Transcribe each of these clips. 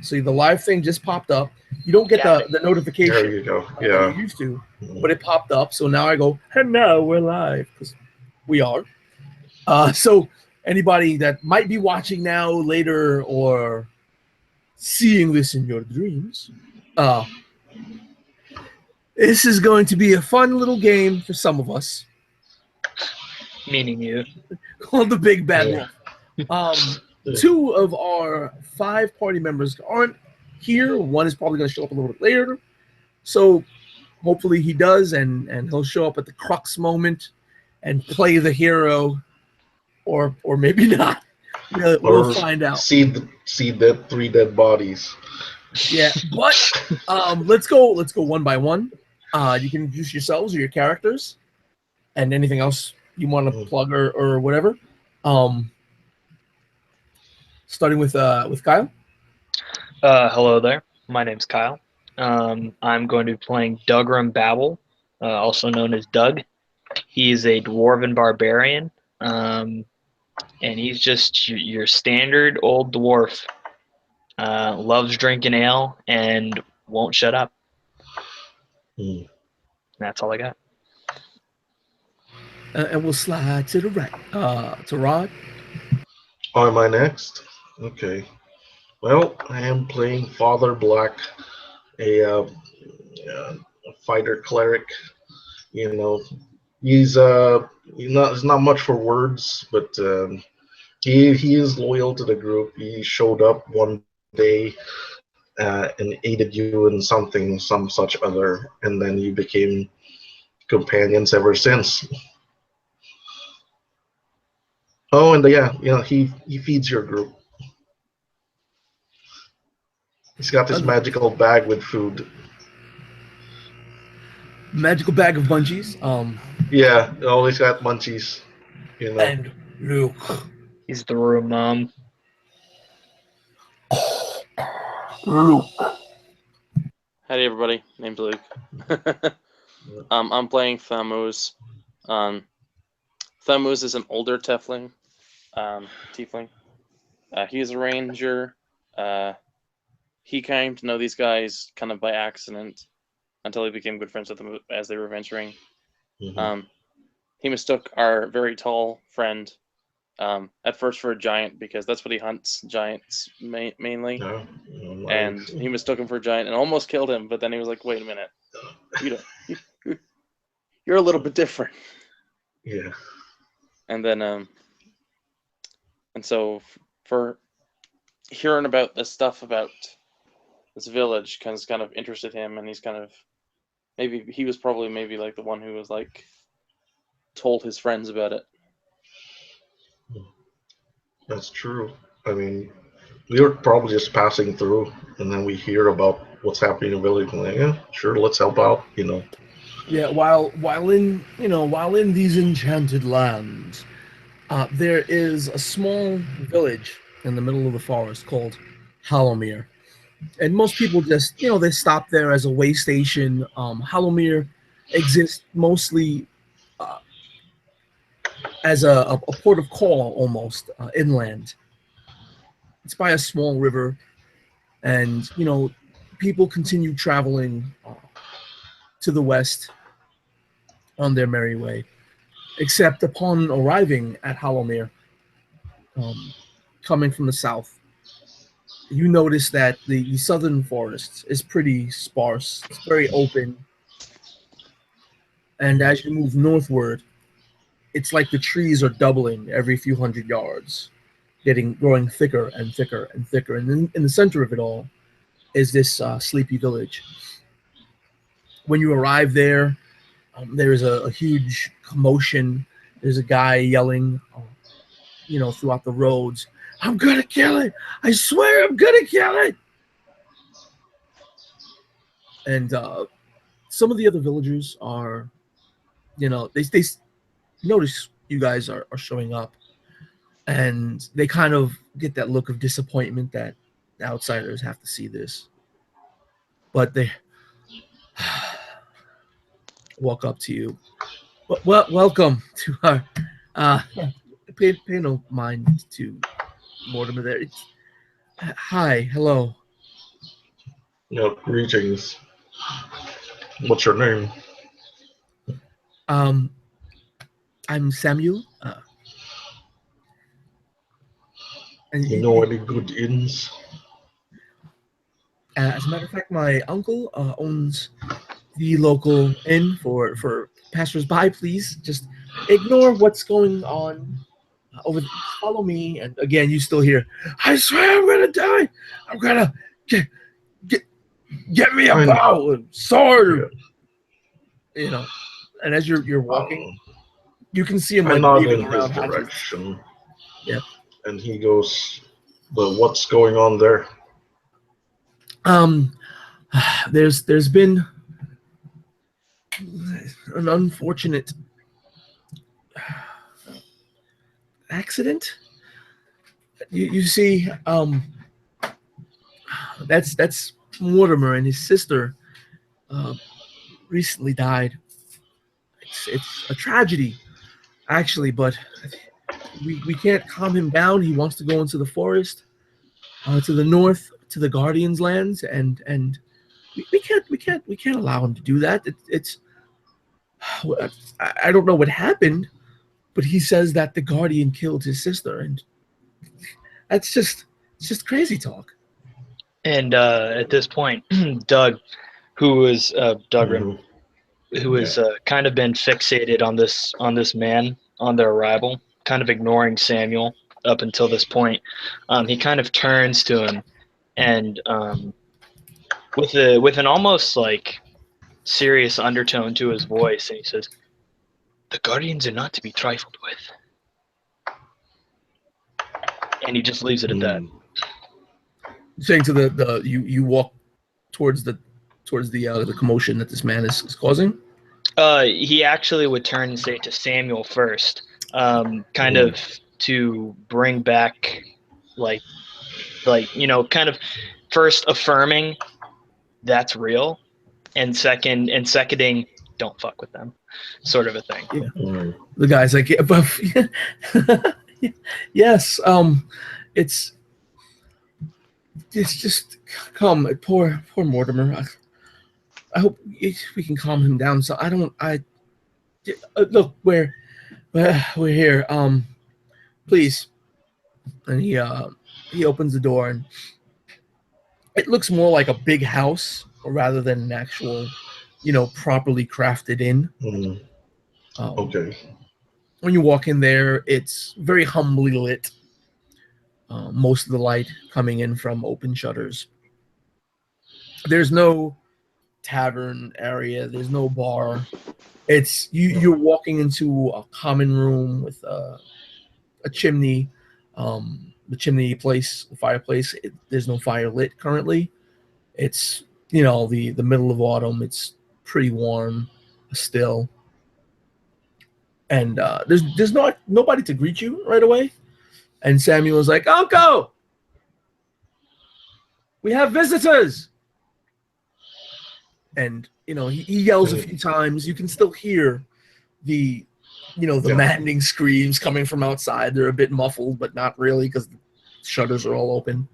So the live thing just popped up. You don't get the There notification you go. that you Yeah. used to, but it popped up. So now I go, and now we're live because we are. So anybody that might be watching now, later, or seeing this in your dreams, uh, this is going to be a fun little game for some of us Meaning you. called the Big Bad Yeah. Wolf. Two of our 5 party members aren't here. One is probably going to show up a little bit later. So hopefully he does, and he'll show up at the crux moment and play the hero, or maybe not. We'll Or find out. see dead 3 dead bodies. Yeah, but let's go one by one. You can introduce yourselves or your characters, and anything else you want to plug or whatever. Starting with Kyle. Hello there. My name's Kyle. I'm going to be playing Dugram Babel, also known as Doug. He's a dwarven barbarian, and he's just your standard old dwarf. Loves drinking ale and won't shut up. That's all I got. And we'll slide to the right. To Rod. Oh, am I next? Okay. Well, I am playing Father Black, a fighter cleric. You know, he's not much for words, but he is loyal to the group. He showed up one day and aided you in some such other, and then you became companions ever since. Oh, and he feeds your group. He's got this magical bag with food. Magical bag of munchies. Yeah, always got munchies. And Luke. He's the room mom. Luke. Howdy, everybody. Name's Luke. I'm playing Thamuz. Thamuz is an older tiefling. He's a ranger. He came to know these guys kind of by accident until he became good friends with them as they were venturing. He mistook our very tall friend at first for a giant because that's what he hunts, giants mainly. And he mistook him for a giant and almost killed him, but then he was like, wait a minute. You're a little bit different. Yeah. And then and so for hearing about this stuff about this village kind of interested him, and he's kind of he was probably like the one who was like told his friends about it. That's true. I mean, we were probably just passing through, and then we hear about what's happening in the village. And like, yeah, sure, let's help out. Yeah, while in these enchanted lands, there is a small village in the middle of the forest called Hallowmere, and most people just they stop there as a way station. Hallowmere exists mostly as a port of call, almost inland. It's by a small river, and people continue traveling to the west on their merry way, except upon arriving at Hallowmere, coming from the south, you notice that the southern forest is pretty sparse. It's very open, and as you move northward, it's like the trees are doubling every few hundred yards, growing thicker and thicker and thicker. And then in the center of it all is this sleepy village. When you arrive there, there's a huge commotion. There's a guy yelling, throughout the roads, "I'm gonna kill it! I swear I'm gonna kill it!" And some of the other villagers are, they notice you guys are showing up, and they kind of get that look of disappointment that the outsiders have to see this. But they walk up to you. Well, welcome to our. Pay no mind to Mortimer there. Hi, hello. Greetings. What's your name? I'm Samuel. And You know any good inns? as a matter of fact, my uncle owns the local inn for passersby. Please just ignore what's going on over. Follow me, and again, you still hear. I swear, I'm gonna die. I'm gonna get me a bow, a sword. You know, and as you're walking, you can see him I'm like not waving in his around hatches. direction. Yeah. And he goes, "Well, what's going on there?" There's been an unfortunate accident. You see, that's Mortimer, and his sister recently died. It's a tragedy, actually, but we can't calm him down. He wants to go into the forest, to the north, to the Guardians' lands, and we can't allow him to do that. It's I don't know what happened, but he says that the Guardian killed his sister, and it's just crazy talk. And at this point, Doug, who is Dougram, who has kind of been fixated on this man on their arrival, kind of ignoring Samuel up until this point. He kind of turns to him, and with an almost like serious undertone to his voice, and he says, "The Guardians are not to be trifled with." And he just leaves it at that. Saying to the you walk towards the commotion that this man is causing. He actually would turn and say to Samuel first, kind of to bring back, like kind of first affirming that's real, and seconding don't fuck with them, sort of a thing. Yeah. The guy's like, yeah, but yes, it's just calm. Poor Mortimer. I hope we can calm him down. So look, we're here. Please. And he opens the door, and it looks more like a big house rather than an actual, properly crafted inn. Okay. When you walk in there, it's very humbly lit. Most of the light coming in from open shutters. There's no tavern area. There's no bar. It's you're walking into a common room with a chimney. The chimney place, the fireplace. There's no fire lit currently. It's the middle of autumn. It's pretty warm still, and there's nobody to greet you right away. And Samuel is like, "Uncle, we have visitors." And he yells a few times. You can still hear the maddening screams coming from outside. They're a bit muffled, but not really because the shutters are all open.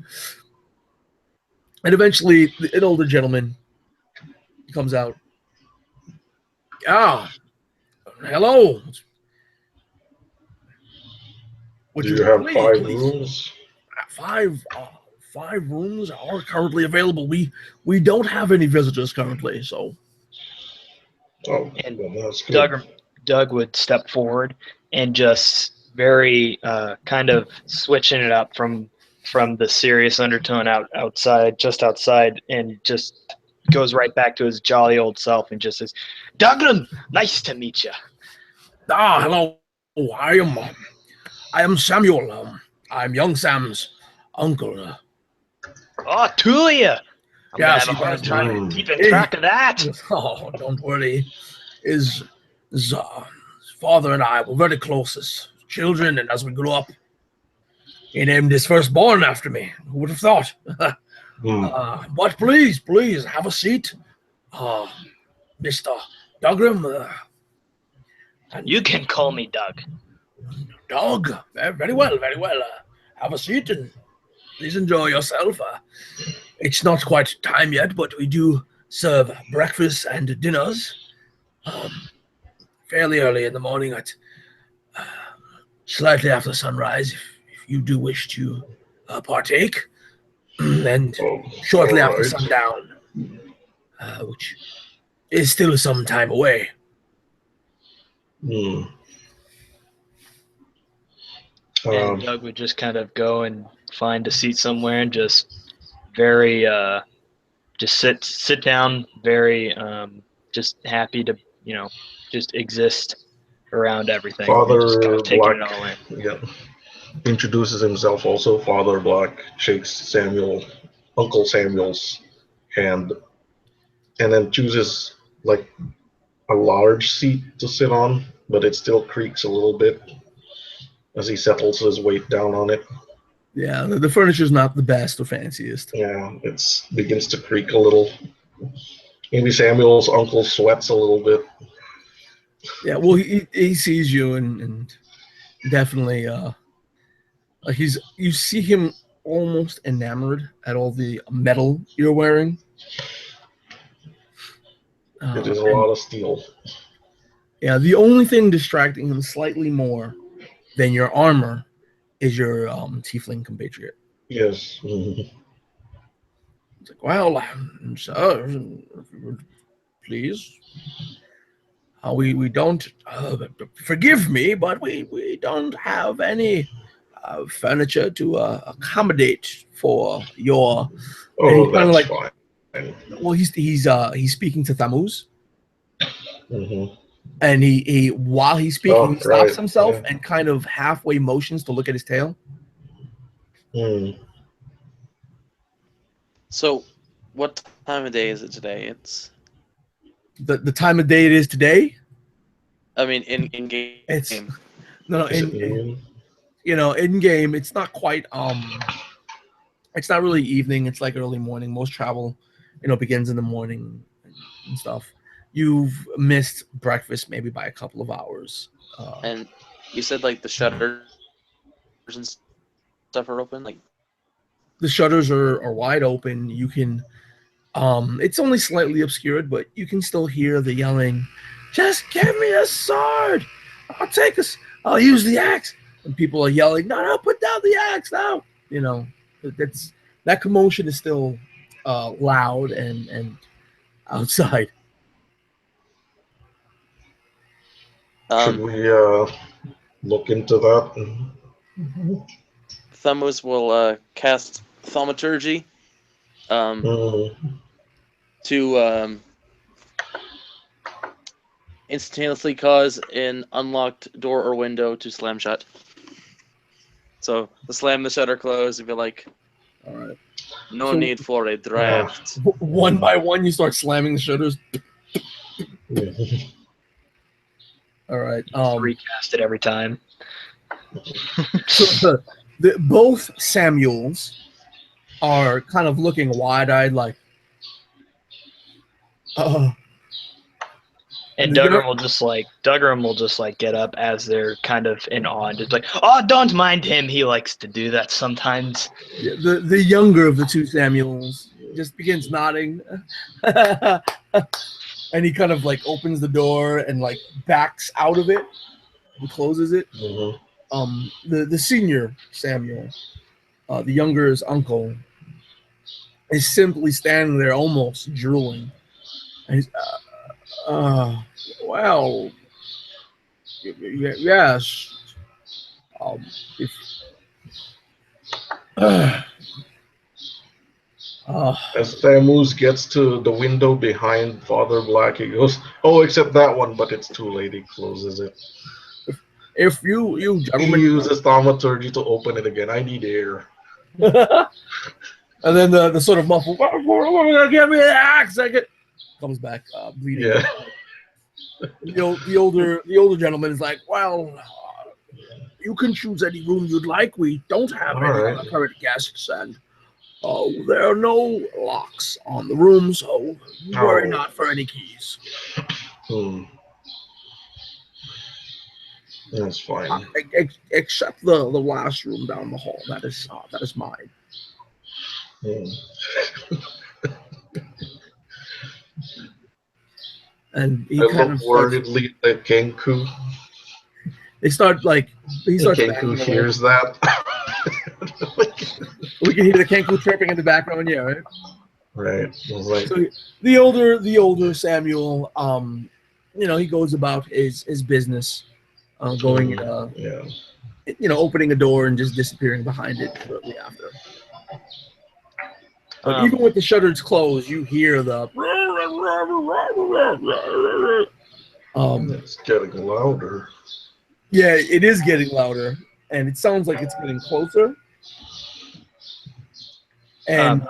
And eventually, an older gentleman comes out. "Ah, hello. Do you have 5 rooms? 5 rooms are currently available. We don't have any visitors currently, so." And that's good. Doug would step forward and just very kind of switching it up from the serious undertone just outside, and just goes right back to his jolly old self and just says, "Dougram, nice to meet you." "Ah, hello. I am Samuel. I'm young Sam's uncle." "Oh, Tulia. I'm Yeah, gonna have a hard time keeping track of that." "Oh, don't worry. His father and I were very close as children, and as we grew up, he named his firstborn after me. Who would have thought?" But please have a seat, Mr. Dougram. You can call me Doug. Doug, very well. Have a seat and please enjoy yourself. It's not quite time yet, but we do serve breakfast and dinners fairly early in the morning at slightly after sunrise, if you do wish to partake, and Oh, shortly all after right. sundown, which is still some time away. Hmm. And Doug would just kind of go and find a seat somewhere and just very just sit down, very just happy to just exist around everything and just kind Father of taking it Black, all in. yeah, introduces himself also. Father Black shakes Uncle Samuel's hand, and then chooses like a large seat to sit on, but it still creaks a little bit as he settles his weight down on it. Yeah, the furniture's not the best or fanciest. Yeah, it begins to creak a little. Maybe Samuel's uncle sweats a little bit. Yeah, well, he sees you and definitely you see him almost enamored at all the metal you're wearing. It is a And lot of steel. yeah, the only thing distracting him slightly more than your armor is your tiefling compatriot. Yes. Mhm. It's like, well, sir, if you would please. We don't forgive me, but we don't have any furniture to accommodate for your. And he's Oh, kind of that's like, fine. well, he's speaking to Thammuz, Hmm. and he while he's speaking, Oh, he stops right. himself Yeah. and kind of halfway motions to look at his tail. Mm. So, what time of day is it today? It's, The time of day it is today. I mean, in game. It's no Is it in noon? in game. It's not quite it's not really evening. It's like early morning. Most travel, begins in the morning and stuff. You've missed breakfast maybe by a couple of hours. And you said like the shutters and stuff are open. Like, The shutters are wide open. You can it's only slightly obscured, but you can still hear the yelling. Just give me a sword. I'll take us. I'll use the axe. And people are yelling, no, put down the axe now. That's that commotion is still loud and outside. Should um, we look into that? Thumos will cast thaumaturgy Mm. to instantaneously cause an unlocked door or window to slam shut. So to slam the shutter closed and be like, All right. no So- need for a draft. One by one, you start slamming the shutters. Mhm. All right. Recast it every time. So both Samuels are kind of looking wide-eyed, like, And The Duggram will just like get up as they're kind of in awe and just like, oh, don't mind him. He likes to do that sometimes. the younger of the two Samuels just begins nodding, and he kind of like opens the door and like backs out of it and closes it. Mhm. The senior Samuel, the younger's uncle, is simply standing there almost drooling. And he's, well, yes. If As Thamus gets to the window behind Father Black, he goes, "Oh, except that one, but it's too late." He closes it. if you He gentlemen, uses thaumaturgy to open it again. I need air. and then the sort of muffled, give me the axe, comes back bleeding. Yeah. The older gentleman is like, well, you can choose any room you'd like. We don't have All any right. current guests, and there are no locks on the room, so worry Oh. not for any keys. Hmm. That's fine. Except the last room down the hall. That is mine. Mm. And he I kind look of starts. worriedly at Kenku. They start like he starts Kenku backing away. hears that. We can hear the Kenku chirping in the background. Yeah, right. Right. I was like, So the older Samuel, he goes about his business, going, yeah. opening a door and just disappearing behind it shortly after. But Um, even with the shutters closed, you hear the. It's getting louder. Yeah, it is getting louder, and it sounds like it's getting closer. And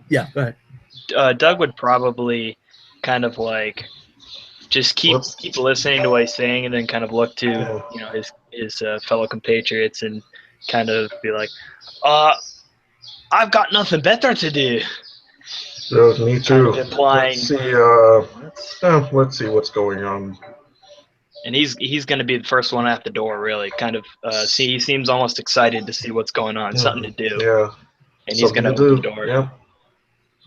yeah, go ahead. Doug would probably kind of like just keep listening to what he's saying, and then kind of look to his fellow compatriots and kind of be like, I've got nothing better to do. Me too. Kind of implying. Let's see what's going on. And he's going to be the first one at the door, really. Kind of he seems almost excited to see what's going on, something to do. Yeah. And he's going to open the door. Yeah.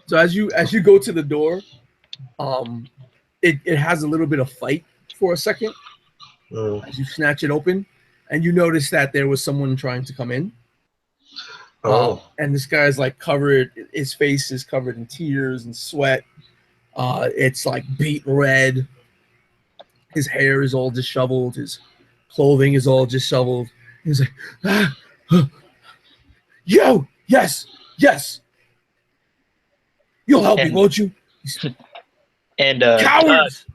So as you go to the door, it has a little bit of fight for a second as you snatch it open, and you notice that there was someone trying to come in. And this guy's like covered. His face is covered in tears and sweat. It's like beet red. His hair is all disheveled. His clothing is all disheveled. He's like, yo, yes. You'll help me, won't you? And cowards.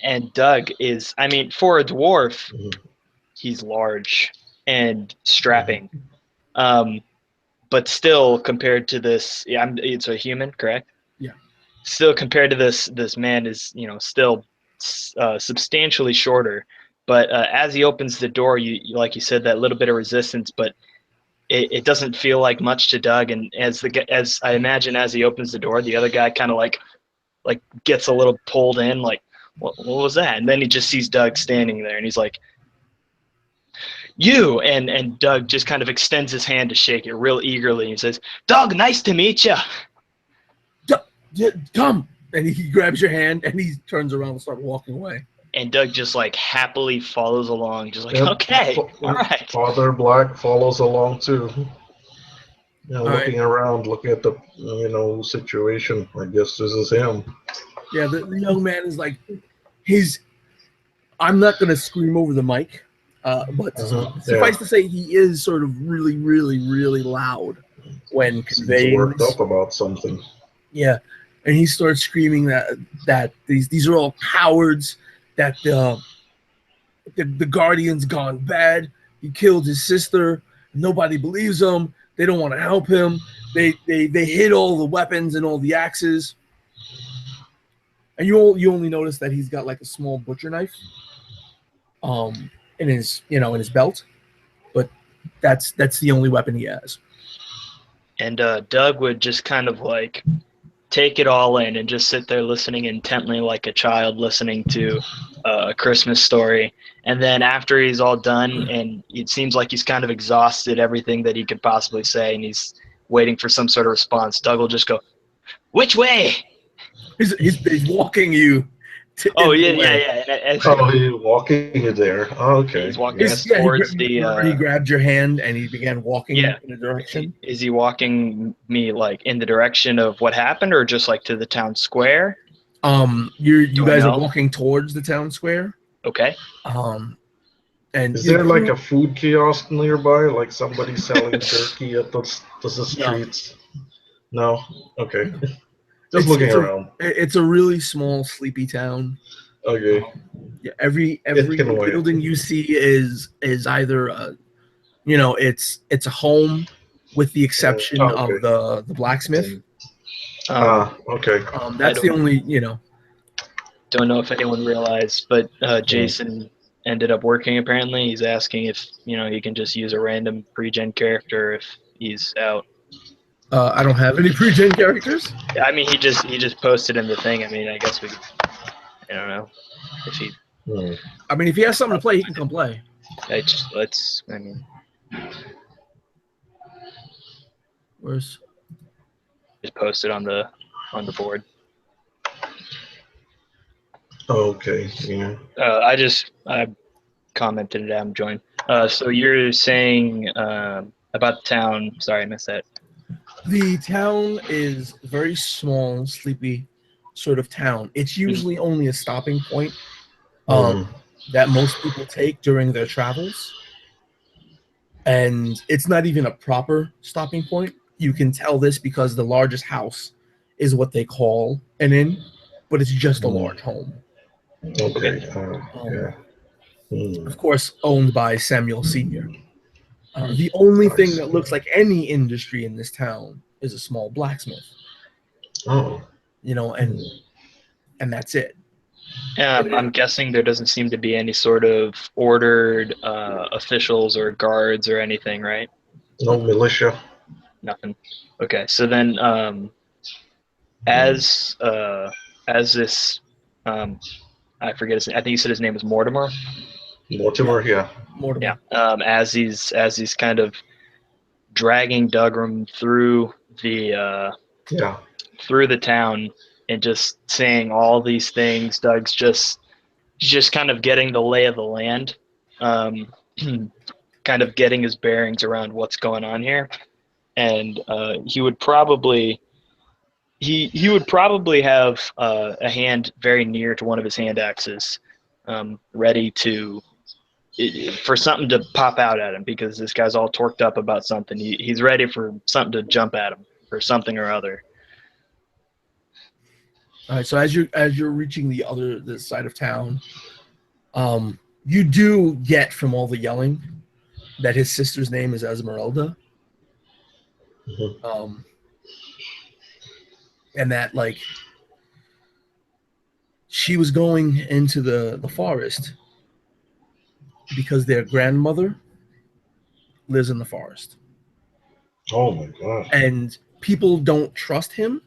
And Doug is, I mean, for a dwarf, he's large and strapping. But still, compared to this, it's a human, correct? Yeah. Still, compared to this man is, still substantially shorter. But as he opens the door, you like you said, that little bit of resistance, but it doesn't feel like much to Doug. And as I imagine, as he opens the door, the other guy kind of like gets a little pulled in, like, what was that? And then he just sees Doug standing there, and he's like, you, and Doug just kind of extends his hand to shake it real eagerly. He says, Doug, nice to meet you. Come. And he grabs your hand, and he turns around and starts walking away. And Doug just like happily follows along, just like, okay, all right. Father Black follows along too. Looking around, looking at the situation. I guess this is him. Yeah, the young man is like, I'm not gonna scream over the mic, but suffice to say, he is sort of really, really, really loud when conveying. He's worked up about something. Yeah, and he starts screaming that these are all cowards. That the Guardian's gone bad. He killed his sister. Nobody believes him. They don't want to help him. They hid all the weapons and all the axes. And you only notice that he's got like a small butcher knife, in his belt, but that's the only weapon he has. And Doug would just kind of like take it all in and just sit there listening intently like a child listening to a Christmas story. And then after he's all done and it seems like he's kind of exhausted everything that he could possibly say and he's waiting for some sort of response, Doug will just go, which way? He's walking you. Yeah. And he's walking you there. Oh, okay. He's walking us towards he grabbed your hand and he began walking in a direction. Is he walking me like in the direction of what happened, or just like to the town square? You guys are walking towards the town square. Okay. And is there like a food kiosk nearby, like somebody selling turkey at the streets? No. Okay. Just looking around. It's a really small, sleepy town. Okay. Every building you see is either it's a home, with the exception of the blacksmith. Okay. That's the only Don't know if anyone realized, but Jason ended up working. Apparently, he's asking if he can just use a random pre-gen character if he's out. I don't have any pre-gen characters. I mean, he just posted in the thing. I mean, I guess I don't know if he. I mean, if he has something to play, he can come play. Where's? just posted on the board. Okay, yeah. I commented and Adam joined. So you're saying about the town? Sorry, I missed that. The town is a very small, sleepy sort of town. It's usually only a stopping point Mhm. that most people take during their travels. And it's not even a proper stopping point. You can tell this because the largest house is what they call an inn, but it's just a large home. Okay. Yeah. Of course, owned by Samuel Sr. The only thing Nice. that looks like any industry in this town is a small blacksmith, Oh. and that's it. I'm guessing there doesn't seem to be any sort of ordered officials or guards or anything, right? No militia. Nothing. Okay, so then as this I forget his name. I think you said his name was Mortimer. Mortimer, yeah. Mortimer. Yeah. As he's kind of dragging Dougram through the town and just saying all these things, Doug's just kind of getting the lay of the land, kind of getting his bearings around what's going on here, and he would probably have a hand very near to one of his hand axes, ready for something to pop out at him, because this guy's all torqued up about something. He's ready for something to jump at him for something or other. All right. So as you're reaching the side of town, you do get from all the yelling that his sister's name is Esmeralda. Mhm. And that like she was going into the forest because their grandmother lives in the forest. Oh my god. And people don't trust him.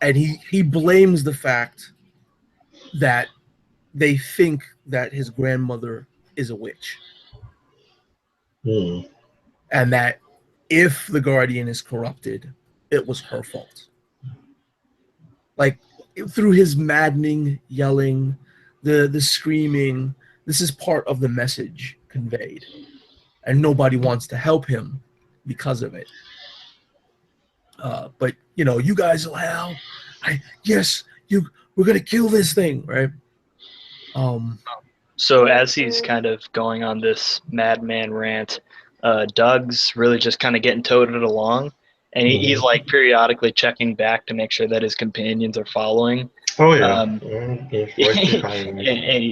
And he blames the fact that they think that his grandmother is a witch. And that if the Guardian is corrupted, it was her fault. Like through his maddening yelling, the screaming, this is part of the message conveyed. And nobody wants to help him because of it. But you guys will help. We're gonna kill this thing, right? So as he's kind of going on this madman rant, Doug's really just kind of getting toted along, and he's like periodically checking back to make sure that his companions are following. Oh yeah. He's right behind me. And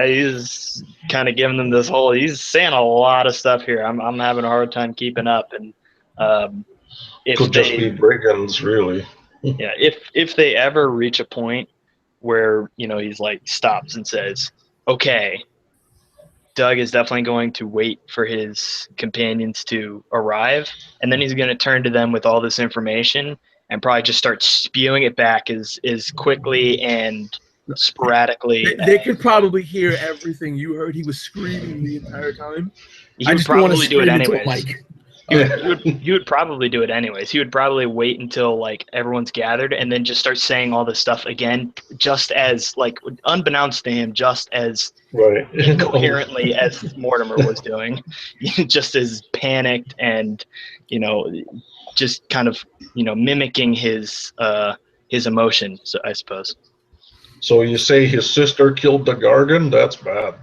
he's kind of giving them this whole. He's saying a lot of stuff here. I'm having a hard time keeping up, and Could just be brigands, really. Yeah, if they ever reach a point where he's like stops and says, "Okay," Doug is definitely going to wait for his companions to arrive, and then he's going to turn to them with all this information and probably just start spewing it back as quickly and sporadically. They could probably hear everything you heard. He was screaming the entire time. He would probably do it anyways. He would probably do it anyways. He would probably wait until like everyone's gathered and then just start saying all this stuff again, just as like unbeknownst to him, just as incoherently as Mortimer was doing, just as panicked and just kind of mimicking his emotion. So I suppose. So you say his sister killed the Guardian? That's bad.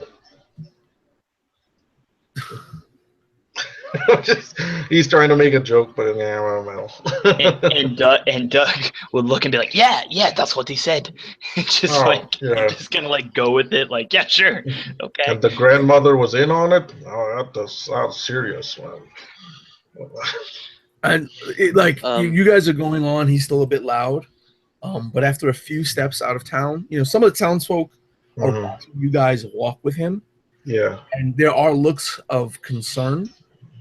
He's trying to make a joke, but well. and Doug would look and be like, "Yeah, that's what he said." Just gonna like go with it, like, "Yeah, sure, okay." And the grandmother was in on it. Oh, that sounds serious, man. And you guys are going on. He's still a bit loud, but after a few steps out of town, some of the townsfolk are watching you guys walk with him. Yeah, and there are looks of concern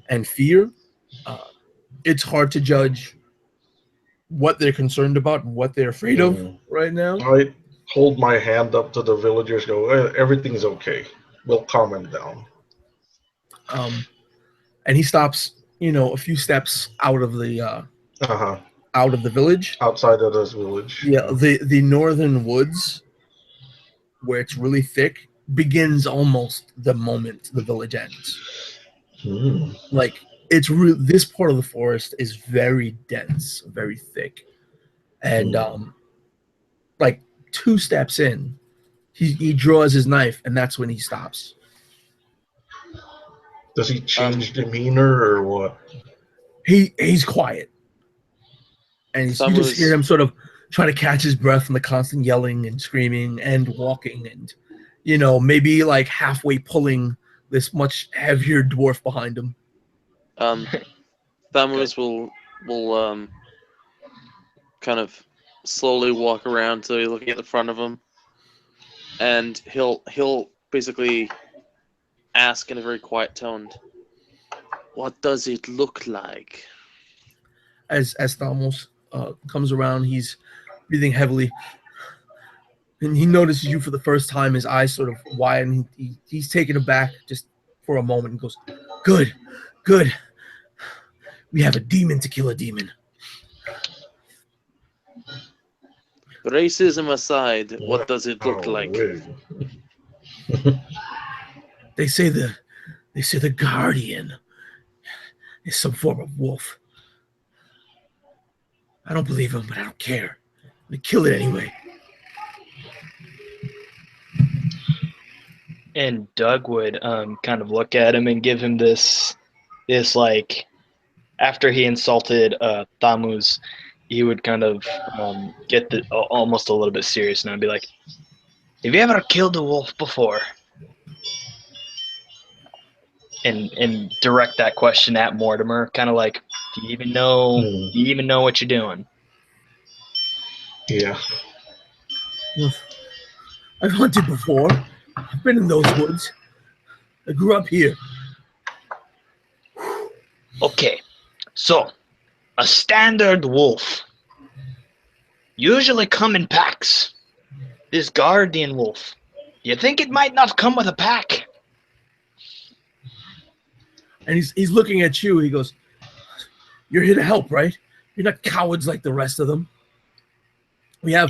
and fear. It's hard to judge what they're concerned about and what they're afraid of right now. I hold my hand up to the villagers, go, everything's okay. We'll calm him down. And he stops, a few steps Uh-huh. out of the village. Outside of this village. Yeah, the northern woods, where it's really thick, begins almost the moment the village ends. Hmm. Like this part of the forest is very dense, very thick, and like 2 steps in, he draws his knife, and that's when he stops. Does he change demeanor or what? He's quiet, and you just hear Thamus, him sort of trying to catch his breath from the constant yelling and screaming and walking, and maybe like halfway pulling this much heavier dwarf behind him. Thamus will kind of slowly walk around so he's looking at the front of him, and he'll basically ask in a very quiet tone, "What does it look like?" As Thamos comes around, he's breathing heavily, and he notices you for the first time. His eyes sort of widen. He's taken aback just for a moment and goes, "Good, good. We have a demon to kill a demon." Racism aside, what does it look like? They say the guardian is some form of wolf. I don't believe him, but I don't care. I'm gonna kill it anyway. And Doug would kind of look at him and give him this like, after he insulted Thamus, he would kind of get almost a little bit serious now and be like, "Have you ever killed a wolf before?" And direct that question at Mortimer, kind of like, do you even know what you're doing? Yeah. I've hunted before. I've been in those woods. I grew up here. Okay, so a standard wolf usually come in packs. This guardian wolf, you think it might not come with a pack? And he's looking at you. He goes, "You're here to help, right? You're not cowards like the rest of them. We have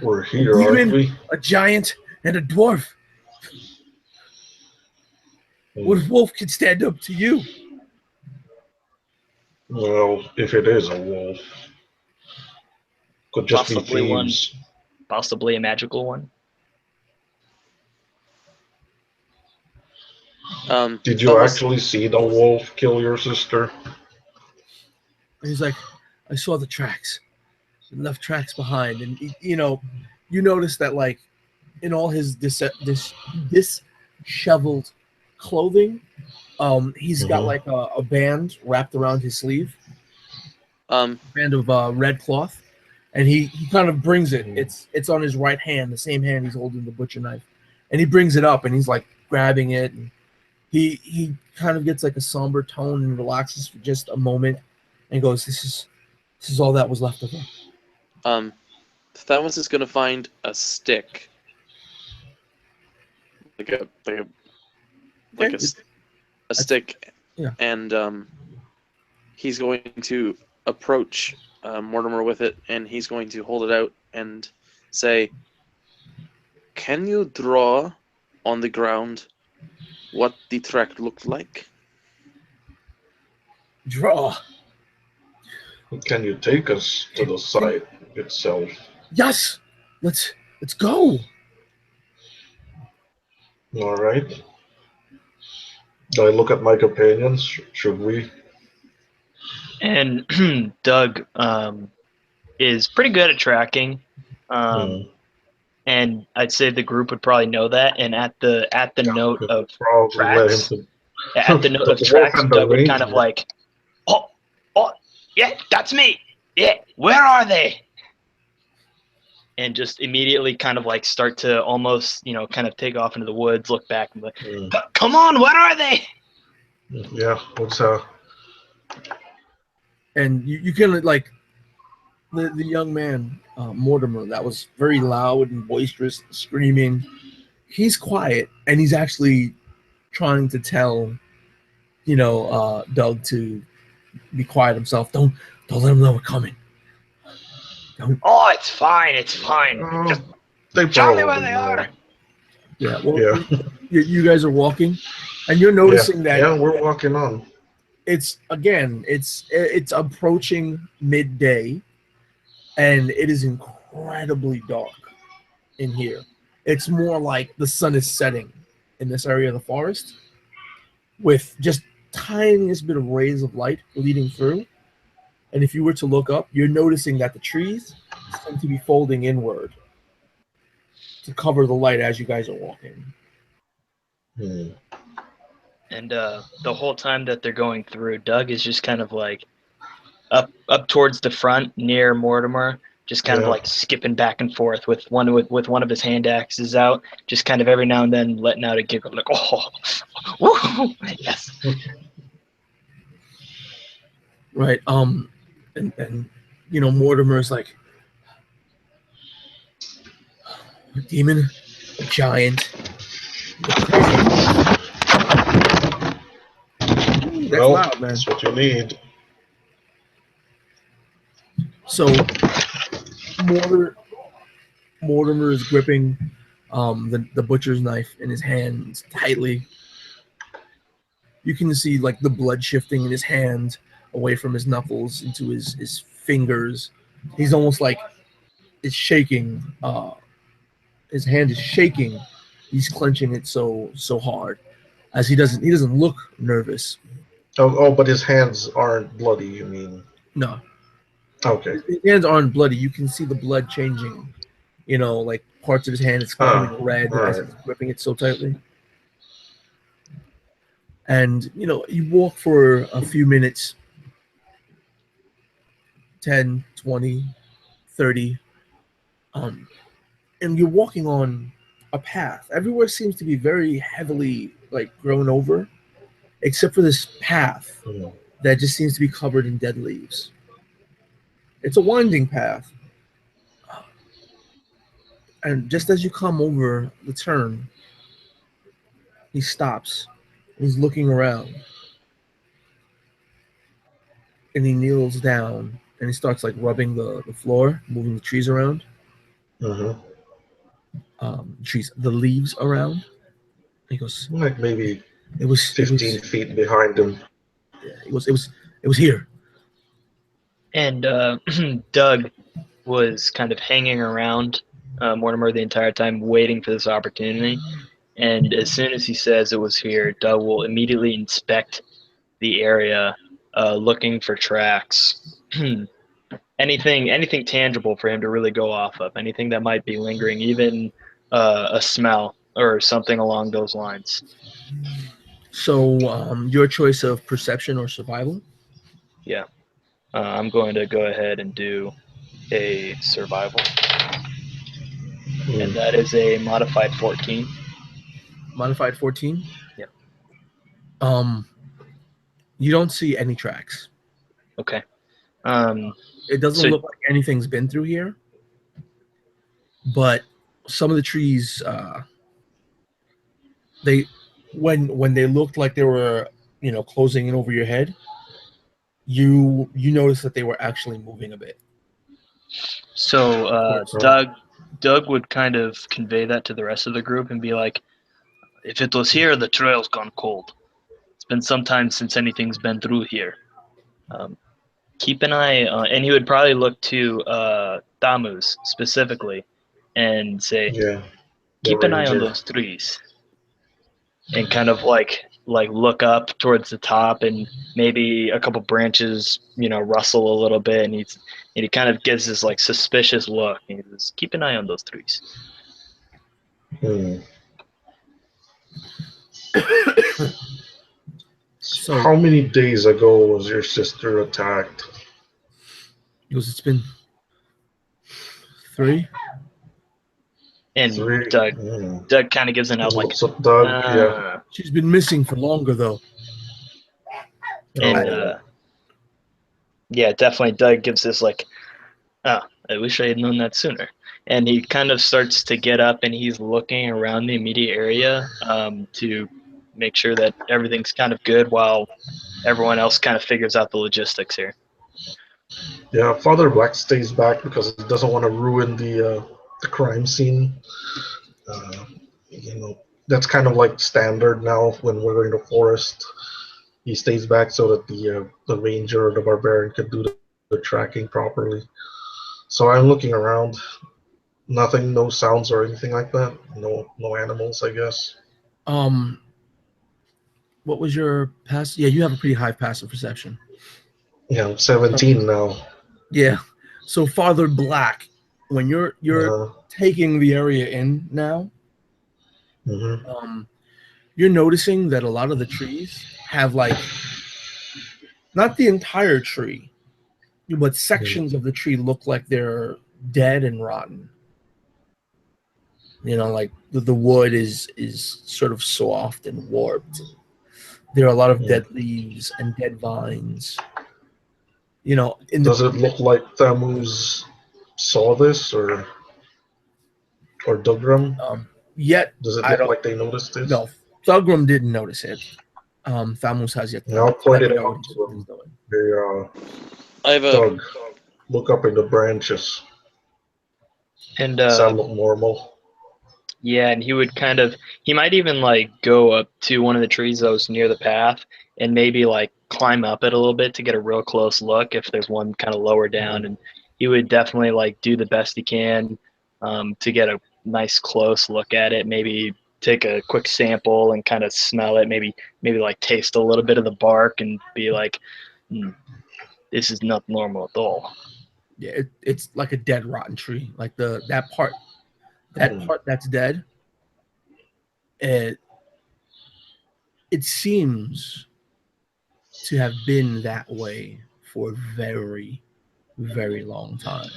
we're here, aren't we? a giant, and a dwarf. What if Wolf can stand up to you?" Well, if it is a wolf, could just Possibly be thieves. Possibly a magical one. Did you actually see the wolf kill your sister? And he's like, "I saw the tracks. It left tracks behind." And you notice that, like, in all his disheveled clothing, he's got like a band wrapped around his sleeve, band of red cloth, and he kind of brings it. It's on his right hand, the same hand he's holding the butcher knife, and he brings it up and he's like grabbing it, and he kind of gets like a somber tone and relaxes for just a moment and goes, This is all that was left of her." Thamus is gonna find a stick, a stick, yeah. And he's going to approach Mortimer with it, and he's going to hold it out and say, "Can you draw on the ground what the track looked like?" Draw. Can you take us to the site itself? Yes. Let's go. All right. Do I look at my companions? Should we? And Doug is pretty good at tracking, and I'd say the group would probably know that. And at the note of tracks, Doug would kind of like, oh, yeah, that's me. Yeah, where are they? And just immediately kind of like start to almost, kind of take off into the woods, look back, and be like, "Come on, where are they?" Yeah, what's And you can, like, the young man, Mortimer, that was very loud and boisterous, screaming. He's quiet, and he's actually trying to tell, Doug to be quiet himself. Don't let him know we're coming. Oh, it's fine. It's fine. Just They tell me where probably they know. are. Yeah. Well, Yeah. you guys are walking, and you're noticing that Yeah, we're walking on. it's approaching midday, and it is incredibly dark in here. It's more like the sun is setting in this area of the forest, with just tiniest bit of rays of light leading through. And if you were to look up, you're noticing that the trees seem to be folding inward to cover the light as you guys are walking. Hmm. And the whole time that they're going through, Doug is just kind of like up towards the front near Mortimer, just kind of Yeah. like skipping back and forth with one of his hand axes out, just kind of every now and then letting out a giggle, like oh, woo, yes. Right. And Mortimer's like a demon, a giant, a crazy. Ooh, that's loud, man. That's what you need. So Mortimer is gripping the butcher's knife in his hands tightly. You can see like the blood shifting in his hand away from his knuckles into his fingers. He's almost like it's shaking. His hand is shaking. He's clenching it so hard, as he doesn't look nervous. But his hands aren't bloody, you mean? No, Okay. his hands aren't bloody. You can see the blood changing. Like parts of his hand is becoming red as right. he's gripping it so tightly. And you walk for a few minutes, 10, 20, 30, and you're walking on a path. Everywhere seems to be very heavily grown over, except for this path Hmm. that just seems to be covered in dead leaves. It's a winding path. And just as you come over the turn, he stops. He's looking around. And he kneels down and he starts rubbing the floor, moving the trees around. Mm-hmm. The leaves around. He goes, Like maybe it was 15 feet behind him. yeah, it was here. And Doug was kind of hanging around Mortimer the entire time, waiting for this opportunity. And as soon as he says it was here, Doug will immediately inspect the area, looking for tracks. anything tangible for him to really go off of, anything that might be lingering, even a smell or something along those lines. So your choice of perception or survival? Yeah. I'm going to go ahead and do a survival. And that is a modified 14. Modified 14? Yep. You don't see any tracks. Okay. It doesn't look like anything's been through here. But some of the trees, when they looked like they were, closing in over your head, you notice that they were actually moving a bit. So Doug would kind of convey that to the rest of the group and be like, if it was here, the trail's gone cold. It's been some time since anything's been through here. Keep an eye on, and he would probably look to Tamus specifically and say, keep an eye on those trees. And kind of like look up towards the top, and maybe a couple branches, rustle a little bit, and he kind of gives this suspicious look. And he says, keep an eye on those trees. So how many days ago was your sister attacked? It's been 3. And 3? Doug kind of gives an out like, so Doug, she's been missing for longer though. And definitely Doug gives this I wish I had known that sooner. And he kind of starts to get up, and he's looking around the immediate area to make sure that everything's kind of good, while everyone else kind of figures out the logistics here. Yeah, Father Black stays back because he doesn't want to ruin the crime scene. Uh, that's kind of like standard now when we're in the forest. He stays back so that the ranger or the barbarian can do the tracking properly. So I'm looking around. Nothing, no sounds or anything like that. No animals, I guess. What was your pass? Yeah, you have a pretty high passive perception. Yeah, I'm 17 now. Yeah. So Father Black, when you're taking the area in now, you're noticing that a lot of the trees have like not the entire tree, but sections of the tree look like they're dead and rotten. Like the wood is sort of soft and warped. There are a lot of dead leaves and dead vines. Does it look like Thamuz saw this or Dugram? Yet Does it look like they noticed this? No, Thugrum didn't notice it. Thamuz has yet. I'll point it out to him. I have Doug, look up in the branches. And does that look normal? Yeah, and he might even like go up to one of the trees that was near the path and maybe like climb up it a little bit to get a real close look if there's one kind of lower down. And he would definitely like do the best he can to get a nice close look at it. Maybe take a quick sample and kind of smell it. Maybe like taste a little bit of the bark and be like, this is not normal at all. Yeah, it's like a dead rotten tree. Like that part that's dead. It seems to have been that way for a very, very long time.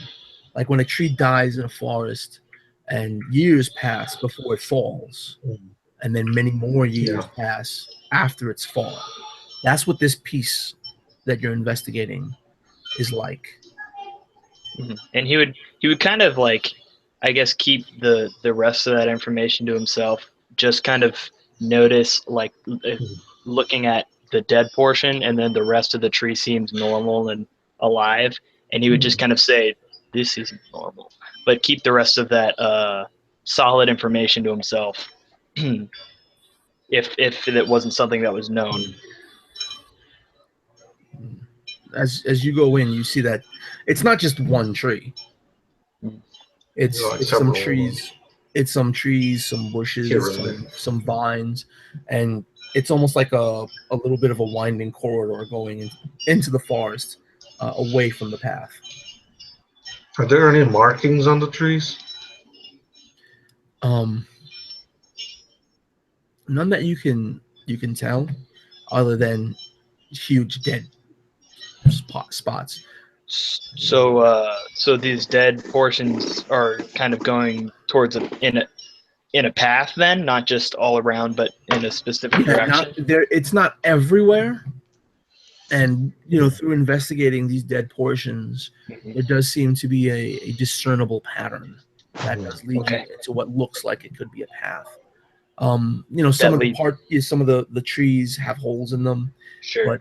Like when a tree dies in a forest and years pass before it falls, and then many more years pass after its fall. That's what this piece that you're investigating is like. And he would kind of like, I guess, keep the rest of that information to himself. Just kind of notice, like, looking at the dead portion, and then the rest of the tree seems normal and alive. And he would just kind of say, "This isn't normal," but keep the rest of that solid information to himself. If it wasn't something that was known. As you go in, you see that it's not just one tree. It's some trees. It's some trees, some bushes, some vines, and it's almost like a little bit of a winding corridor going into the forest, away from the path. Are there any markings on the trees? None that you can tell, other than huge dead spots. So these dead portions are kind of going towards in a path, then, not just all around, but in a specific direction. It's not everywhere, and through investigating these dead portions, there does seem to be a discernible pattern that does lead you into what looks like it could be a path. Some of the trees have holes in them, but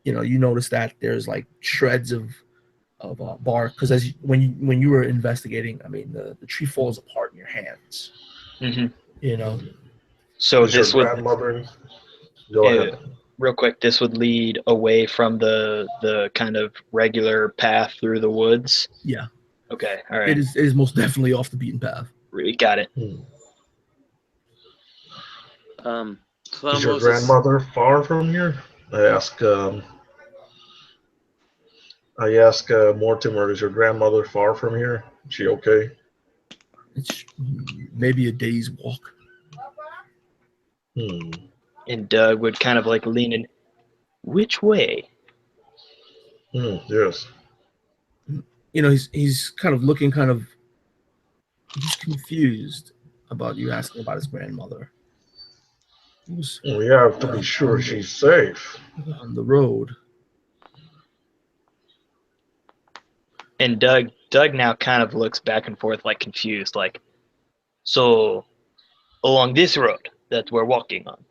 you notice that there's like shreds of bark, because when you were investigating, I mean, the tree falls apart in your hands. So this would go ahead. Real quick, this would lead away from the kind of regular path through the woods. Yeah. Okay. All right. It is most definitely off the beaten path. Really got it. Is your grandmother far from here? I ask Mortimer, is your grandmother far from here? Is she okay? It's maybe a day's walk. And Doug would kind of like lean in. Which way? Yes. He's kind of looking he's confused about you asking about his grandmother. We have to be sure she's safe. On the road. And Doug now kind of looks back and forth, like confused, like, so along this road that we're walking on.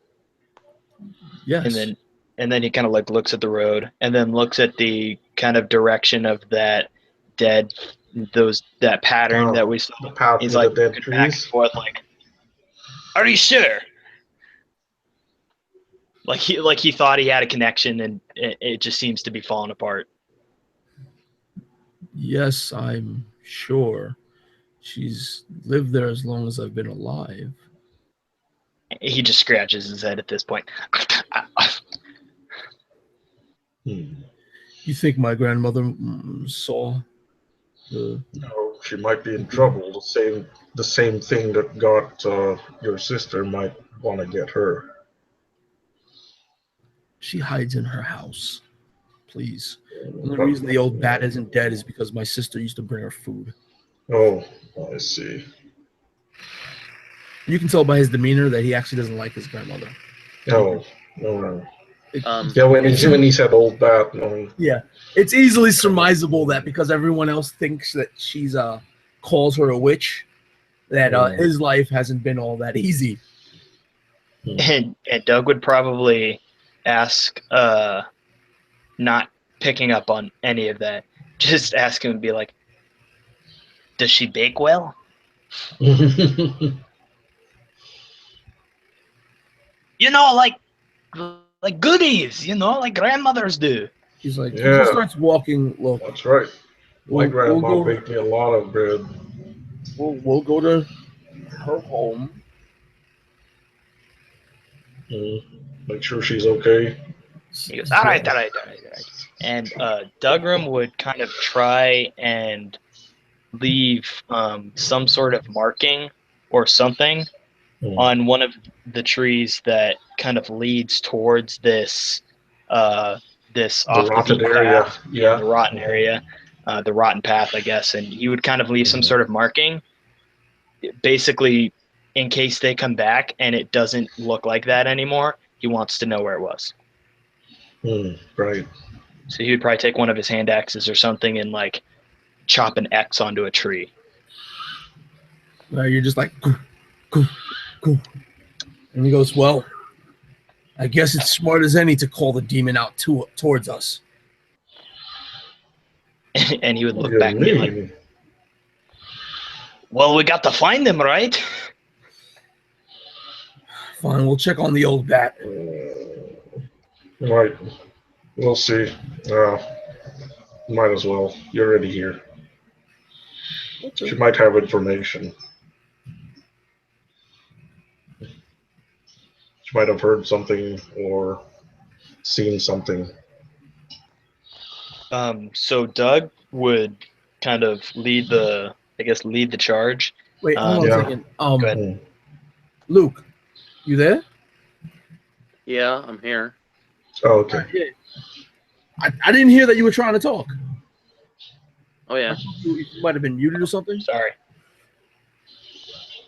Yes. And then and then he kind of like looks at the road, and then looks at the kind of direction of that that pattern that we saw. The path He's with like the dead looking back and trees. forth, like, "Are you sure?" Like he thought he had a connection, and it just seems to be falling apart. Yes, I'm sure. She's lived there as long as I've been alive. He just scratches his head at this point. Hmm. You think my grandmother saw the? No, she might be in trouble. The same thing that got your sister might want to get her. She hides in her house. Please. The only reason the old bat isn't dead is because my sister used to bring her food. Oh, I see. You can tell by his demeanor that he actually doesn't like his grandmother. Oh, no. Um, Yeah, when he said old bat, no. Yeah, it's easily surmisable that because everyone else thinks that she's calls her a witch, that his life hasn't been all that easy. And Doug would probably ask, not picking up on any of that, just ask him and be like, "Does she bake well?" You know, like goodies, you know, like grandmothers do. He's like, Yeah. he starts walking. Look, That's right. My we'll grandma go. baked me a lot of bread. We'll go to her home. Make sure she's okay. He goes, all right. And Dougram would kind of try and leave some sort of marking or something on one of the trees that kind of leads towards this this off the rotted beaten area. path, Yeah. the rotten area, the rotten path, I guess. And he would kind of leave some sort of marking, basically, in case they come back and it doesn't look like that anymore. He wants to know where it was. Right. So he would probably take one of his hand axes or something and like chop an X onto a tree. You're just like, go. And he goes, well, I guess it's smart as any to call the demon out towards us. And he would look What back do you and be mean? like, well, we got to find them, right? Fine, we'll check on the old bat. Right. We'll see. Might as well. You're already here. Okay. She might have information. She might have heard something or seen something. So Doug would kind of lead the charge. Wait, hold on Yeah. a second. Go ahead. Luke, you there? Yeah, I'm here. Oh, okay. I didn't hear that you were trying to talk. Oh yeah. You might have been muted or something. Sorry.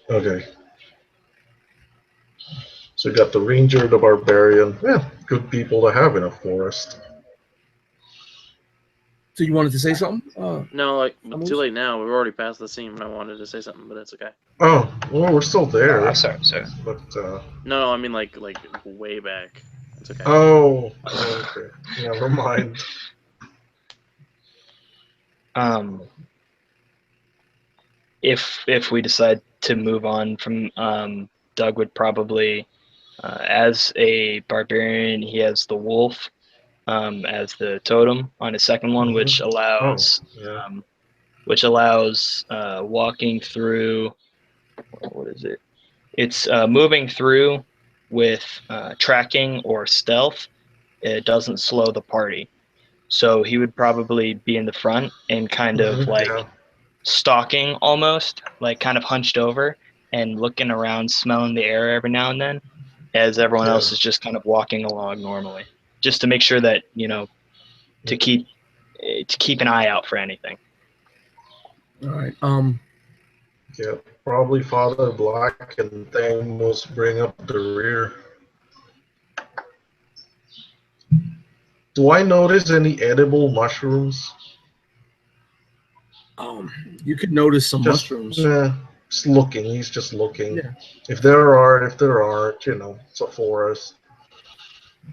Okay. So you got the ranger, the barbarian. Yeah, good people to have in a forest. So you wanted to say something? No, like Almost. too late now. We've already passed the scene when I wanted to say something, but it's okay. Oh, well, we're still there. Sorry. But No, I mean like way back. It's okay. oh, okay. Never mind. If we decide to move on from Doug would probably, as a barbarian, he has the wolf as the totem on his second one, which allows walking through. What is it? It's moving through with tracking or stealth. It doesn't slow the party, so he would probably be in the front and kind of stalking, almost like kind of hunched over and looking around, smelling the air every now and then, as everyone else is just kind of walking along normally, just to make sure that, you know, to keep an eye out for anything. all right. Yeah, probably Father Black and Thamos bring up the rear. Do I notice any edible mushrooms? You could notice some mushrooms. Just looking. He's just looking. Yeah. If there aren't, you know, it's a forest.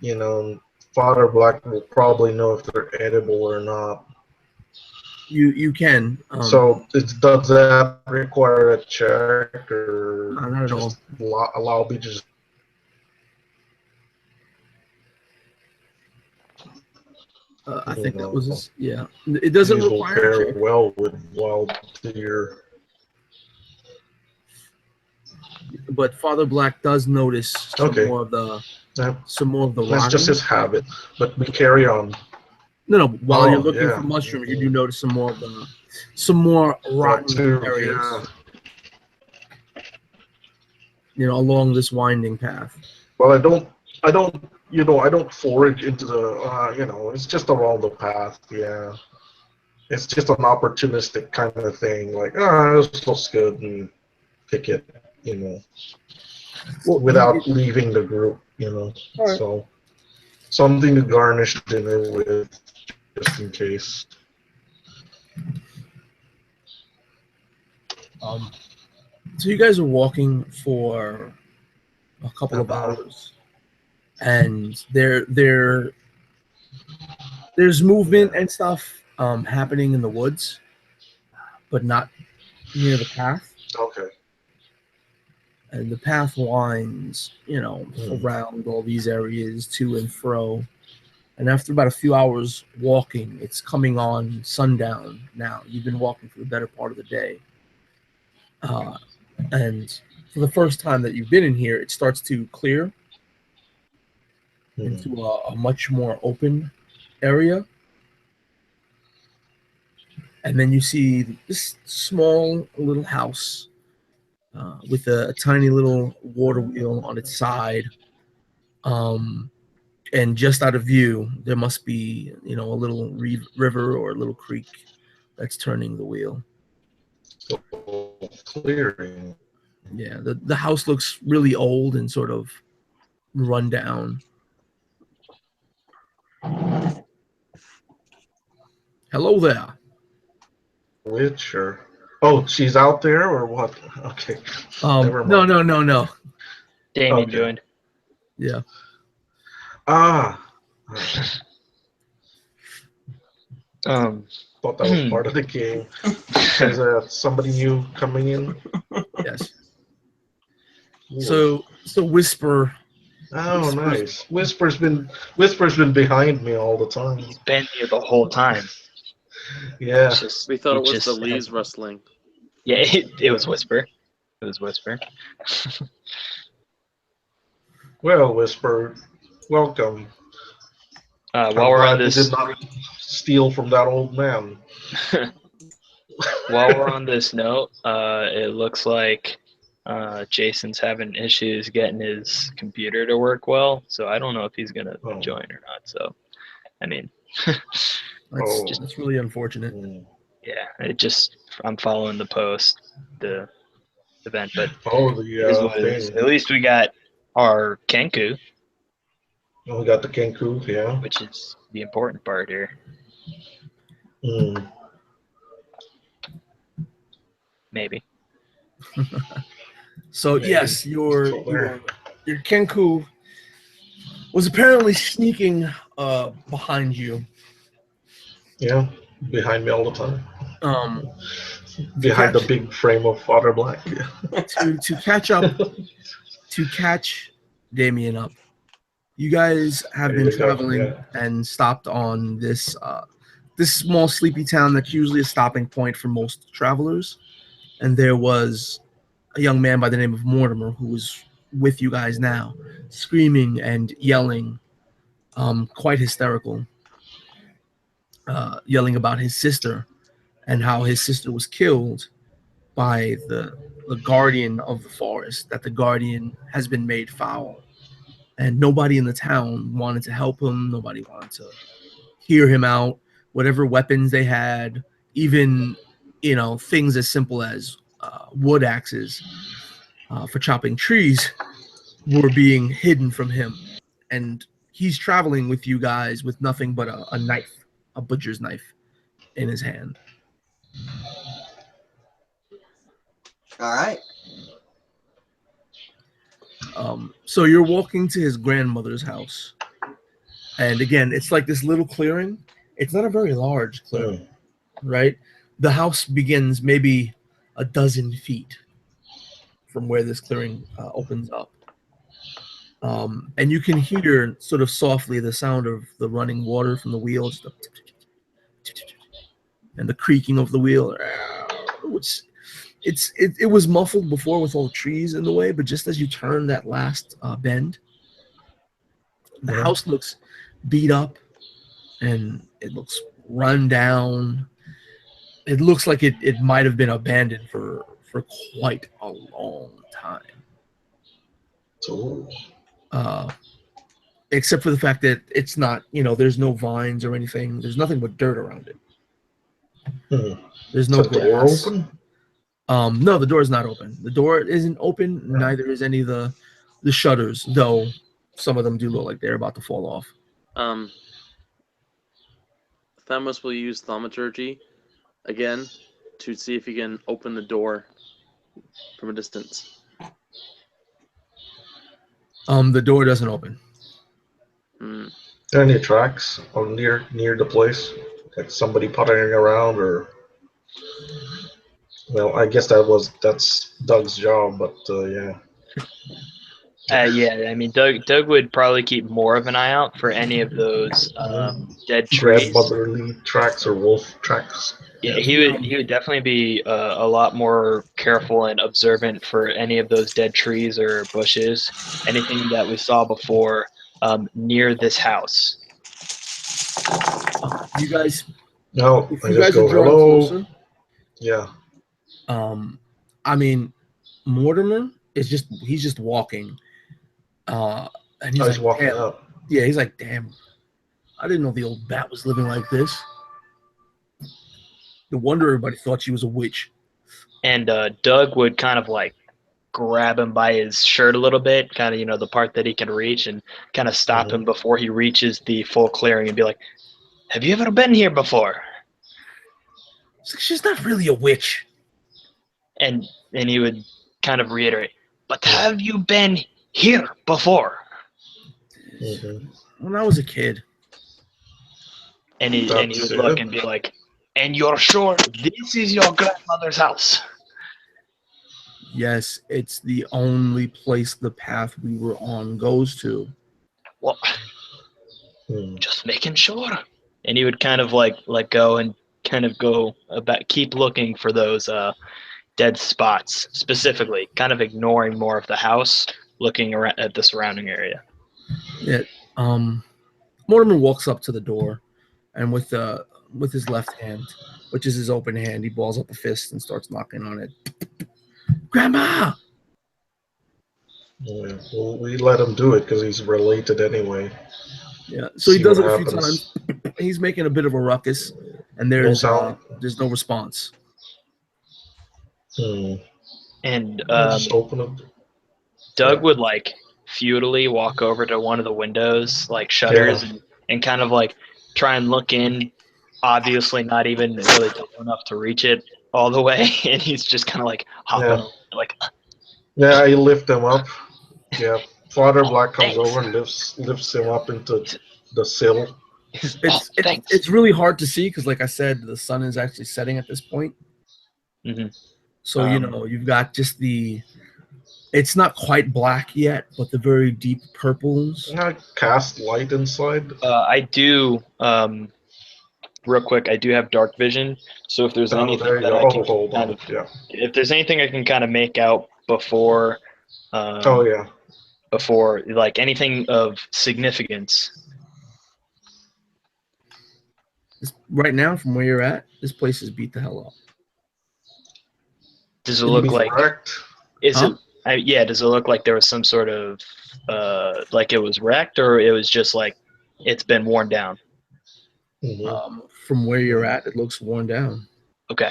You know, Father Black will probably know if they're edible or not. You can. So does that require a check or Not at all. just allow me to just I think that was yeah. It doesn't these will require a pair check. well with wild deer. But Father Black does notice some Okay. more of the That- rotting. That's just his habit. But we carry on. No, while you're Oh, looking yeah. for mushrooms, you do notice some more rotten areas. Yeah. Along this winding path. Well, I don't forage into the, it's just around the path. Yeah. It's just an opportunistic kind of thing. Like, this looks good, and pick it, Well, without leaving the group, All right. So something to garnish dinner with, just in case. So you guys are walking for a couple of hours, and there's movement and stuff happening in the woods, but not near the path. Okay. And the path winds, around all these areas to and fro. And after about a few hours walking, it's coming on sundown now. You've been walking for the better part of the day. And for the first time that you've been in here, it starts to clear into a much more open area. And then you see this small little house with a tiny little water wheel on its side. And just out of view, there must be, a little river or a little creek that's turning the wheel. So clearing. Yeah, the house looks really old and sort of run down. Hello there. Witch or she's out there or what? Okay. Never No. Damien Okay. joined. Yeah. Thought that was part of the game. Is somebody new coming in? Yes. So Whisper. Oh, nice. Whisper's been behind me all the time. He's been here the whole time. Yeah. It's just, We thought it was just the leaves hasn't- rustling. Yeah, it was Whisper. It was Whisper. Well, Whisper, welcome. While I'm we're glad on you this, did not steal from that old man. while we're on this note, it looks like Jason's having issues getting his computer to work well. So I don't know if he's gonna join or not. So, I mean, That's really unfortunate. yeah, I'm following the post, the event, but the it is what it is. thing. At least we got our Kenku, We got the Kenku, yeah. which is the important part here. Maybe. So Maybe. yes, your Kenku was apparently sneaking behind you. Yeah, behind me all the time. catch- Behind the big frame of Father Black. to catch Damien up. You guys have There been you go, traveling yeah. and stopped on this small sleepy town that's usually a stopping point for most travelers. And there was a young man by the name of Mortimer who was with you guys now, screaming and yelling, quite hysterical, yelling about his sister and how his sister was killed by the guardian of the forest, that the guardian has been made foul. And nobody in the town wanted to help him. Nobody wanted to hear him out. Whatever weapons they had, even, things as simple as wood axes for chopping trees, were being hidden from him. And he's traveling with you guys with nothing but a knife, a butcher's knife in his hand. All right. So you're walking to his grandmother's house. And again, it's like this little clearing. It's not a very large clearing, right? The house begins maybe a dozen feet from where this clearing opens up. And you can hear sort of softly the sound of the running water from the wheels, and the creaking of the wheel. It was muffled before with all the trees in the way, but just as you turn that last bend, the house looks beat up and it looks run down. It looks like it might have been abandoned for quite a long time. Except for the fact that it's not, there's no vines or anything. There's nothing but dirt around it. There's no grass. Door open? No, the door is not open. The door isn't open. Neither is any of the shutters, though some of them do look like they're about to fall off. Thamos will use thaumaturgy again to see if he can open the door from a distance. The door doesn't open. Are there any tracks or near the place? Like somebody puttering around, or well, I guess that's Doug's job, but yeah. Yeah, I mean, Doug would probably keep more of an eye out for any of those dead trees. Grandmotherly tracks or wolf tracks. Yeah, he would definitely be a lot more careful and observant for any of those dead trees or bushes, anything that we saw before near this house. You guys, No, if I you just guys go are drawing hello. closer, Yeah. I mean, Mortimer is he's just walking, and he's He's like, walking damn. up. Yeah, he's like, damn, I didn't know the old bat was living like this. No wonder everybody thought she was a witch. And Doug would kind of like grab him by his shirt a little bit, kind of, the part that he can reach, and kind of stop him before he reaches the full clearing and be like, have you ever been here before? She's not really a witch. And he would kind of reiterate, but have you been here before? When I was a kid. And he would look and be like, and you're sure this is your grandmother's house? Yes, it's the only place the path we were on goes to. Well, just making sure. And he would kind of like let go and kind of go about, keep looking for those dead spots, specifically, kind of ignoring more of the house, looking around at the surrounding area. Yeah. Mortimer walks up to the door, and with his left hand, which is his open hand, he balls up a fist and starts knocking on it. Grandma! Yeah, well, we let him do it because he's related anyway. Yeah, so he See does it what a few happens. times. He's making a bit of a ruckus, and there's sound. There's no response. And Just open it. Doug would like futilely walk over to one of the windows, like shutters, and kind of like try and look in. Obviously, not even really tall enough to reach it all the way, and he's just kind of like hopping, like. Yeah, I lift him up. Yeah, Father Black comes over and lifts him up into the sill. It's really hard to see because, like I said, the sun is actually setting at this point. So you've got just it's not quite black yet, but the very deep purples. Can I cast light inside? I do. Real quick, I do have dark vision, so if there's anything that I can if there's anything I can kind of make out before, before like anything of significance. Right now, from where you're at, this place is beat the hell up. Does it look like? Wrecked? Is it? Does it look like there was some sort of like it was wrecked, or it was just like it's been worn down? From where you're at, it looks worn down. Okay.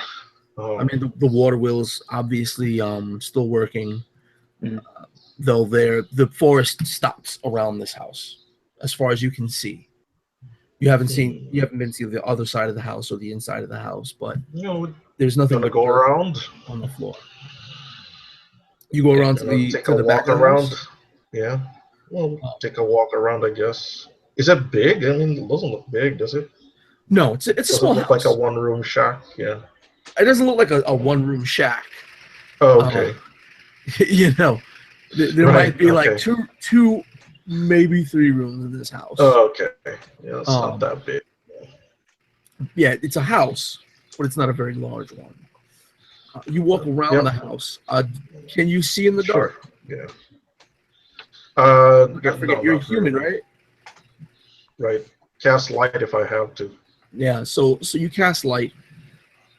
I mean, the water wheel is obviously still working, though the forest stops around this house as far as you can see. You haven't been to the other side of the house or the inside of the house, but there's nothing to go around on the floor. You go around to the back of the house? Yeah. Well, take a walk around, I guess. Is it big? I mean, it doesn't look big, does it? No, it's a Doesn't small look house. like a one-room shack. Yeah. It doesn't look like a one-room shack. Oh, okay. You know, there Right, might be like okay. two, maybe 3 rooms in this house. Oh, okay. Yeah, it's not Um, that big. Yeah, it's a house, but it's not a very large one. You walk around Yep. the house. Can you see in the Sure. dark? Yeah. I forget, No, you're not human, really. right? Right. Cast light if I have to. Yeah. So you cast light,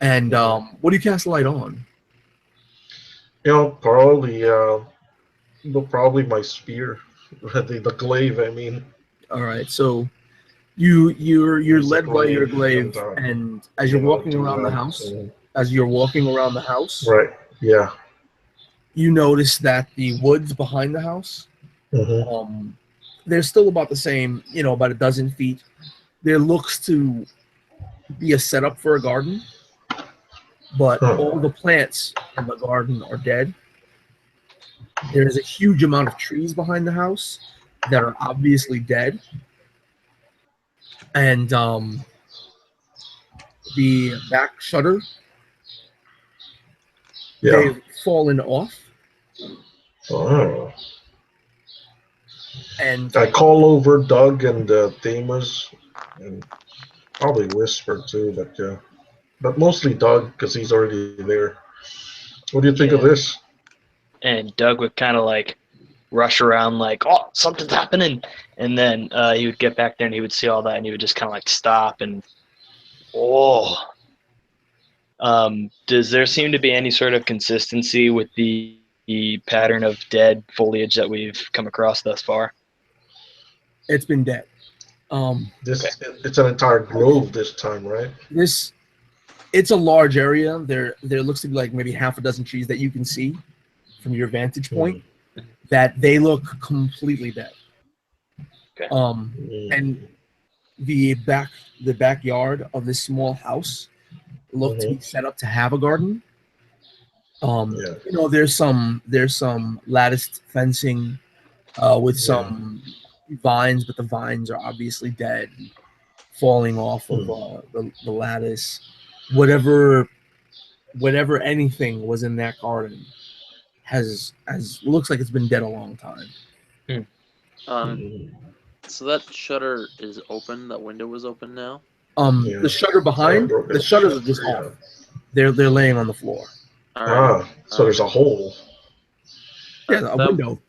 and Mhm. what do you cast light on? Probably my spear, the glaive. I mean, All right. So you're use the led by your glaive glaive, and as you're walking around the house, right. Yeah. you notice that the woods behind the house, Hmm. they're still about the same, about a dozen feet. There looks to be a setup for a garden, but Huh. all the plants in the garden are dead. There is a huge amount of trees behind the house that are obviously dead, and the back shutter, Yeah. they've fallen off, Oh. and I call over Doug and Thamus, and probably Whisper too, but mostly Doug because he's already there. What do you think of Yeah. this? And Doug would kind of like rush around like, oh, something's happening. And then he would get back there and he would see all that and he would just kind of like stop and, oh. Does there seem to be any sort of consistency with the pattern of dead foliage that we've come across thus far? it's been dead. Okay. It's an entire grove this time, right? It's a large area. There looks to be like maybe half a dozen trees that you can see from your vantage point that they look completely dead. Okay. And the backyard of this small house looked to be set up to have a garden. Yeah. There's some latticed fencing with some vines, but the vines are obviously dead, falling off of the lattice. Whatever anything was in that garden has looks like it's been dead a long time. So that shutter is open. That window was open now. Yeah. The shutter behind, broken the shutters are shutter, just yeah. off. They're laying on the floor. All right. So there's a hole. Yeah, a window.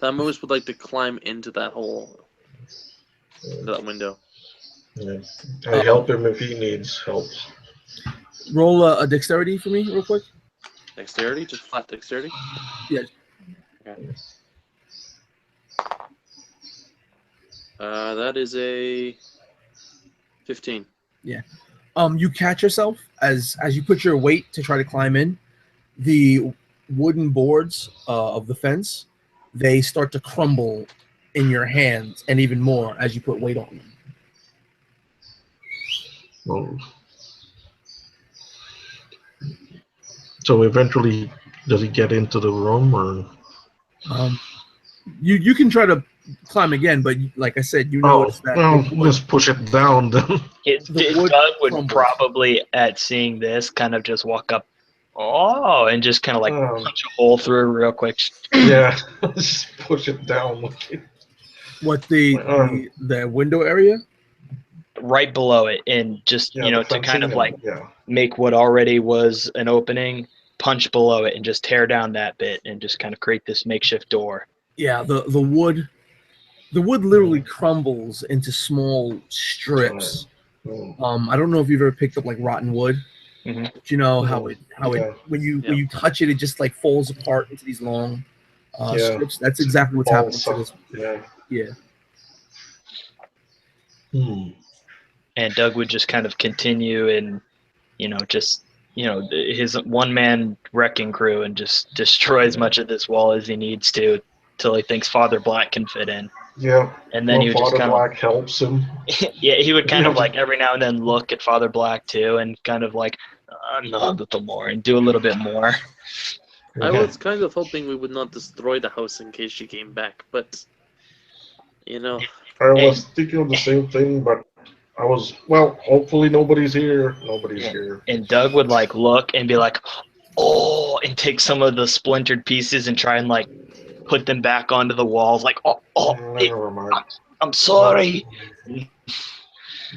That Moose would like to climb into that hole, into that window. Yeah. I help him if he needs help. Roll a dexterity for me, real quick. Dexterity, just flat dexterity. Yeah. Okay. That is a 15. Yeah. You catch yourself as you put your weight to try to climb in. The wooden boards of the fence, they start to crumble in your hands, and even more as you put weight on them. Oh. So eventually, does he get into the room, or? You can try to climb again, but like I said, notice that let's push it down then. Doug would crumbles. probably, at seeing this, kind of just walk up, and just kind of like punch a hole through real quick. Yeah, just push it down. What the window area? Right below it, and just to kind of like yeah. make what already was an opening, punch below it, and just tear down that bit, and just kind of create this makeshift door. Yeah, the wood literally crumbles into small strips. I don't know if you've ever picked up like rotten wood. Mm-hmm. But you know how it when you touch it, it just like falls apart into these long strips. That's exactly what's happening to this. Yeah. And Doug would just kind of continue and his one-man wrecking crew and just destroy as much of this wall as he needs to till he thinks Father Black can fit in. Yeah. And then he would just kind Black helps him. Yeah, he would kind of like every now and then look at Father Black too and kind of like nod a little more and do a little bit more. I was kind of hoping we would not destroy the house in case she came back, but I was thinking of the same thing, but I was, well, hopefully nobody's here. Nobody's here. And Doug would like look and be like, "Oh," and take some of the splintered pieces and try and like put them back onto the walls. Like, Never mind. I'm sorry.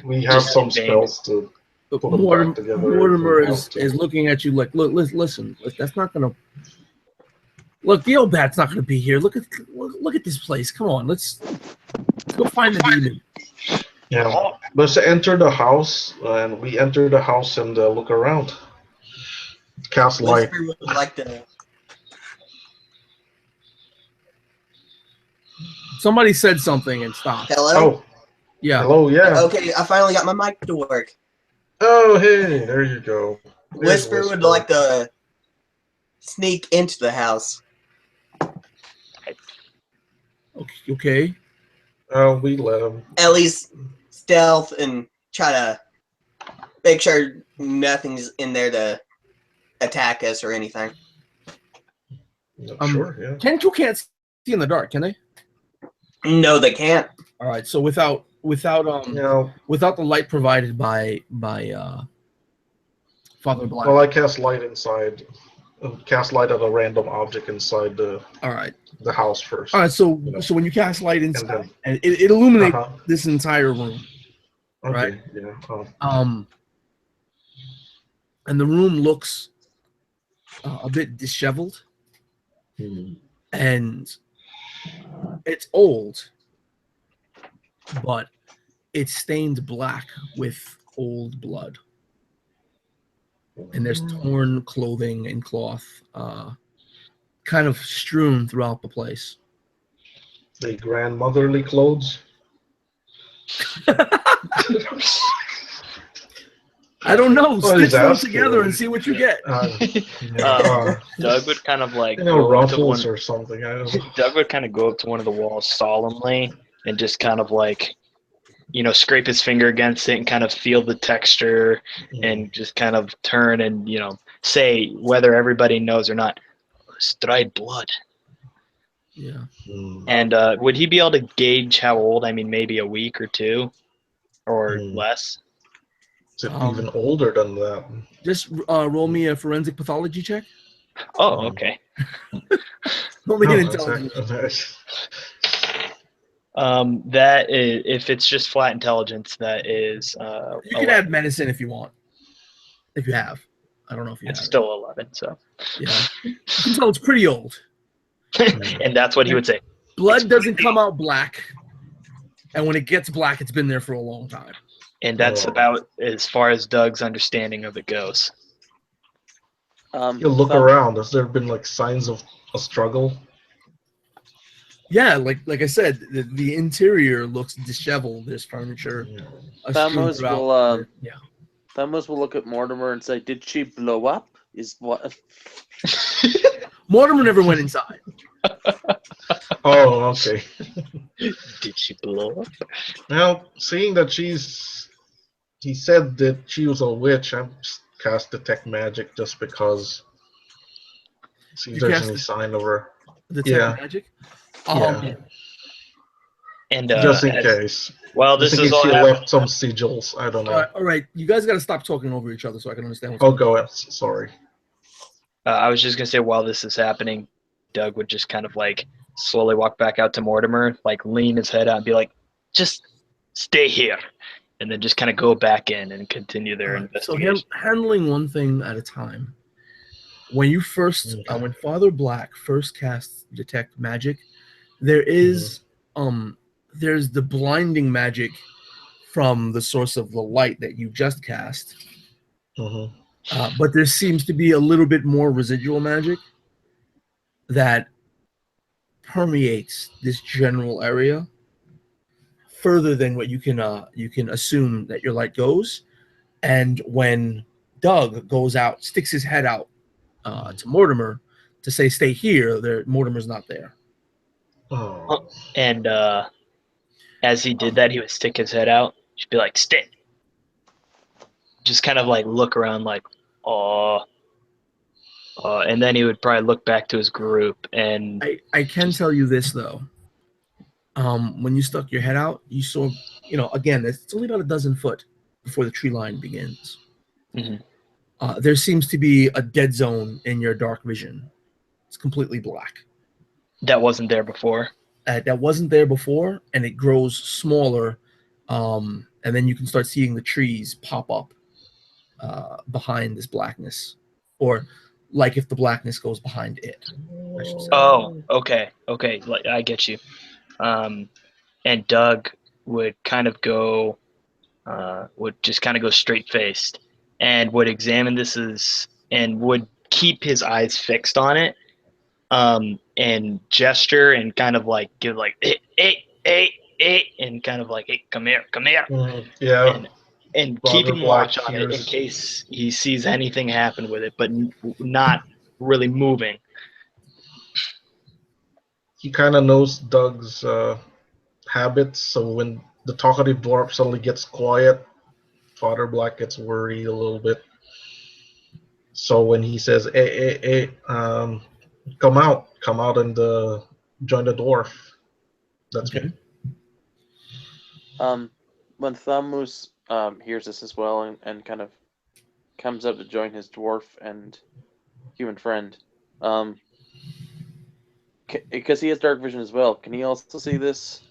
We have Just some in vain. spells to But put them Mortimer, back together. Mortimer if we is, have to. is looking at you like, look, listen, that's not gonna. Look, the old bat's not gonna be here. Look at this place. Come on, let's go find the demon. Yeah, let's enter the house, and we enter the house and look around. Cast light. Whisper would like to. Somebody said something and stopped. Hello. Oh, Yeah. hello, yeah. Okay, I finally got my mic to work. Oh, hey, there you go. There's Whisper would like to sneak into the house. Okay. Oh, we let him. At least stealth and try to make sure nothing's in there to attack us or anything. Sure, yeah. Two can't see in the dark, can they? No, they can't. All right. So without Yeah. the light provided by Father Black. Well, I cast light inside. Cast light at a random object inside the All right. house first. All right. So You know. so when you cast light And inside, then, and it illuminates uh-huh. this entire room. Okay, Right. yeah. And the room looks a bit disheveled, and it's old, but it's stained black with old blood. And there's torn clothing and cloth kind of strewn throughout the place. The grandmotherly clothes. I don't know. Well, Stitch them that's together cool. and see what you get. Doug would kind of like you know, go up to ruffles one. or something. I don't know. Doug would kind of go up to one of the walls solemnly and just kind of like, scrape his finger against it and kind of feel the texture and just kind of turn and, say whether everybody knows or not, it's dried blood. Yeah. And would he be able to gauge how old? I mean, maybe a week or two or less? Is it even older than that? Just roll me a forensic pathology check. Oh, okay. Roll me No, an that's intelligence. That is, if it's just flat intelligence, that is. You can add medicine if you want. If you have. I don't know if you It's have. still 11, so. Yeah. You can tell it's pretty old. And that's what he would say. Blood doesn't come out black. And when it gets black, it's been there for a long time. And that's about as far as Doug's understanding of it goes. You look around. Has there been like signs of a struggle? Yeah, like I said, the interior looks disheveled. There's furniture. Thamos strewn will throughout. Yeah. Thamos will look at Mortimer and say, "Did she blow up?" Is what? Mortimer never went inside. Oh, okay. Did she blow up? Now, seeing that he said that she was a witch, I cast detect magic just because. See if You there's cast any sign of her. Detect magic. Yeah. And Just in case. Well, Just this in is case all she happening. left some sigils. I don't know. All right. You guys got to stop talking over each other so I can understand what's Oh, going on. go ahead. Sorry. I was just gonna say, while this is happening, Doug would just kind of like slowly walk back out to Mortimer, like lean his head out and be like, "Just stay here," and then just kind of go back in and continue their So investigation. handling one thing at a time. When you first, when Father Black first casts detect magic, there is there's the blinding magic from the source of the light that you just cast. But there seems to be a little bit more residual magic that permeates this general area further than what you can assume that your light goes. And when Doug goes out, sticks his head out to Mortimer to say, "Stay here," Mortimer's not there. Oh. And as he did that, he would stick his head out, just be like, "Stay." Just kind of like look around, like, "Oh." And then he would probably look back to his group and I can tell you this though. When you stuck your head out, you saw, again, it's only about a dozen foot before the tree line begins. Mhm. There seems to be a dead zone in your dark vision. It's completely black. That wasn't there before. That wasn't there before, and it grows smaller, and then you can start seeing the trees pop up behind this blackness, or like if the blackness goes behind it, I should say. Oh, okay. Like, I get you. And Doug would kind of go, would just kind of go straight faced, and would examine and would keep his eyes fixed on it, and gesture and kind of like give like hey, and kind of like, hey, come here, Yeah, and Father keeping Black watch on it in hears. case he sees anything happen with it, but not really moving. He kind of knows Doug's habits, so when the talkative dwarf suddenly gets quiet, Father Black gets worried a little bit. So when he says, hey, come out and join the dwarf. That's Okay. me. When Thamus hears this as well and kind of comes up to join his dwarf and human friend, because he has dark vision as well, can he also see this?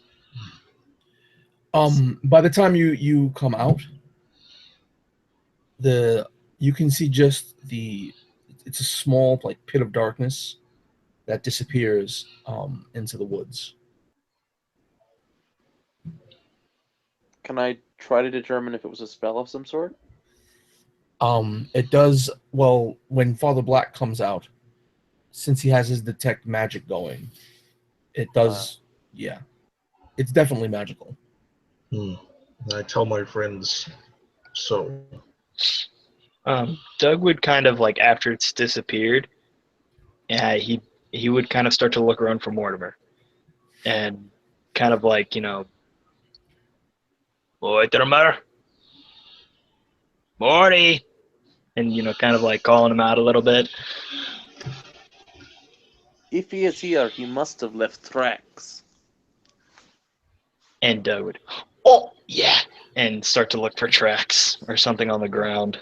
By the time you come out, you can see just it's a small like pit of darkness that disappears into the woods. Can I try to determine if it was a spell of some sort? It does well when Father Black comes out, since he has his detect magic going. It does, yeah. It's definitely magical. I tell my friends so. Doug would kind of like, after it's disappeared, he would kind of start to look around for Mortimer, and kind of like, boy, Mortimer, Morty, and kind of like calling him out a little bit. If he is here, he must have left tracks. And Doug would, oh yeah, and start to look for tracks or something on the ground.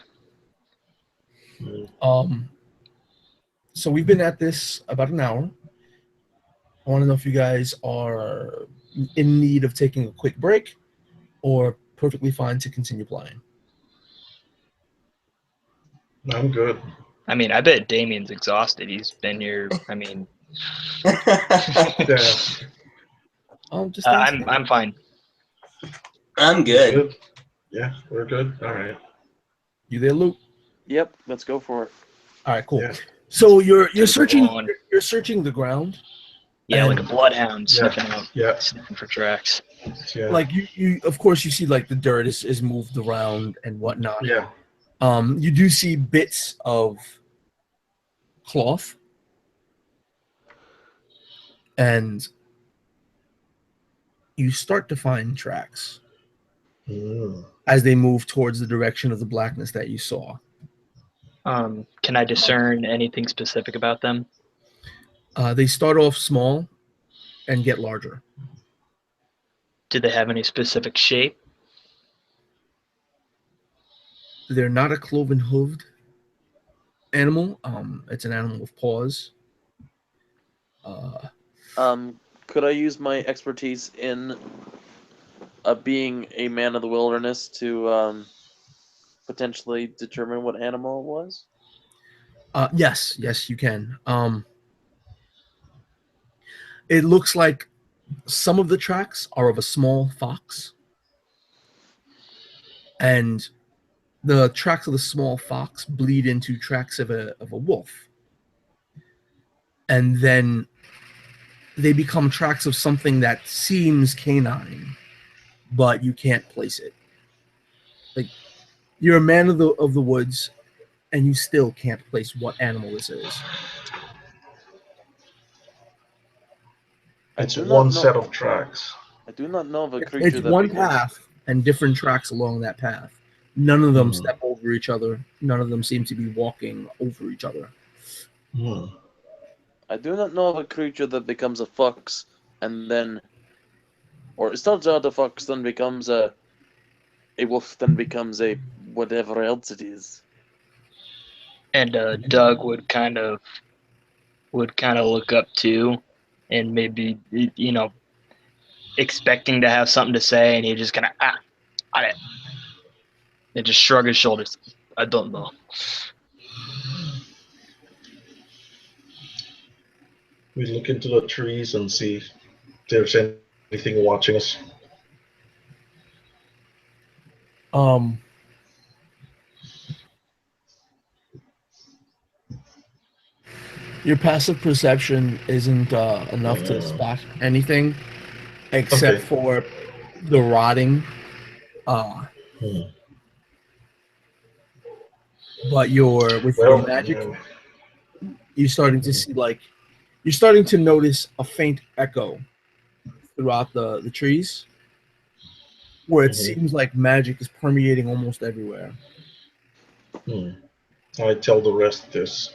So we've been at this about an hour. I want to know if you guys are in need of taking a quick break or perfectly fine to continue playing. I'm good. I mean, I bet Damien's exhausted. He's been here. I mean, Yeah. Just ask him. I'm fine. I'm good. Yeah, we're good. All right. You there, Luke? Yep, let's go for it. All right, cool. Yeah. So you're Just searching. go on. You're searching the ground. Yeah, like a And- bloodhound Yeah. sniffing sniffing for tracks. Yeah. Like you of course you see like the dirt is moved around and whatnot. Yeah. You do see bits of cloth, and you start to find tracks as they move towards the direction of the blackness that you saw. Can I discern anything specific about them? They start off small and get larger. Do they have any specific shape? They're not a cloven hooved animal. It's an animal with paws. Could I use my expertise in being a man of the wilderness to potentially determine what animal it was? Yes, you can. It looks like some of the tracks are of a small fox, and the tracks of the small fox bleed into tracks of a wolf, and then they become tracks of something that seems canine, but you can't place it. Like, you're a man of the woods, and you still can't place what animal this is. It's one set of tracks. I do not know of a creature It's that one becomes- path and different tracks along that path. None of them step over each other. None of them seem to be walking over each other. I do not know of a creature that becomes a fox and then Or it starts out a fox, then becomes a wolf, then becomes a whatever else it is. And Doug would kind of look up too, and maybe expecting to have something to say, and he just kind of and just shrug his shoulders. I don't know. We look into the trees and see if there's anything watching us. Your passive perception isn't enough to spot anything except Okay. for the rotting. But with your magic, you're starting to see you're starting to notice a faint echo throughout the trees, where it seems like magic is permeating almost everywhere. I tell the rest this.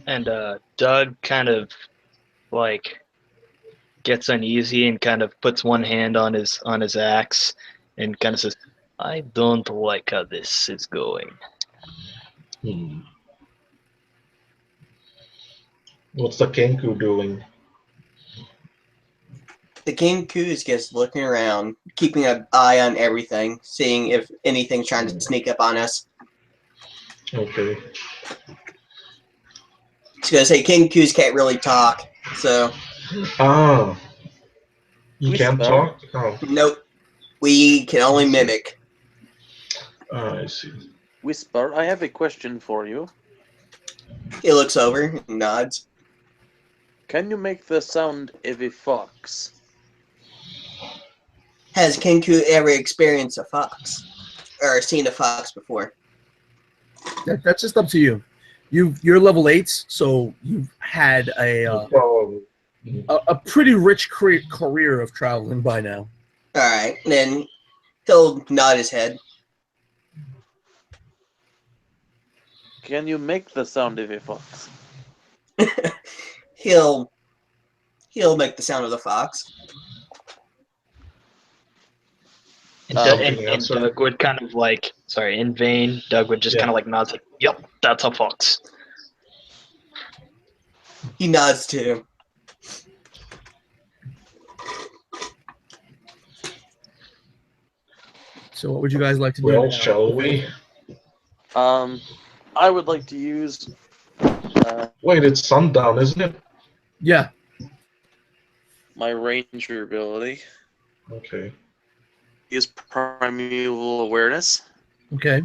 And Doug kind of gets uneasy and kind of puts one hand on his axe and kind of says, "I don't like how this is going." What's the Kenku doing? The Kenku is just looking around, keeping an eye on everything, seeing if anything's trying to sneak up on us. Okay. It's gonna say Kenkus can't really talk, so you can't talk? Oh, nope. We can only mimic. I see. Whisper, I have a question for you. He looks over and nods. Can you make the sound of a fox? Has Kenku ever experienced a fox? Or seen a fox before? That's just up to you. You're level 8, so you've had a pretty rich career of traveling by now. Alright, then he'll nod his head. Can you make the sound of a fox? He'll make the sound of the fox. And, Something and else, Doug would kind of in vain, Doug would just kind of nod like, "Yep, that's a fox." He nods too. So what would you guys like to do? Well, now? shall we? I would like to use Wait, it's sundown, isn't it? Yeah. my ranger ability. Okay. Use primeval awareness. Okay.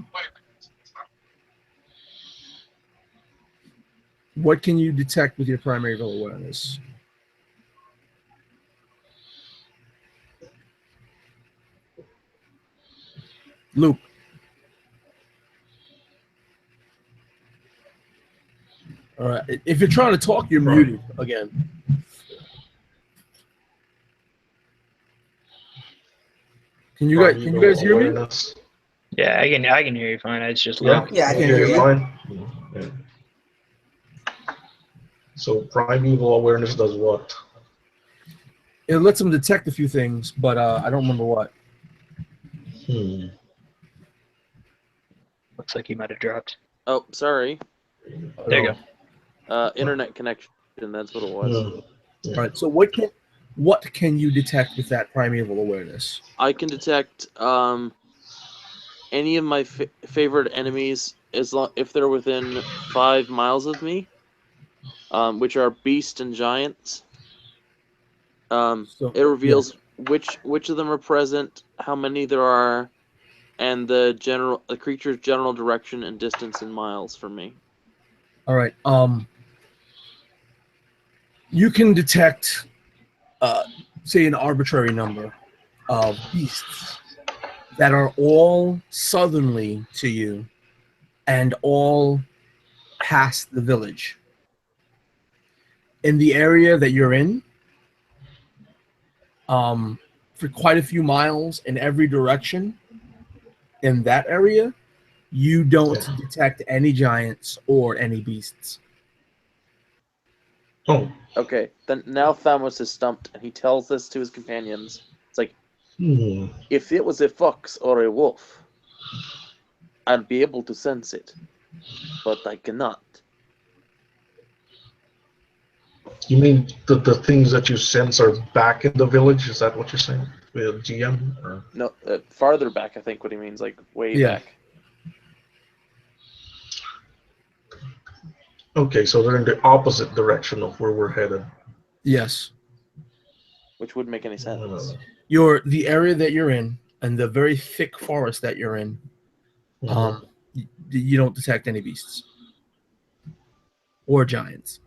What can you detect with your primary awareness? Luke. All right. If you're trying to talk, you're muted again. Can you guys hear me? Yeah, I can hear you fine. It's just Yeah, low. Yeah, I can hear you're you. fine. Yeah. So primeval awareness does what? It lets them detect a few things, but I don't remember what. Looks like he might have dropped. Oh, sorry. There you go. Internet connection. That's what it was. All right. So what can you detect with that primeval awareness? I can detect any of my favorite enemies if they're within 5 miles of me, which are beasts and giants. It reveals which of them are present, how many there are, and the creature's general direction and distance in miles from me. All right. You can detect, say, an arbitrary number of beasts that are all southerly to you and all past the village. In the area that you're in, for quite a few miles in every direction, in that area, you don't detect any giants or any beasts. Oh. Okay, then now Thamos is stumped, and he tells this to his companions. It's like, Hmm. if it was a fox or a wolf, I'd be able to sense it, but I cannot. You mean the things that you sense are back in the village? Is that what you're saying? With GM? Or? No, farther back, I think what he means, like way Yeah. back. Okay, so they're in the opposite direction of where we're headed. Yes. Which wouldn't make any sense. The area that you're in and the very thick forest that you're in, you don't detect any beasts or giants.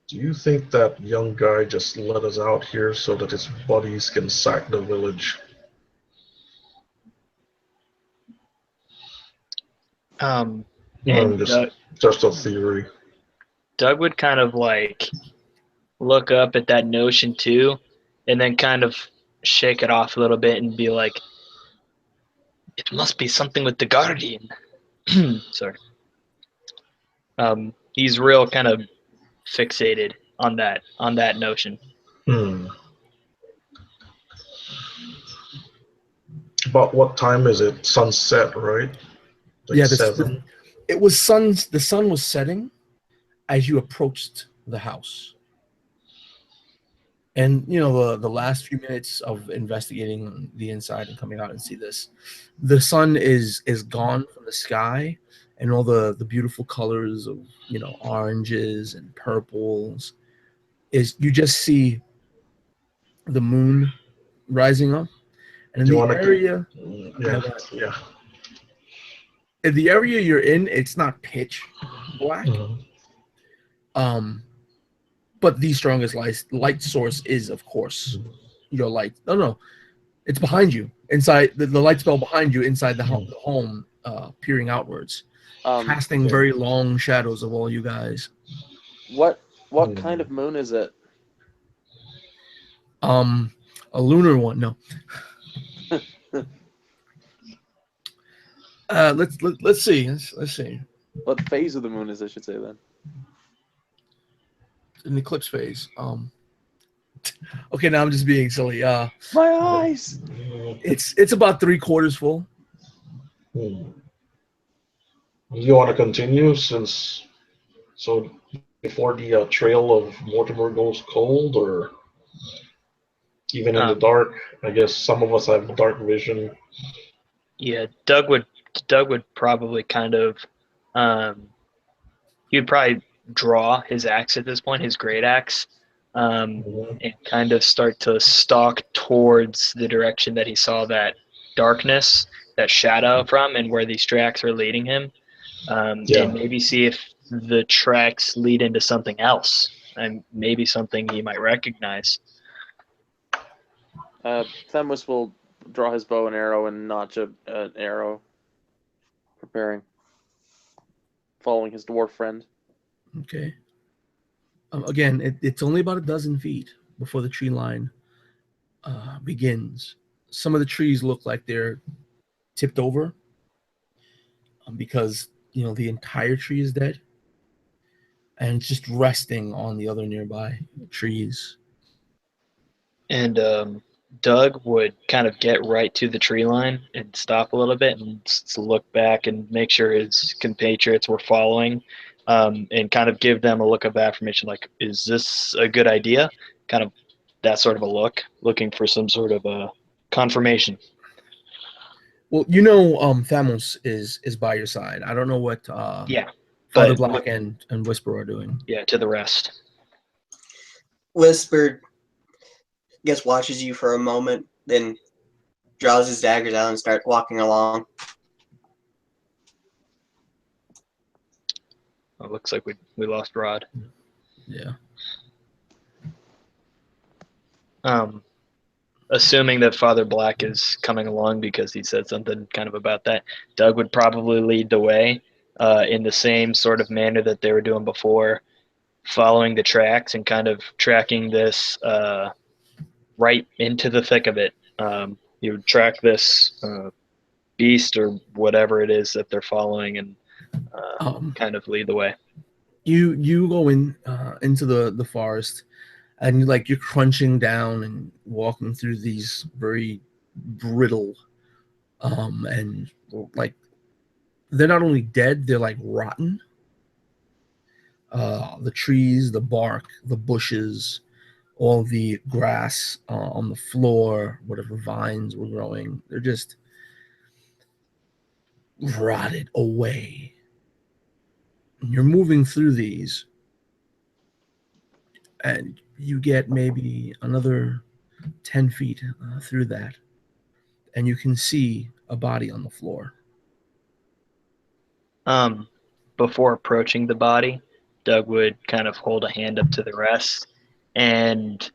Do you think that young guy just let us out here so that his buddies can sack the village? And Just a theory. Doug would kind of like look up at that notion too, and then kind of shake it off a little bit and be like, "It must be something with the Guardian." Sorry. He's real kind of fixated on that notion. About what time is it? Sunset, right? Like Yeah, 7? The sun was setting as you approached the house. And the last few minutes of investigating the inside and coming out and see this, the sun is gone from the sky, and all the beautiful colors of oranges and purples you just see the moon rising up, and in the area, in the area you're in, it's not pitch black. But the strongest light source is, of course, your light. No, it's behind you. Inside the light spell behind you, inside the home, peering outwards, casting very long shadows of all you guys. What kind of moon is it? A lunar one. No. Let's see. Let's see. What phase of the moon is it, I should say then? An eclipse phase. Okay, now I'm just being silly. My eyes. It's about 3/4 full. You want to continue before the trail of Mortimer goes cold, or even in the dark? I guess some of us have dark vision. Yeah, Doug would probably kind of he would probably draw his axe at this point, his great axe, and kind of start to stalk towards the direction that he saw that darkness, that shadow from, and where these tracks are leading him, and maybe see if the tracks lead into something else, and maybe something he might recognize. Themos will draw his bow and arrow and notch an arrow, preparing, following his dwarf friend. Okay. Again, it's only about a dozen feet before the tree line begins. Some of the trees look like they're tipped over because the entire tree is dead, and it's just resting on the other nearby trees. And Doug would kind of get right to the tree line and stop a little bit and look back and make sure his compatriots were following, and kind of give them a look of affirmation, like, is this a good idea? Kind of that sort of a look, looking for some sort of a confirmation. Well, Thamos is by your side. I don't know what Father Black and Whisper are doing. Yeah, to the rest. Whisper, watches you for a moment, then draws his daggers out and starts walking along. It looks like we lost Rod. Yeah. Assuming that Father Black is coming along because he said something kind of about that, Doug would probably lead the way in the same sort of manner that they were doing before, following the tracks and kind of tracking this right into the thick of it. You would track this beast or whatever it is that they're following and kind of lead the way. You go in into the forest, and you're crunching down and walking through these very brittle, and like they're not only dead, they're like rotten. The trees, the bark, the bushes, all the grass on the floor, whatever vines were growing, they're just rotted away. And you're moving through these, and you get maybe another 10 feet through that, and you can see a body on the floor. Before approaching the body, Doug would kind of hold a hand up to the rest and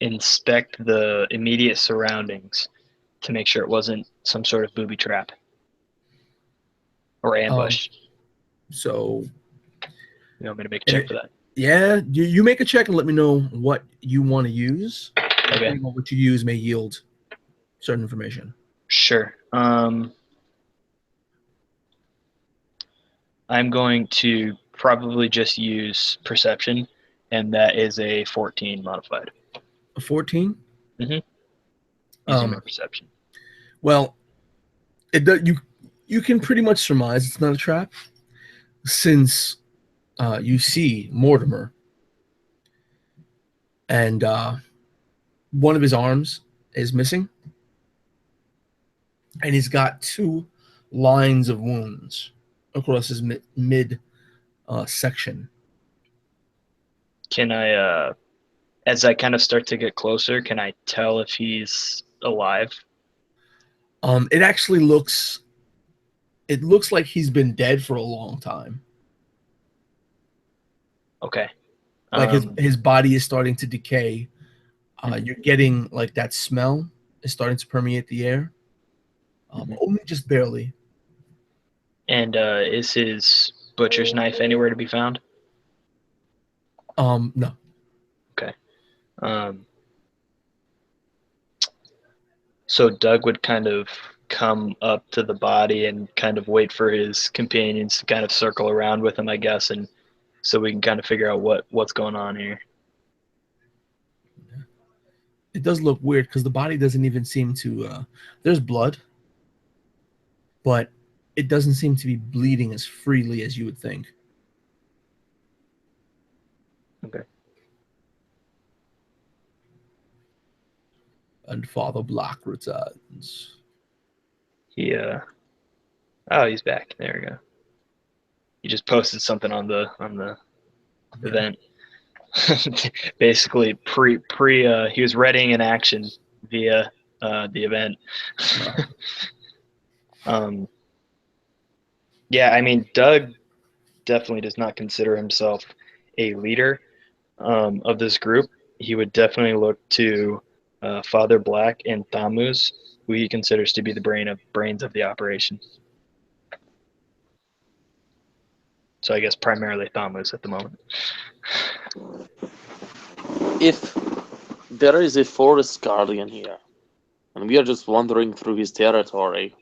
inspect the immediate surroundings to make sure it wasn't some sort of booby trap or ambush. So, You want me to make a check for that? yeah, you make a check and let me know what you want to use. Okay. Depending on what you use may yield certain information. Sure. I'm going to probably just use perception, and that is a 14 modified. A 14? Using my perception. Well, you can pretty much surmise it's not a trap, since you see Mortimer, and one of his arms is missing, and he's got 2 lines of wounds across his mid section. Can I, as I kind of start to get closer, can I tell if he's alive? It actually looks like he's been dead for a long time. Okay. Like his body is starting to decay. You're getting like that smell is starting to permeate the air. Only just barely. And is his butcher's knife anywhere to be found? No. Okay. So Doug would kind of come up to the body and kind of wait for his companions to kind of circle around with him, I guess, and so we can kind of figure out what's going on here. It does look weird because the body doesn't even seem to. There's blood, but it doesn't seem to be bleeding as freely as you would think. Okay. And Father Black returns. Oh, he's back. There we go. He just posted something on the event. Basically, he was readying an action via the event. Yeah, I mean, Doug definitely does not consider himself a leader of this group. He would definitely look to Father Black and Thamuz, who he considers to be the brains of the operation. So I guess primarily Thamuz at the moment. If there is a forest guardian here, and we are just wandering through his territory,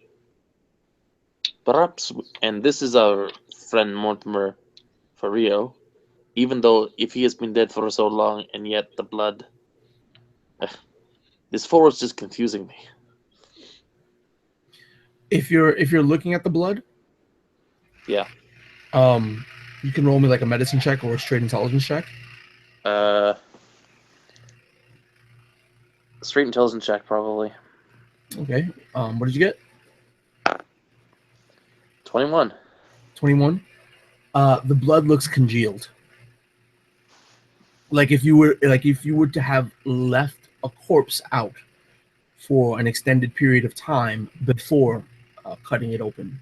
perhaps, and this is our friend Mortimer for real, even though if he has been dead for so long and yet the blood, this forest is confusing me. If you're looking at the blood, Yeah. You can roll me like a medicine check or a straight intelligence check. Straight intelligence check, probably. Okay. What did you get? 21. 21. The blood looks congealed. Like if you were to have left a corpse out for an extended period of time before cutting it open.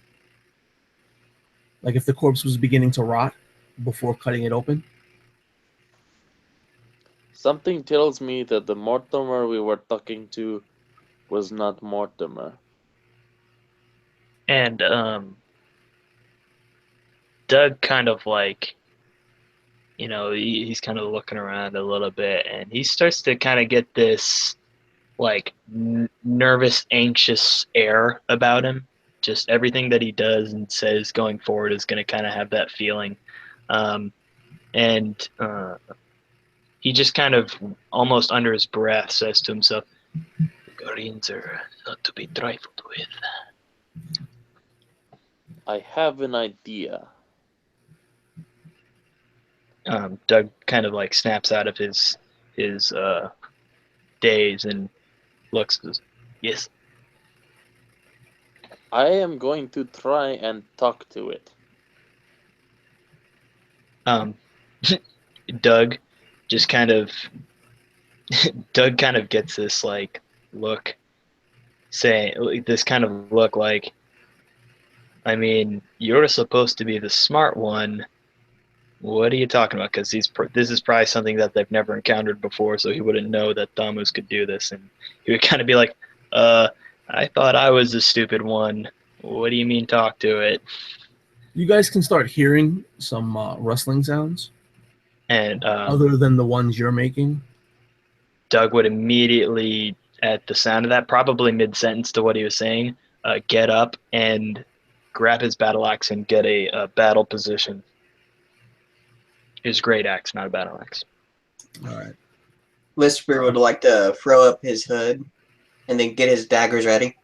Like if the corpse was beginning to rot before cutting it open. Something tells me that the Mortimer we were talking to was not Mortimer. And Doug kind of like, he's kind of looking around a little bit, and he starts to kind of get this like nervous, anxious air about him. Just everything that he does and says going forward is going to kind of have that feeling. and he just kind of almost under his breath says to himself, "The Guardians are not to be trifled with." I have an idea. Doug kind of like snaps out of his daze and looks. Yes. I am going to try and talk to it. Doug just kind of Doug kind of gets this like look, saying this kind of look like, I mean, you're supposed to be the smart one. What are you talking about? Because this is probably something that they've never encountered before, so he wouldn't know that Thamus could do this, and he would kind of be like, I thought I was the stupid one. What do you mean talk to it?" You guys can start hearing some rustling sounds And other than the ones you're making. Doug would immediately, at the sound of that, probably mid-sentence to what he was saying, get up and grab his battle axe and get a battle position. His great axe, not a battle axe. All right. Whisper would like to throw up his hood and then get his daggers ready.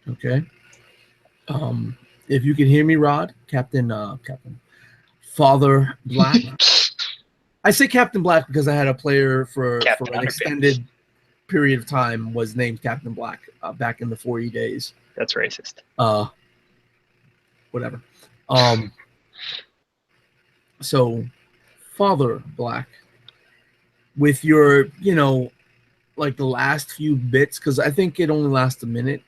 Okay. If you can hear me, Rod, Captain Father Black. I say Captain Black because I had a player for Captain an Underpants. extended period of time was named Captain Black back in the 4E days. That's racist. Whatever. So, Father Black, with your, like the last few bits, because I think it only lasts a minute,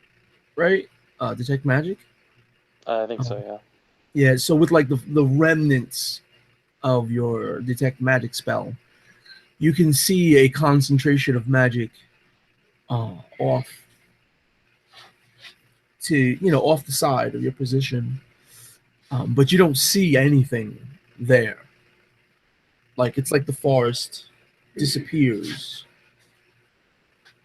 right? Detect magic. I think so, yeah. Yeah. So with like the remnants of your detect magic spell, you can see a concentration of magic off to off the side of your position, but you don't see anything there. Like it's like the forest disappears.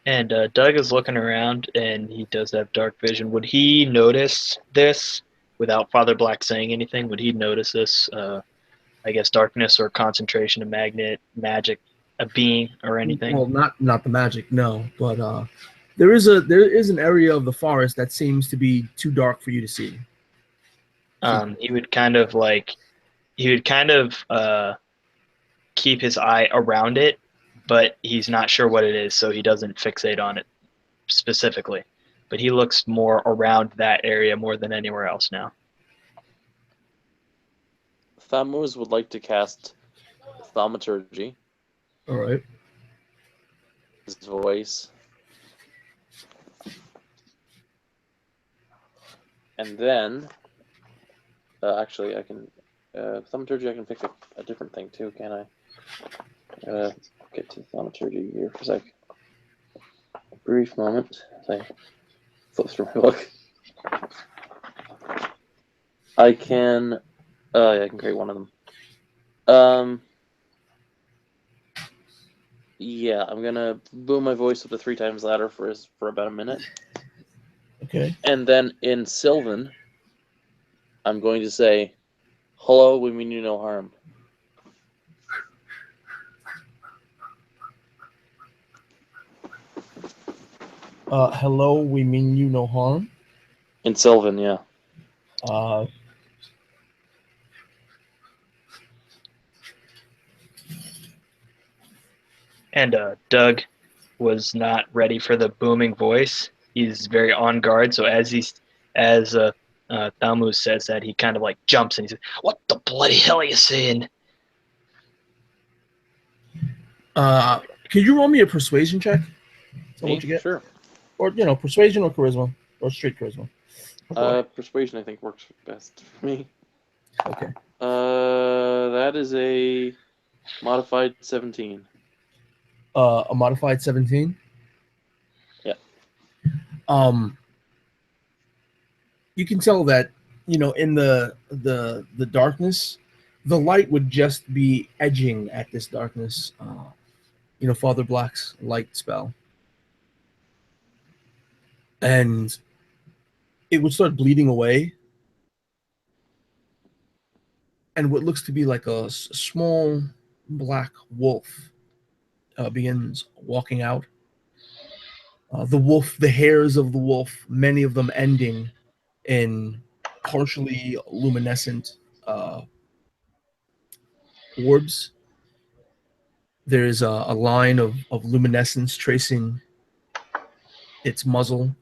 And Doug is looking around, and he does have dark vision. Would he notice this without Father Black saying anything? Would he notice this, I guess, darkness or concentration of magic, a being or anything? Well, not the magic, no, but there is an area of the forest that seems to be too dark for you to see. He would kind of keep his eye around it, but he's not sure what it is, so he doesn't fixate on it specifically. But he looks more around that area more than anywhere else now. Thamus would like to cast Thaumaturgy. All right. His voice. And then, actually, I can, Thaumaturgy, I can pick a different thing too, can I? Get to Thaumaturgy here for a sec. A brief moment as I flip through my book. I can, yeah, I can create one of them. Yeah, I'm gonna boom my voice up to 3 times louder for about a minute. Okay. And then in Sylvan, I'm going to say, "Hello, we mean you no harm." Hello, we mean you no harm. In Sylvan, yeah. And Doug was not ready for the booming voice. He's very on guard. So as Thamus says that, he kind of like jumps and he says, "What the bloody hell are you saying?" Can you roll me a persuasion check? So what you get? Sure. Or persuasion or charisma, or straight charisma. Persuasion, I think, works best for me. Okay. That is a modified 17. A modified 17. Yeah. You can tell that in the darkness, the light would just be edging at this darkness. Father Black's light spell, and it would start bleeding away. and what looks to be like a small black wolf begins walking out. The hairs of the wolf, many of them ending in partially luminescent orbs. There's a line of luminescence tracing its muzzle,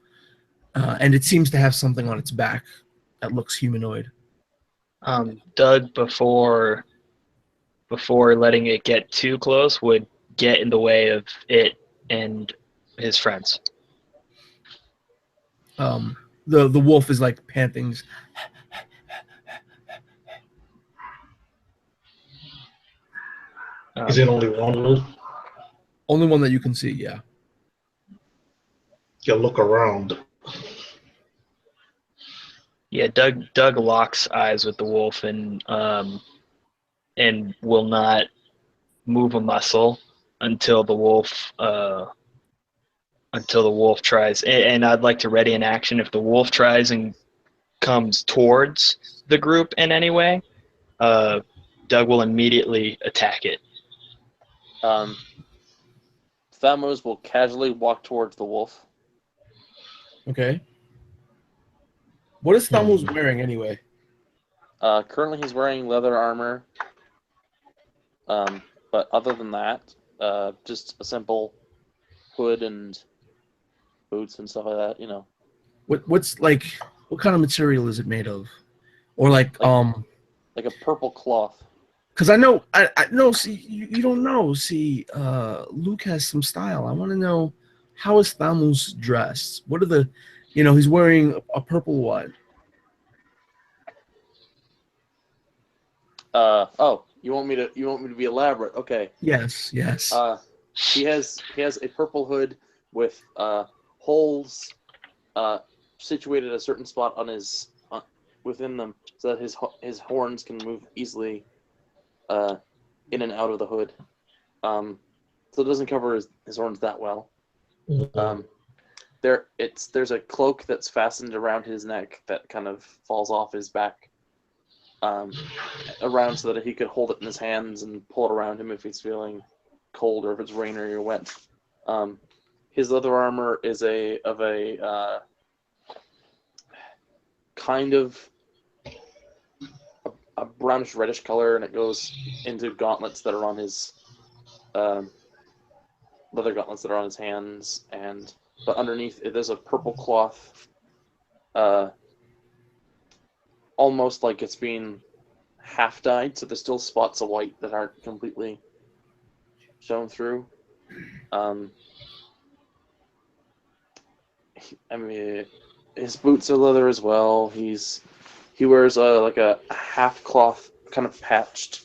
and it seems to have something on its back that looks humanoid. Doug, before letting it get too close, would get in the way of it and his friends. The wolf is like panting. Is it only one wolf? Only one that you can see, yeah. You look around. Yeah, Doug locks eyes with the wolf and will not move a muscle until the wolf tries. And I'd like to ready an action if the wolf tries and comes towards the group in any way. Doug will immediately attack it. Thamos will casually walk towards the wolf. Okay. What is Thamos wearing anyway? Currently, he's wearing leather armor. But other than that, just a simple hood and boots and stuff like that. You know. What's like? What kind of material is it made of? Or like a purple cloth. Because I know I know. See, you don't know. See, Luke has some style. I want to know, how is Thamos dressed? What are the, he's wearing a purple what? You want me to be elaborate? Okay. Yes. He has a purple hood with holes situated at a certain spot on his within them, so that his horns can move easily in and out of the hood. So it doesn't cover his horns that well. There's a cloak that's fastened around his neck that kind of falls off his back. Around so that he could hold it in his hands and pull it around him if he's feeling cold or if it's raining or wet. His leather armor is a kind of a brownish reddish color, and it goes into gauntlets that are on his leather gauntlets that are on his hands, but underneath there's a purple cloth. Almost like it's been half dyed, so there's still spots of white that aren't completely shown through. His boots are leather as well. He wears like a half cloth kind of patched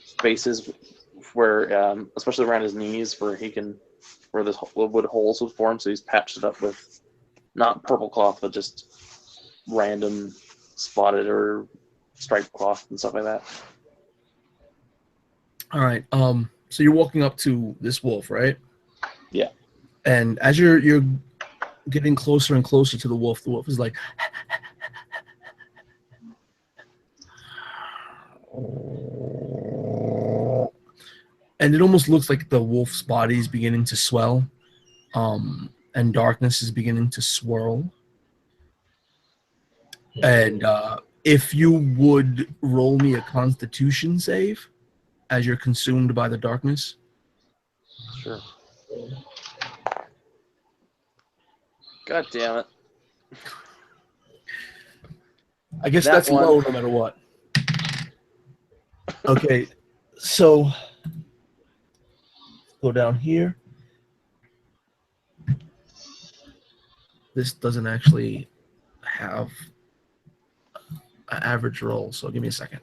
spaces where, especially around his knees, where the wood holes would form. So he's patched it up with not purple cloth, but just random spotted or striped cloth and stuff like that. All right. So you're walking up to this wolf, right? Yeah. And as you're getting closer and closer to the wolf is like, and it almost looks like the wolf's body is beginning to swell, and darkness is beginning to swirl. And if you would roll me a Constitution save as you're consumed by the darkness. Sure. God damn it. I guess that's low no matter what. Okay, so go down here. This doesn't actually have an average roll, so give me a second.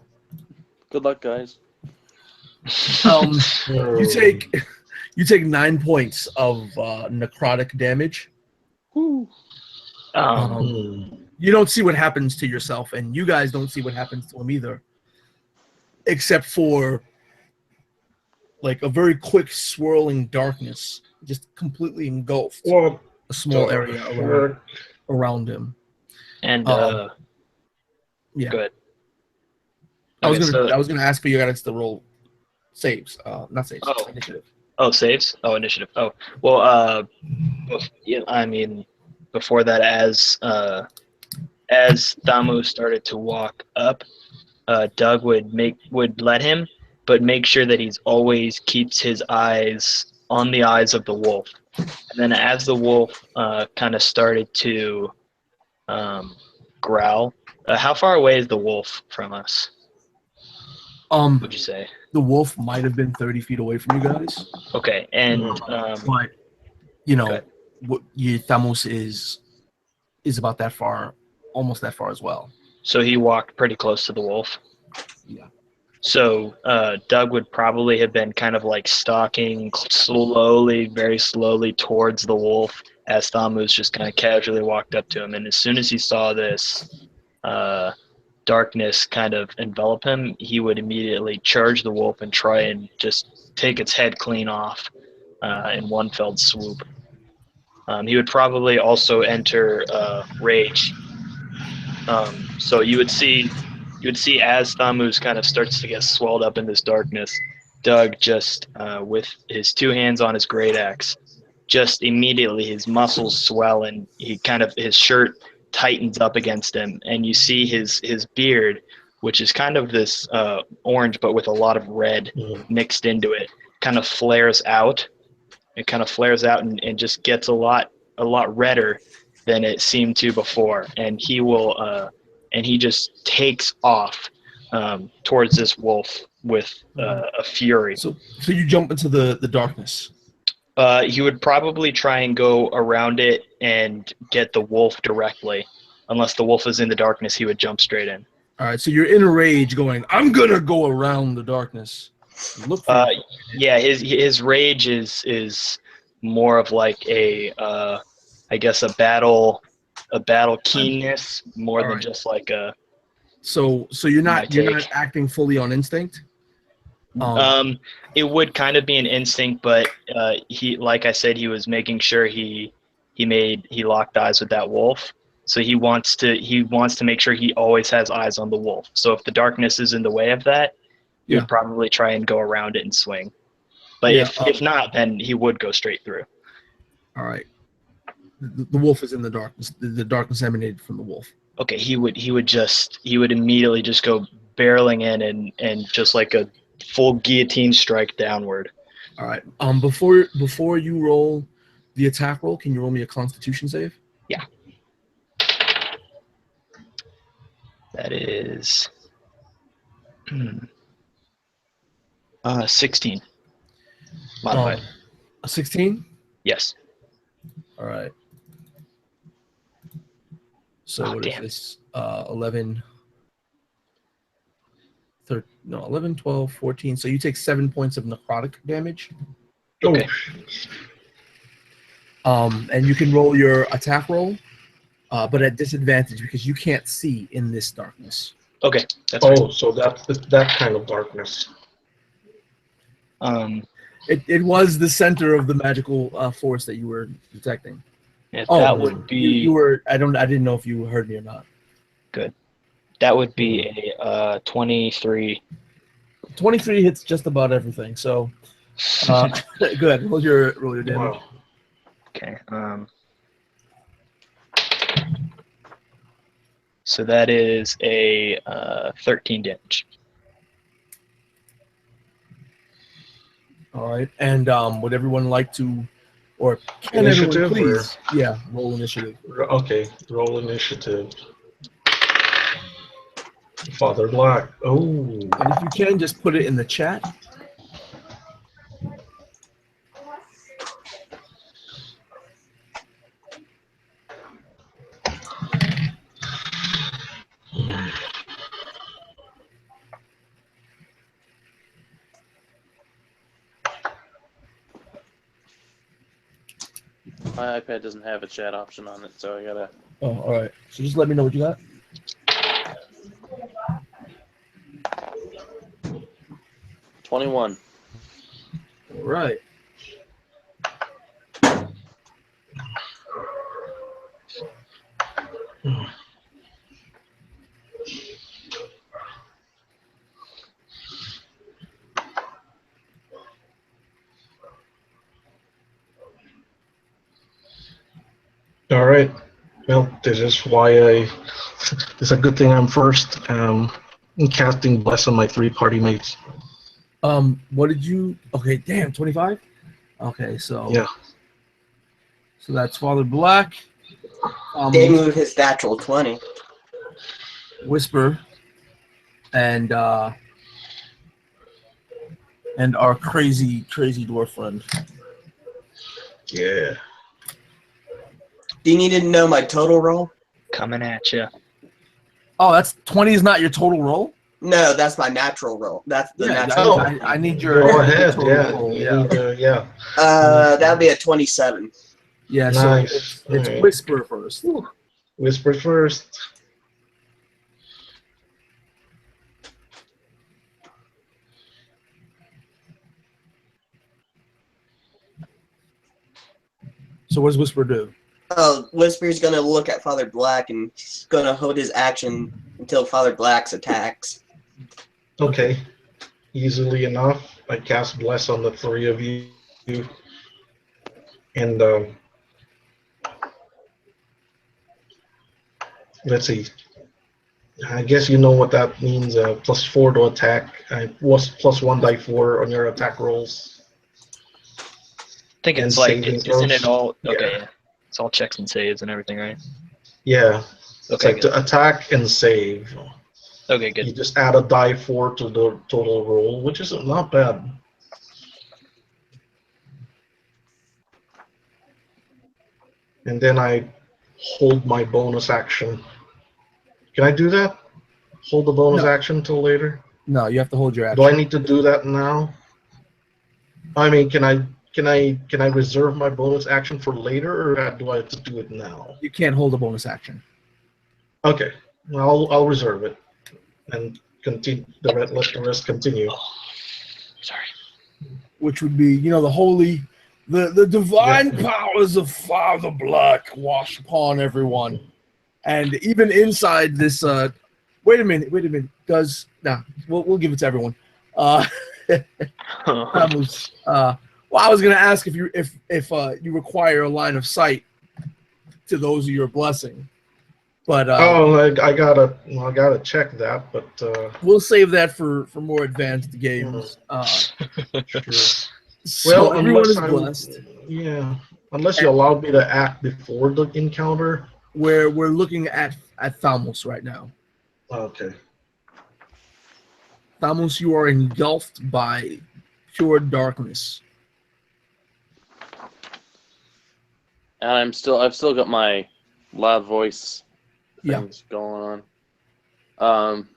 Good luck, guys. You take 9 points of necrotic damage. Woo. You don't see what happens to yourself, and you guys don't see what happens to him either, except for like a very quick swirling darkness just completely engulfed a small area around him. And yeah. good. I was Okay, gonna so- I was gonna ask for you guys to roll saves, not saves, Oh. initiative. Oh, saves. Oh, initiative. Oh, well. Yeah. I mean, before that, as Thamu started to walk up, Doug would let him, but make sure that he's always keeps his eyes on the eyes of the wolf. And then as the wolf kind of started to growl, how far away is the wolf from us? Would you say? The wolf might have been 30 feet away from you guys, Okay, and but you know, Okay. what Thamos is about that far, almost that far as well. so he walked pretty close to the wolf. Yeah. So Doug would probably have been kind of like stalking slowly, very slowly towards the wolf as Thamus just kind of casually walked up to him. And as soon as he saw this darkness kind of envelop him, he would immediately charge the wolf and try and just take its head clean off in one fell swoop. He would probably also enter rage. So you would see as Thamus kind of starts to get swelled up in this darkness, Doug just with his two hands on his great axe, just immediately his muscles swell and his shirt tightens up against him, and you see his beard, which is kind of this orange but with a lot of red mixed into it, kind of flares out. It kind of flares out and just gets a lot redder than it seemed to before, and he just takes off towards this wolf with a fury. So you jump into the darkness. He would probably try and go around it and get the wolf directly. Unless the wolf is in the darkness, he would jump straight in. All right, so you're in a rage, going, "I'm gonna go around the darkness." Look for Yeah, his rage is more of like a I guess a battle keenness more than Alright. just like a. So you're My not take. acting fully on instinct. It would kind of be an instinct, but he, like I said, he was making sure he locked eyes with that wolf. So he wants to make sure he always has eyes on the wolf. So if the darkness is in the way of that, he Yeah. would probably try and go around it and swing. But Yeah, if not, then he would go straight through. All right. The wolf is in the darkness. The darkness emanated from the wolf. Okay, he would immediately just go barreling in and just like a full guillotine strike downward. All right. Before you roll the attack roll, can you roll me a Constitution save? Yeah. That is 16. Modified. A 16. Yes. All right. So Oh, what is damn. this? 11, 12, 14. So you take 7 points of necrotic damage. Okay. And you can roll your attack roll, but at disadvantage because you can't see in this darkness. Okay. That's fine. So that's that kind of darkness. It was the center of the magical force that you were detecting. Yeah, that would be you were. I didn't know if you heard me or not. that would be a 23. 23 hits just about everything. So go ahead. Roll your damage. Wow. Okay. So that is a 13 damage. All right. And would everyone like to, or can Initiative, everyone please? Yeah, roll initiative. Okay, roll initiative. Father Black. Oh. And if you can, just put it in the chat. My iPad doesn't have a chat option on it, so I gotta. Oh, all right. So just let me know what you got. 21. All right. All right. Well, this is why it's a good thing I'm first. I'm casting Bless on my 3 party mates. What did you? Okay, damn, 25. Okay, so Yeah. so that's Father Black, Damon with his natural 20. Whisper, and our crazy dwarf friend. Yeah. Do you need to know my total roll? Coming at you. Oh, that's 20 is not your total roll? No, that's my natural roll. That's the Yeah, natural. I need your Go ahead. total Yeah. roll, You yeah. need to, yeah. That'd be a 27. Yeah, Nice. so it's Alright. Whisper first. Whisper first. So what does Whisper do? Oh, Whisper's gonna look at Father Black and he's gonna hold his action until Father Black's attacks. Okay. Easily enough, I cast Bless on the 3 of you. And let's see. I guess you know what that means. +4 to attack. I was +1 die 4 on your attack rolls. I think And it's like, saving isn't it throws. all? Okay, Yeah. yeah. It's all checks and saves and everything, right? Yeah. It's Okay, like good. to attack and save. Okay, You good. just add a die 4 to the total roll, which is not bad. And then I hold my bonus action. Can I do that? Hold the bonus No. action till later? No, you have to hold your Do I action. need to do that now? I mean, can I reserve my bonus action for later, or do I have to do it now? You can't hold a bonus action. Okay, I'll reserve it and continue. Let the rest continue. Sorry. Which would be, the divine powers of Father Black wash upon everyone. And even inside this wait a minute. We'll give it to everyone. Camus, well, I was gonna ask if you require a line of sight to those of your blessing. But I gotta check that, but we'll save that for more advanced games. sure. So everyone unless is blessed. Yeah, unless you allowed me to act before the encounter. We're looking at Thamos right now. Okay. Thamos, you are engulfed by pure darkness. And I've still got my loud voice Yeah. things going on.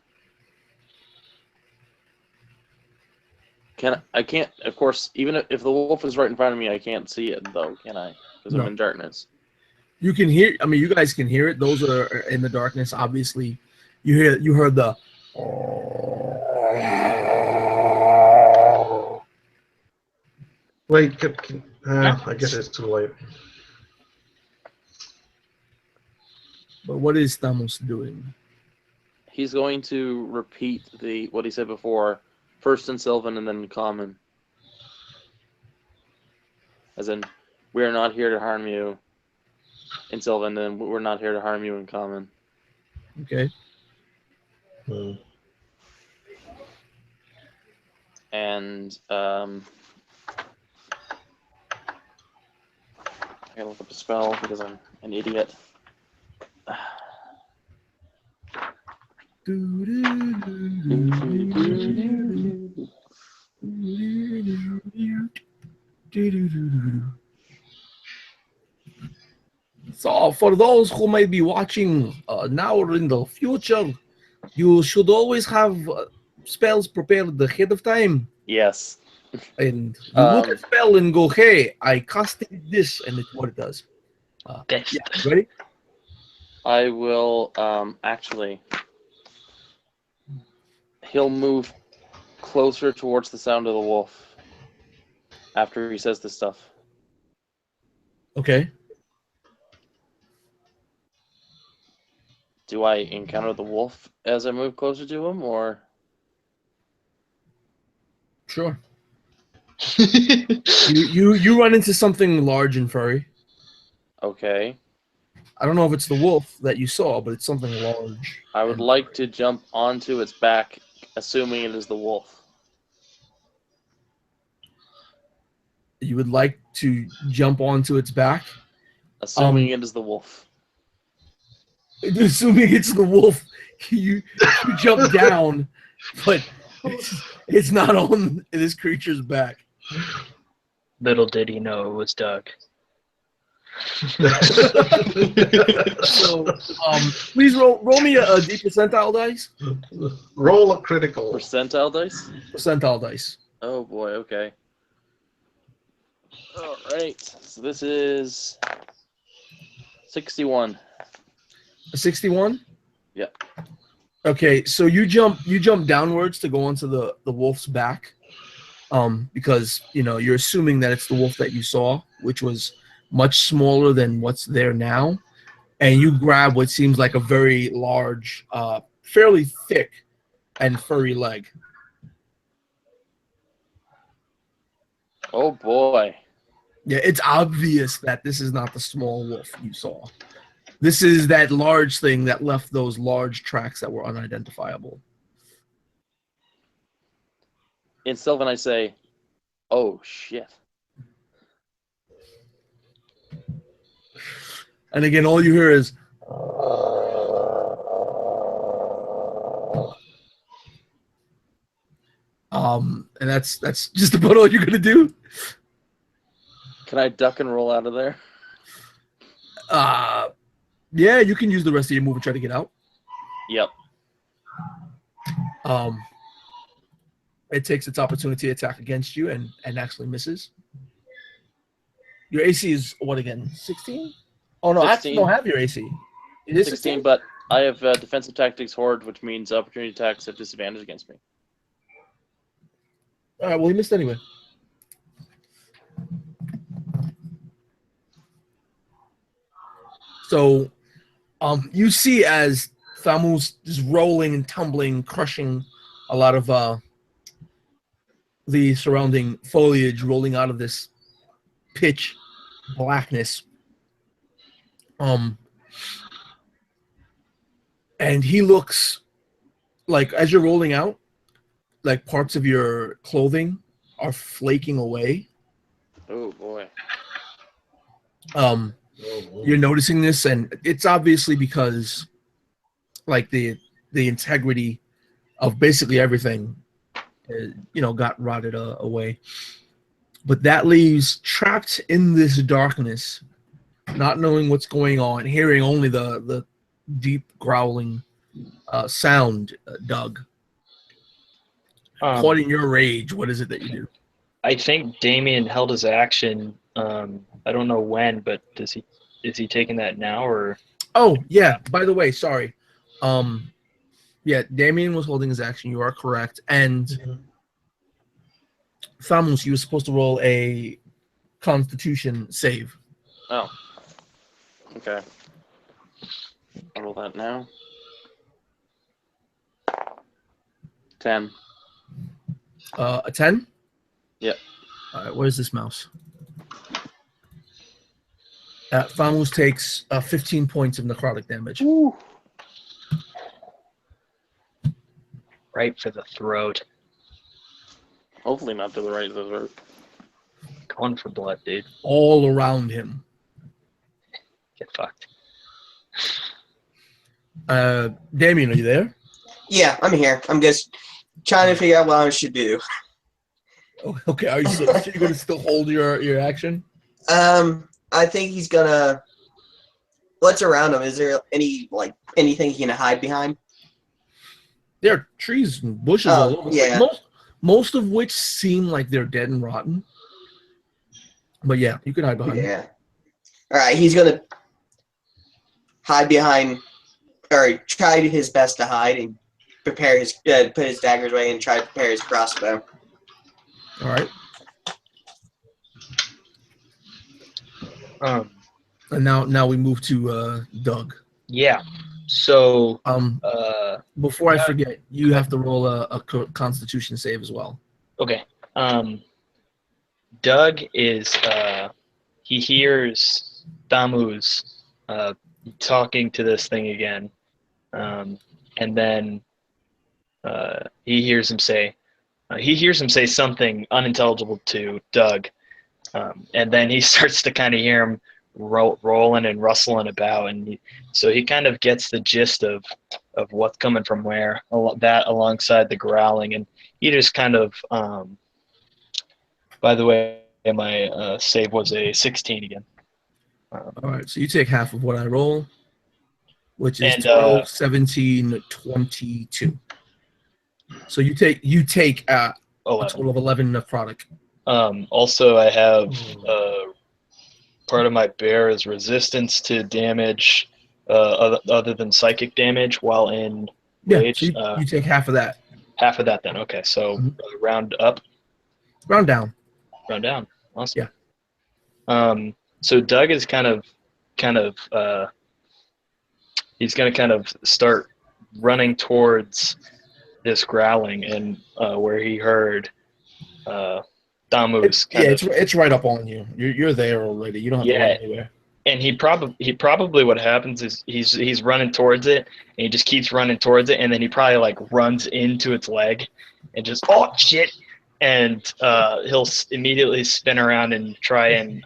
I can't, of course, even if the wolf is right in front of me, I can't see it though, can I? Because No. I'm in darkness. You can hear. I mean, you guys can hear it. Those are in the darkness. Obviously, you heard the. Wait, I guess it's too late. But what is Thamos doing? He's going to repeat what he said before, first in Sylvan and then in Common. As in, we are not here to harm you in Sylvan, and we're not here to harm you in Common. Okay. And I gotta look up a spell because I'm an idiot. So, for those who may be watching now or in the future, you should always have spells prepared ahead of time. Yes. And you look at spell and go, hey, I casted this, and it's what it does. Yeah, ready? I will actually. He'll move closer towards the sound of the wolf after he says this stuff. Okay. Do I encounter the wolf as I move closer to him, or? Sure. you run into something large and furry. Okay. I don't know if it's the wolf that you saw, but it's something large. I would and like to jump onto its back, assuming it is the wolf. You would like to jump onto its back, Assuming it is the wolf. assuming it's the wolf. You jump down, but it's not on this creature's back. Little did he know it was Doug. So, please roll me a D percentile dice. Roll a critical. Percentile dice? Percentile dice. Oh boy, okay. Alright, so this is 61. A 61. Yeah. Okay, so you jump downwards to go onto the wolf's back, because you're assuming that it's the wolf that you saw, which was much smaller than what's there now, and you grab what seems like a very large, fairly thick, and furry leg. Oh boy. Yeah, it's obvious that this is not the small wolf you saw. This is that large thing that left those large tracks that were unidentifiable. In Sylvan, I say, oh shit. And again, all you hear is and that's just about all you're gonna do. Can I duck and roll out of there? Yeah, you can use the rest of your move and try to get out. Yep. It takes its opportunity attack against you and actually misses. Your AC is what again? 16? Oh no, I 16. don't have your AC. It is 16, but I have defensive tactics horde, which means opportunity attacks have disadvantage against me. All right, well he missed anyway. So, you see as Thamus is rolling and tumbling, crushing a lot of the surrounding foliage, rolling out of this pitch blackness. And he looks like, as you're rolling out, like parts of your clothing are flaking away. Oh boy. You're noticing this, and it's obviously because, like, the integrity of basically everything, got rotted away. But that leaves trapped in this darkness, not knowing what's going on, hearing only the deep growling sound. Doug, caught in your rage, what is it that you do? I think Damien held his action. I don't know when, but is he taking that now or? Oh yeah. By the way, sorry. Yeah, Damien was holding his action. You are correct. And Thamus, you were supposed to roll a Constitution save. Oh. Okay. I'll roll that now. 10. A 10? Yep. All right, where's this mouse? Thamus takes 15 points of necrotic damage. Woo. Right for the throat. Hopefully not to the right of the throat. Going for blood, dude. All around him. Get fucked. Damien, are you there? Yeah, I'm here. I'm just trying to figure out what I should do. Oh, okay, are you still, you're going to still hold your action? I think he's gonna. What's around him? Is there anything he can hide behind? There are trees and bushes all over. Yeah. Most of which seem like they're dead and rotten. But yeah, you can hide behind them. Yeah. All right, he's gonna hide behind, or try his best to hide and prepare his put his daggers away and try to prepare his crossbow. All right. And now we move to Doug. Yeah. So Before I forget, you have to roll a Constitution save as well. okay. Doug is he hears Thamus talking to this thing again, and then he hears him say something unintelligible to Doug, and then he starts to kind of hear him rolling and rustling about, and so he kind of gets the gist of what's coming from where, that alongside the growling, and he just kind of by the way, my save was a 16 again. All right, so you take half of what I roll, which is And, 12, 17, 22. So you take a 11. total of 11 of product. Also, I have part of my bear is resistance to damage other than psychic damage while in Yeah, rage. so you take half of that. Half of that then. Okay, so Mhm. round up, Round down. round down. Awesome. Yeah. So Doug is kind of he's going to kind of start running towards this growling, and where he heard Damu's It's right up on you. You're there already. You don't have to run anywhere. and he probably what happens is he's running towards it, and he just keeps running towards it, and then he probably like runs into its leg and just shit, and he'll immediately spin around and try and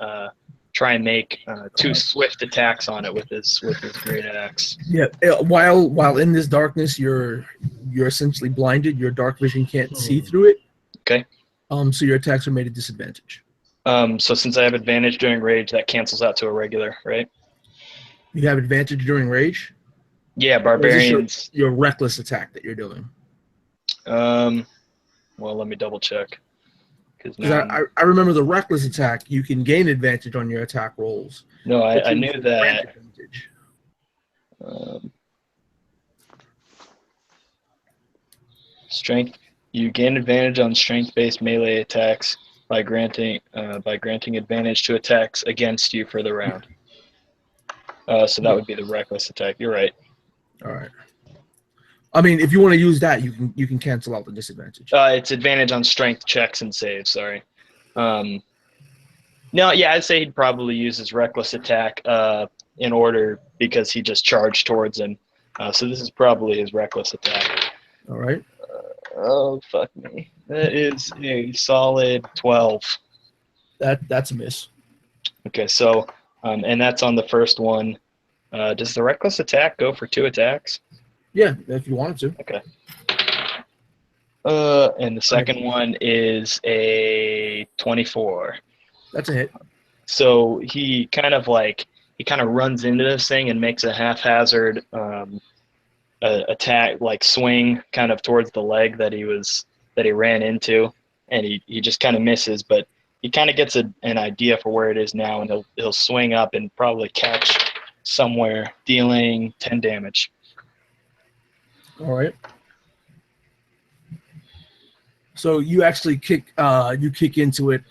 make two swift attacks on it with his great axe. Yeah. While in this darkness, you're essentially blinded. Your dark vision can't see through it. Okay. So your attacks are made at disadvantage. So since I have advantage during rage, that cancels out to a regular, right? You have advantage during rage. Yeah, Or is this barbarians. your reckless attack that you're doing. Well, let me double check. Because I remember the reckless attack, you can gain advantage on your attack rolls. No, But I you knew can that. grant advantage. Strength. You gain advantage on strength-based melee attacks by granting advantage to attacks against you for the round. So that would be the reckless attack. You're right. All right. I mean, if you want to use that, you can cancel out the disadvantage. It's advantage on strength checks and saves. Sorry. No, yeah, I'd say he'd probably use his reckless attack in order because he just charged towards him. So this is probably his reckless attack. All right. Oh, fuck me. That is a solid 12. That's a miss. Okay, so, and that's on the first one. Does the reckless attack go for 2 attacks? Yeah, if you wanted to. Okay. And the second one is a 24. That's a hit. So he kind of runs into this thing and makes a haphazard attack, like swing kind of towards the leg that he ran into, and he just kind of misses, but he kind of gets an idea for where it is now, and he'll swing up and probably catch somewhere, dealing 10 damage. All right. So you actually kick into it,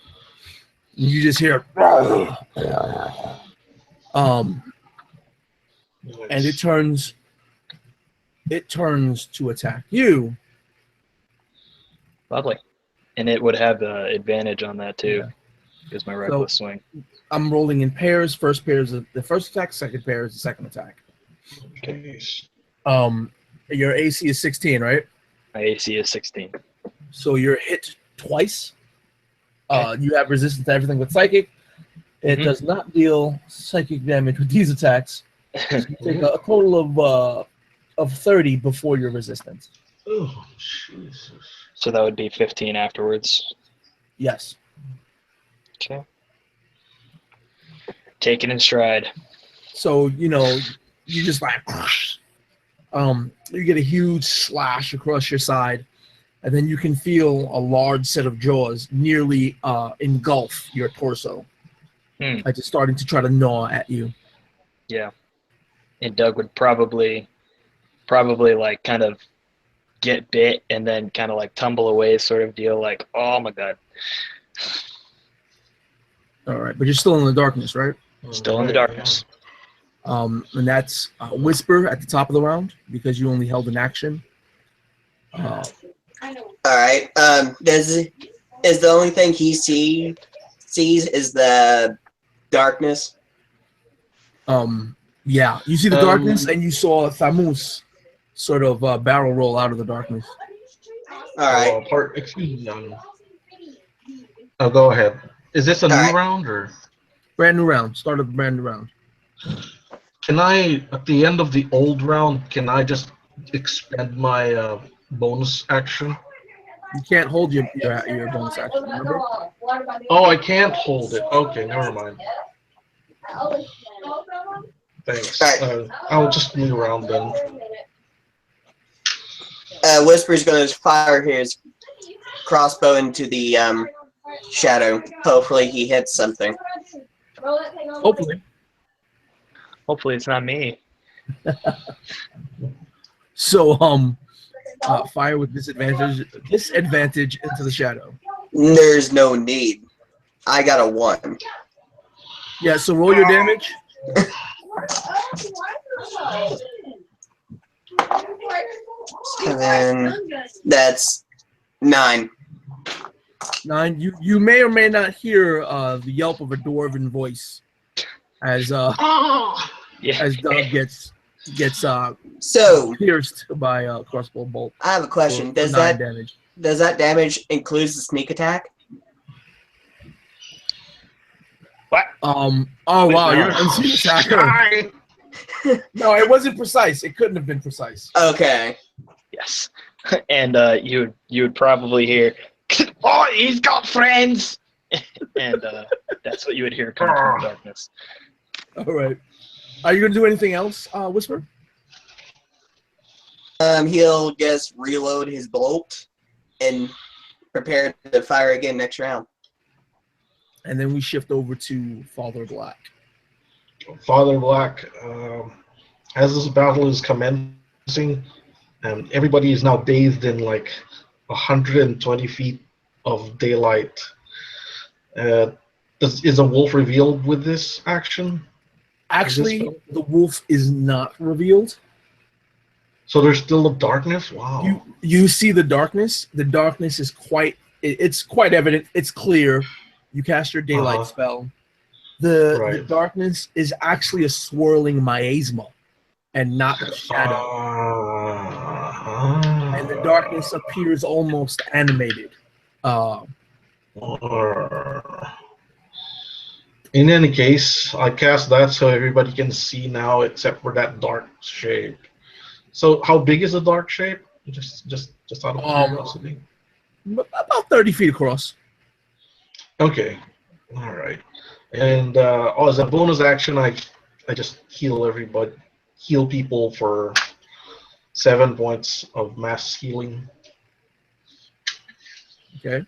and you just hear and it turns to attack you. Lovely. And it would have advantage on that too, because my reckless swing. I'm rolling in pairs. First pair is the first attack. Second pair is the second attack. Okay. Your AC is 16, right? My AC is 16. So you're hit twice. You have resistance to everything with psychic. It does not deal psychic damage with these attacks. So you take a total of 30 before your resistance. Oh, Jesus. So that would be 15 afterwards. Yes. Okay. Take it in stride. So, you just like, you get a huge slash across your side, and then you can feel a large set of jaws nearly engulf your torso. Like it's starting to try to gnaw at you. Yeah. And Doug would probably like kind of get bit and then kind of like tumble away sort of deal, like, oh my God. All right, but you're still in the darkness, right? Still in the darkness. And that's Whisper at the top of the round because you only held an action. All right. Is the only thing he sees is the darkness? Yeah, you see the Um, darkness, and you saw Thamus sort of barrel roll out of the darkness. All right. Excuse me. Oh, go ahead. Is this a All new right. round or Brand new round. Start of a brand new round. can I, at the end of the old round, can I just expend my bonus action? You can't hold your bonus action. Remember? Oh, I can't hold it. Okay, never mind. Thanks. Alright. I'll just move around then. Whisper's gonna fire his crossbow into the shadow. Hopefully, he hits something. Hopefully. Hopefully, it's not me. So fire with disadvantage into the shadow. There's no need. I got a 1. Yeah. So roll your damage. Seven. That's 9. 9. You may or may not hear the yelp of a dwarven voice as Yeah. as Doug gets So pierced by a crossbow bolt. I have a question. For 9 damage? Does that damage include the sneak attack? Oh wow, you're an no. unseen attacker. No, it wasn't precise. It couldn't have been precise. Okay. Yes. And you would probably hear, "Oh, he's got friends," and that's what you would hear coming from the darkness. All right. Are you gonna do anything else, Whisper? He'll just reload his bolt and prepare to fire again next round. And then we shift over to Father Black. Father Black, as this battle is commencing, and everybody is now bathed in like 120 feet of daylight. Is a wolf revealed with this action? Actually, the wolf is not revealed. So there's still a darkness? Wow. You see the darkness. The darkness is it's quite evident. It's clear. You cast your daylight spell. The darkness is actually a swirling miasma and not a shadow. And the darkness appears almost animated. In any case, I cast that so everybody can see now except for that dark shape. So how big is the dark shape? Just out of curiosity. About 30 feet across. Okay. All right. And as a bonus action, I just heal people for 7 points of mass healing. Okay.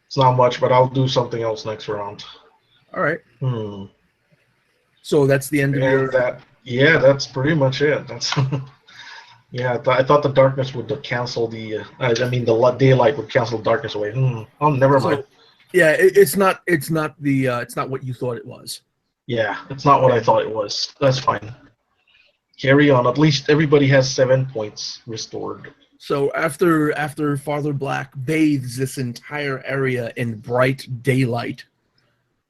It's not much, but I'll do something else next round. All right. So that's the end of your. That's pretty much it. That's yeah. I thought the darkness would cancel the. The daylight would cancel darkness away. Oh, never mind. Yeah, it's not what you thought it was. Yeah, it's not what I thought it was. That's fine. Carry on. At least everybody has 7 points restored. So after Father Black bathes this entire area in bright daylight,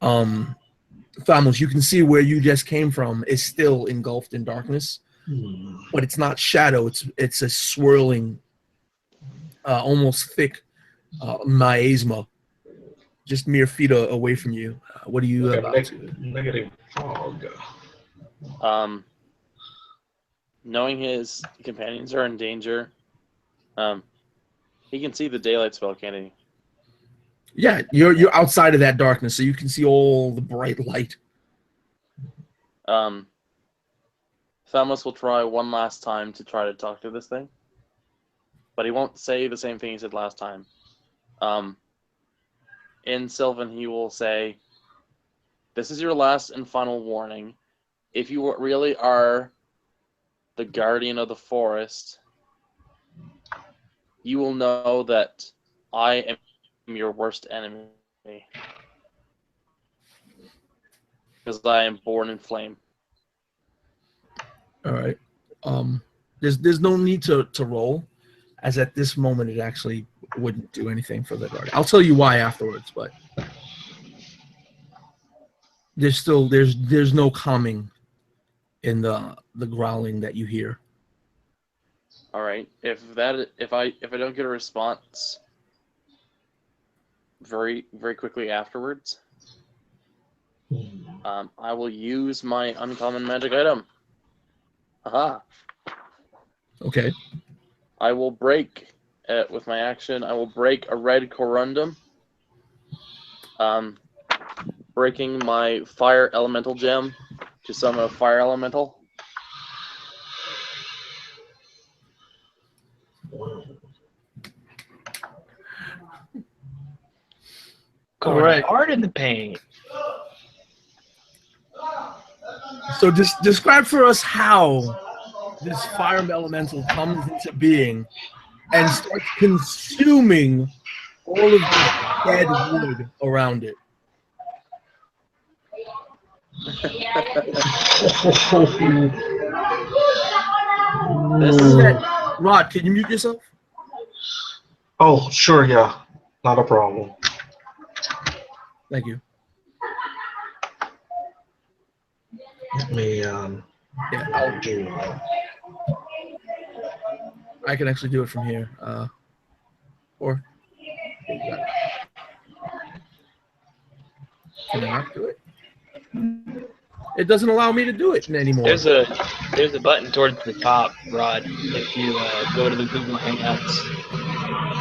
Thamus, you can see where you just came from is still engulfed in darkness, but it's not shadow. It's a swirling, almost thick miasma, just mere feet away from you. What are you about to? Negative fog. Knowing his companions are in danger, he can see the daylight spell, can't he? Yeah, you're outside of that darkness, so you can see all the bright light. Thamus will try one last time to try to talk to this thing, but he won't say the same thing he said last time. In Sylvan, he will say, "This is your last and final warning. If you really are the guardian of the forest, you will know that I am your worst enemy, because I am born in flame." All right. There's no need to roll, as at this moment it actually wouldn't do anything for the guard. I'll tell you why afterwards, but there's no calming in the growling that you hear. All right. If I don't get a response very quickly afterwards, I will use my uncommon magic item. Aha! Okay. I will break with my action. I will break a red corundum. Breaking my fire elemental gem to summon a fire elemental. Going right. hard in the paint. So describe for us how this fire elemental comes into being and starts consuming all of the dead wood around it. Rod, can you mute yourself? Oh, sure, yeah. Not a problem. Thank you. Let me Yeah, do I can actually do it from here. Or can I not do it? It doesn't allow me to do it anymore. There's a button towards the top, Rod. If you go to the Google Hangouts,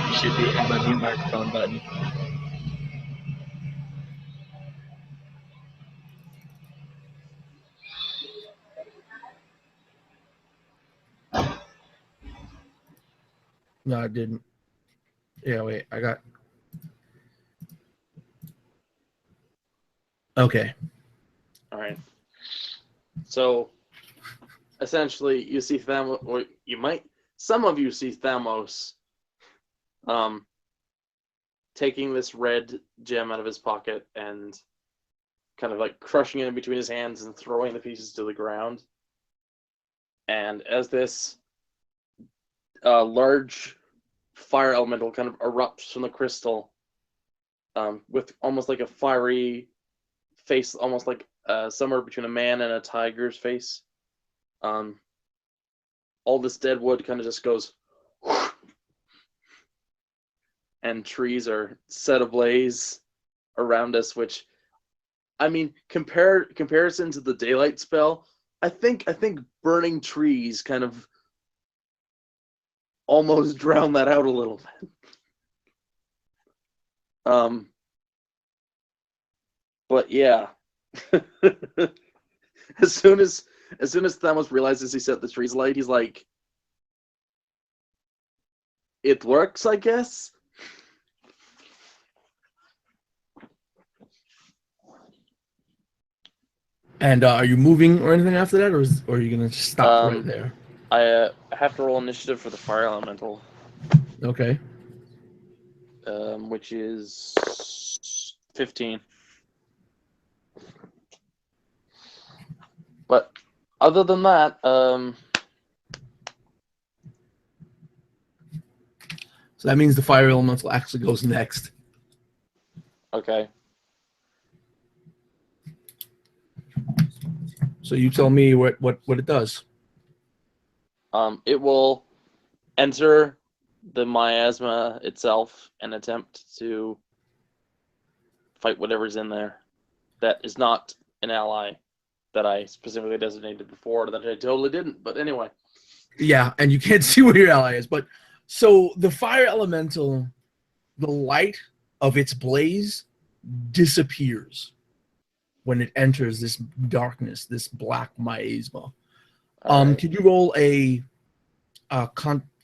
you should have a mute microphone button. No, I didn't. Yeah, wait, I got. Okay. All right. So, essentially, you see Thamos, or some of you see Thamos, taking this red gem out of his pocket and kind of like crushing it in between his hands and throwing the pieces to the ground. And as this large fire elemental kind of erupts from the crystal, with almost like a fiery face, almost like somewhere between a man and a tiger's face. All this dead wood kind of just goes, and trees are set ablaze around us. Which, I mean, comparison to the daylight spell, I think burning trees kind of almost drown that out a little bit. But yeah, as soon as Thamos realizes he set the trees alight, he's like, "It works, I guess." And are you moving or anything after that, or are you gonna just stop right there? I have to roll initiative for the fire elemental, Okay. which is 15. But other than that, So that means the fire elemental actually goes next. okay. So you tell me what it does. It will enter the miasma itself and attempt to fight whatever's in there that is not an ally that I specifically designated before that I totally didn't. But anyway. Yeah, and you can't see where your ally is. But so the fire elemental, the light of its blaze disappears when it enters this darkness, this black miasma. Alright. Could you roll a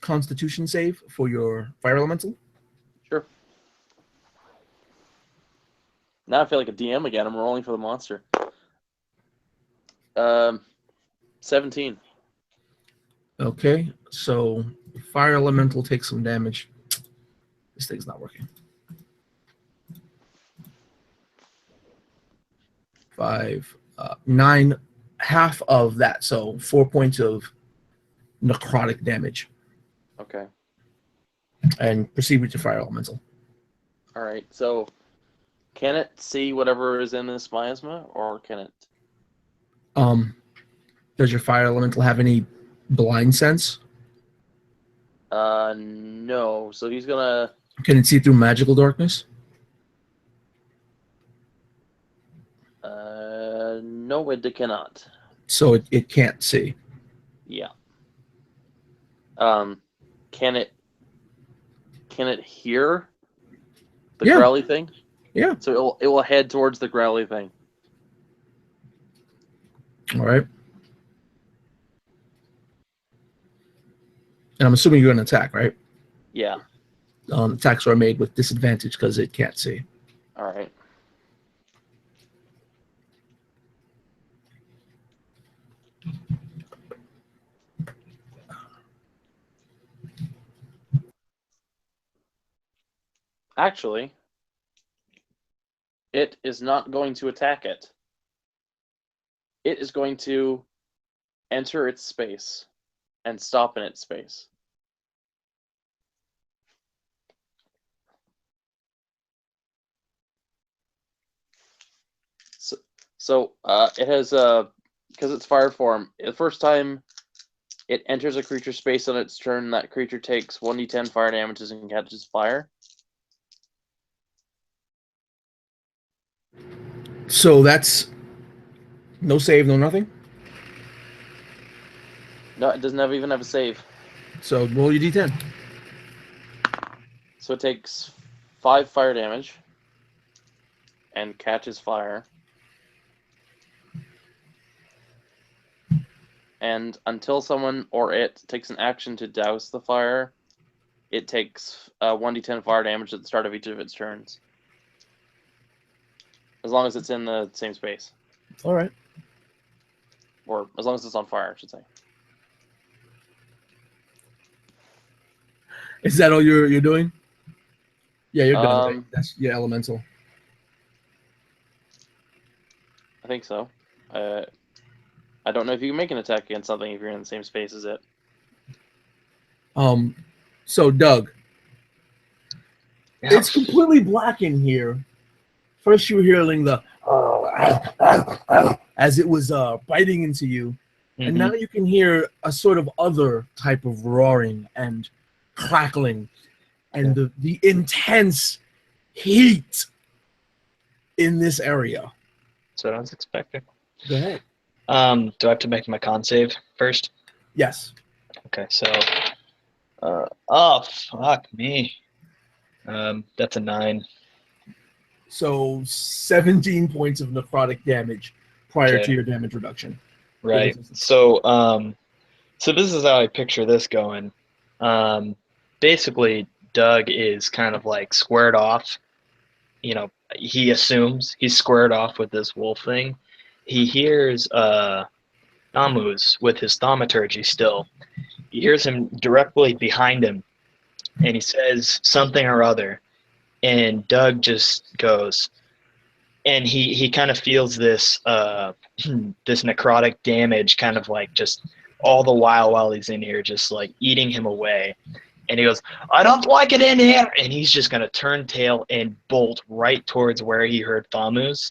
Constitution save for your fire elemental? Sure. Now I feel like a DM again. I'm rolling for the monster. 17. Okay, so fire elemental takes some damage. This thing's not working. 5, 9, half of that, so 4 points of necrotic damage. Okay. And proceed with your fire elemental. All right. So, can it see whatever is in this miasma, or can it? Does your fire elemental have any blind sense? No. So he's gonna. Can it see through magical darkness? No, it cannot. So it can't see. Yeah. Can it hear the Yeah. growly thing? Yeah. So it will head towards the growly thing. All right. And I'm assuming you're going to attack, right? Yeah. Attacks are made with disadvantage because it can't see. All right. Actually, it is not going to attack it. It is going to enter its space and stop in its space. So it has because it's fire form. The first time it enters a creature space on its turn, that creature takes 1d10 fire damages and catches fire. So that's no save, no nothing. No, it doesn't even have a save. So roll your d10. So it takes 5 fire damage and catches fire. And until someone or it takes an action to douse the fire, it takes 1d10 fire damage at the start of each of its turns. As long as it's in the same space. All right. Or as long as it's on fire, I should say. Is that all you're doing? Yeah, you're done. Right? Um, That's your elemental. I think so. I don't know if you can make an attack against something if you're in the same space as it. So Doug, Yeah. it's completely black in here. First, you were hearing the as it was biting into you, and now you can hear a sort of other type of roaring and crackling, and the intense heat in this area. That's what I was expecting. Go ahead. Do I have to make my con save first? Yes. Okay, so oh fuck me. That's a 9. So 17 points of necrotic damage prior Okay. to your damage reduction. Right. So so this is how I picture this going. Basically Doug is kind of like squared off. You know, he assumes he's squared off with this wolf thing. He hears Namus with his thaumaturgy still. He hears him directly behind him, and he says something or other, and Doug just goes, and he kind of feels this this necrotic damage kind of like just all the while he's in here, just like eating him away. And he goes, I don't like it in here, and he's just gonna turn tail and bolt right towards where he heard Thamus.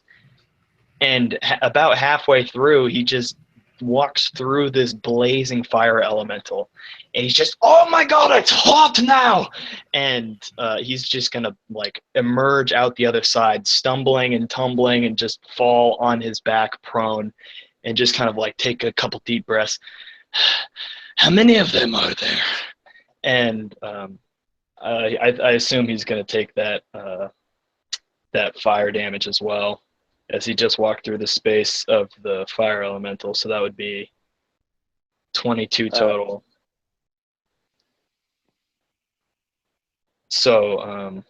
And about halfway through, he just walks through this blazing fire elemental, and he's just, oh my god, it's hot now, and he's just gonna like emerge out the other side, stumbling and tumbling, and just fall on his back prone, and just kind of like take a couple deep breaths. How many of them are there? And I assume he's gonna take that that fire damage as well, as he just walked through the space of the fire elemental. So that would be 22 total. So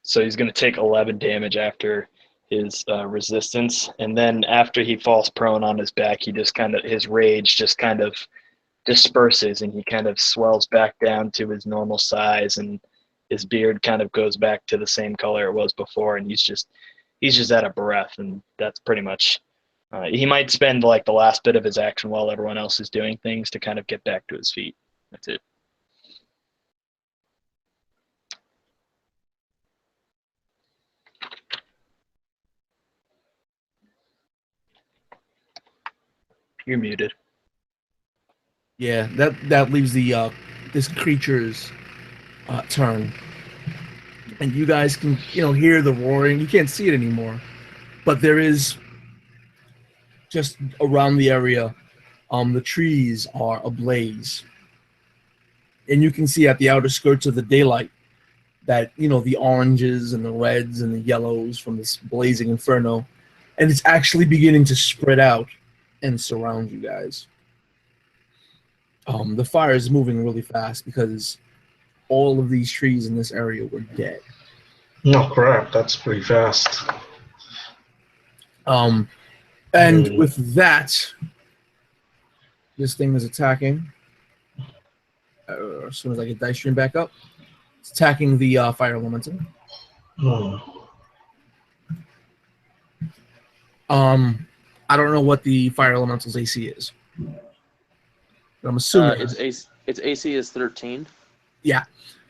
he's going to take 11 damage after his resistance, and then after he falls prone on his back, he just kind of, his rage just kind of disperses, and he kind of swells back down to his normal size, and his beard kind of goes back to the same color it was before, and he's just out of breath, and that's pretty much. He might spend like the last bit of his action while everyone else is doing things to kind of get back to his feet. That's it. You're muted. Yeah, that leaves the this creature's turn, and you guys can hear the roaring. You can't see it anymore, but there is just around the area. The trees are ablaze, and you can see at the outer skirts of the daylight that the oranges and the reds and the yellows from this blazing inferno, and it's actually beginning to spread out and surround you guys. The fire is moving really fast because all of these trees in this area were dead. No crap, that's pretty fast. And with that, this thing is attacking. As soon as I get Dice Stream back up, it's attacking the fire elemental. I don't know what the fire elemental's AC is, but I'm assuming Its AC is 13. Yeah,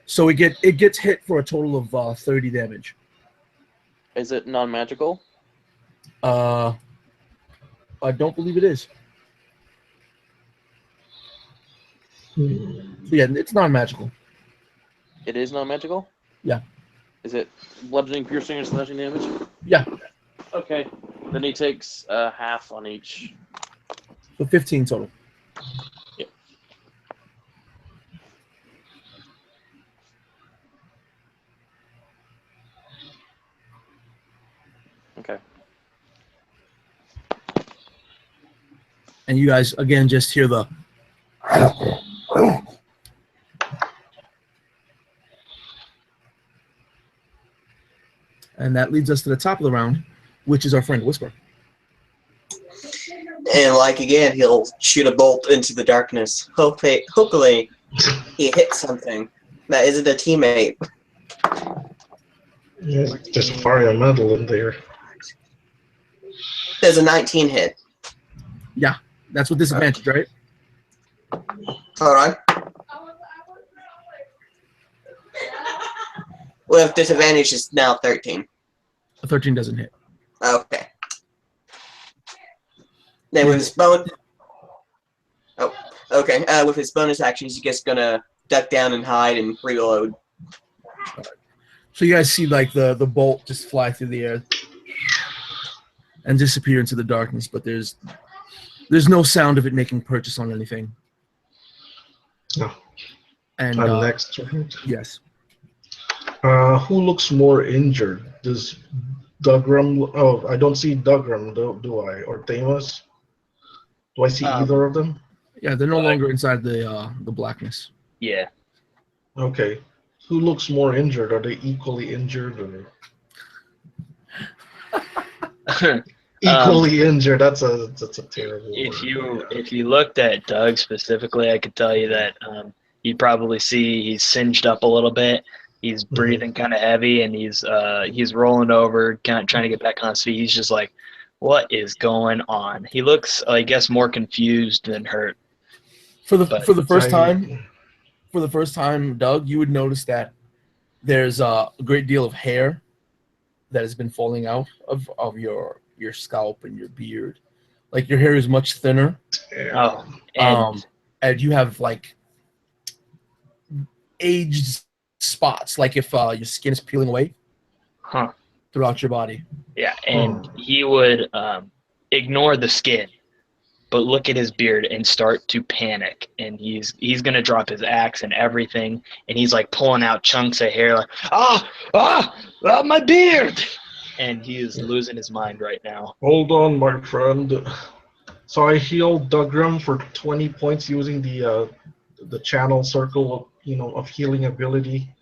so it gets hit for a total of 30 damage. Is it non-magical? I don't believe it is. So yeah, it's non-magical. It is non-magical? Yeah. Is it bludgeoning, piercing, or slashing damage? Yeah. Okay. Then he takes half on each. So 15 total. Yep. Okay. And you guys again just hear the and that leads us to the top of the round, which is our friend Whisper. And like again, he'll shoot a bolt into the darkness. Hopefully, he hits something that isn't a teammate. Yeah, there's a fire metal in there. There's a 19 hit. Yeah, that's with disadvantage, right? Hold on. With disadvantage, it's now 13. A 13 doesn't hit. Okay. Then with his bonus, with his bonus actions, he's just gonna duck down and hide and reload. So you guys see like the bolt just fly through the air and disappear into the darkness, but there's no sound of it making purchase on anything. No. And next, right? yes. Who looks more injured? Does Dugram? Oh, I don't see Dugram, do I? Or Thamus? Do I see either of them? Yeah, they're no longer inside the blackness. Yeah. Okay. Who looks more injured? Are they equally injured or equally injured? That's a terrible word. If you looked at Doug specifically, I could tell you that you'd probably see he's singed up a little bit. He's breathing kind of heavy, and he's rolling over, kind of trying to get back on his feet. He's just like, "What is going on?" He looks, I guess, more confused than hurt. For the first time, Doug, you would notice that there's a great deal of hair that has been falling out of your scalp and your beard. Like your hair is much thinner. Oh, and you have like aged spots, like if your skin is peeling away throughout your body. Yeah, and he would ignore the skin, but look at his beard and start to panic. And he's gonna drop his axe and everything, and he's like pulling out chunks of hair, like my beard. And he is losing his mind right now. Hold on, my friend. So I healed Dugram for 20 points using the channel circle of healing ability.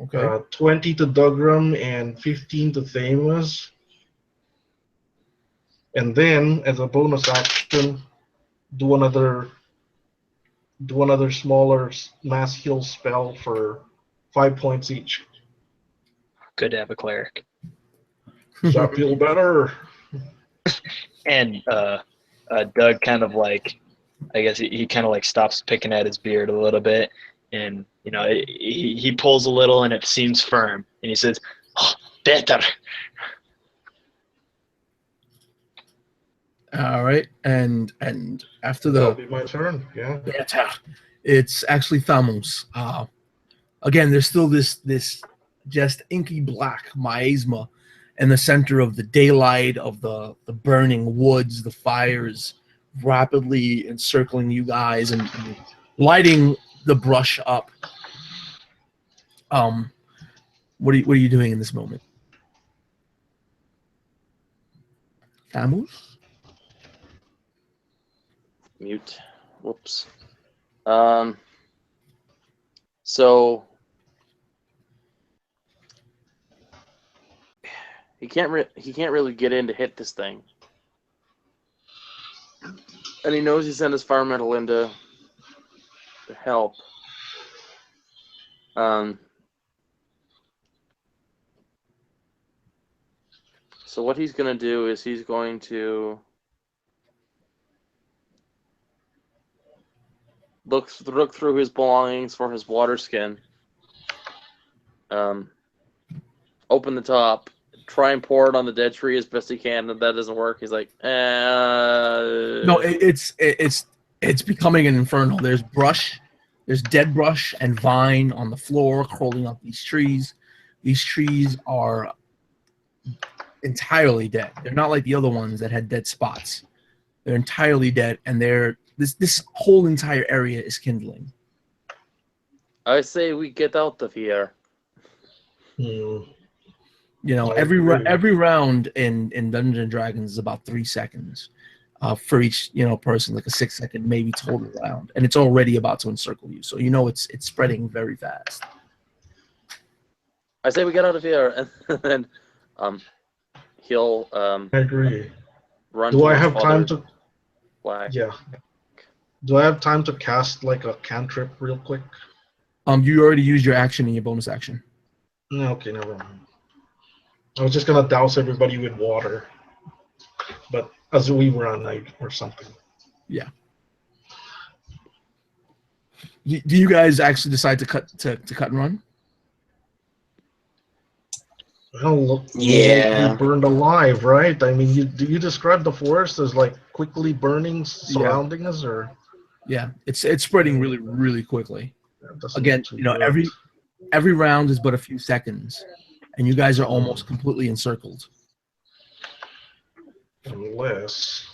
Okay. 20 to Dugram and 15 to Thamus. And then, as a bonus action, do another smaller mass heal spell for 5 points each. Good to have a cleric. Does that feel better? And Doug kind of like, I guess he kind of like stops picking at his beard a little bit, and he pulls a little, and it seems firm, and he says, "Oh, better." All right, and after That'll the be my turn. Yeah. it's actually Thamos. Again, there's still this just inky black miasma in the center of the daylight of the burning woods, the fires rapidly encircling you guys and lighting the brush up. What are you doing in this moment? Thamos? Mute. Whoops. So he can't really get in to hit this thing, and he knows he sent his fire metal in to help. So what he's gonna do is he's going to look through his belongings for his water skin. Open the top, try and pour it on the dead tree as best he can. If that doesn't work, he's like, No, it's becoming an inferno. There's brush, there's dead brush and vine on the floor crawling up these trees. These trees are entirely dead. They're not like the other ones that had dead spots. They're entirely dead, and this whole entire area is kindling. I say we get out of here. Hmm. You know, I every agree. round in Dungeons and Dragons is about 3 seconds for each person, like a 6-second maybe total round, and it's already about to encircle you. So it's spreading very fast. I say we get out of here, and then he'll I agree. run. Do I towards have time Father to? Black. Yeah. Do I have time to cast like a cantrip real quick? You already used your action in your bonus action. No, okay, never mind. I was just gonna douse everybody with water, but as we run, or something. Do you guys actually decide to cut and run? Well, look, Yeah. we burned alive, right? I mean, you describe the forest as like quickly burning, surrounding us, or Yeah, it's spreading really, really quickly. that doesn't Again, look too good. every round is but a few seconds, and you guys are almost completely encircled. Unless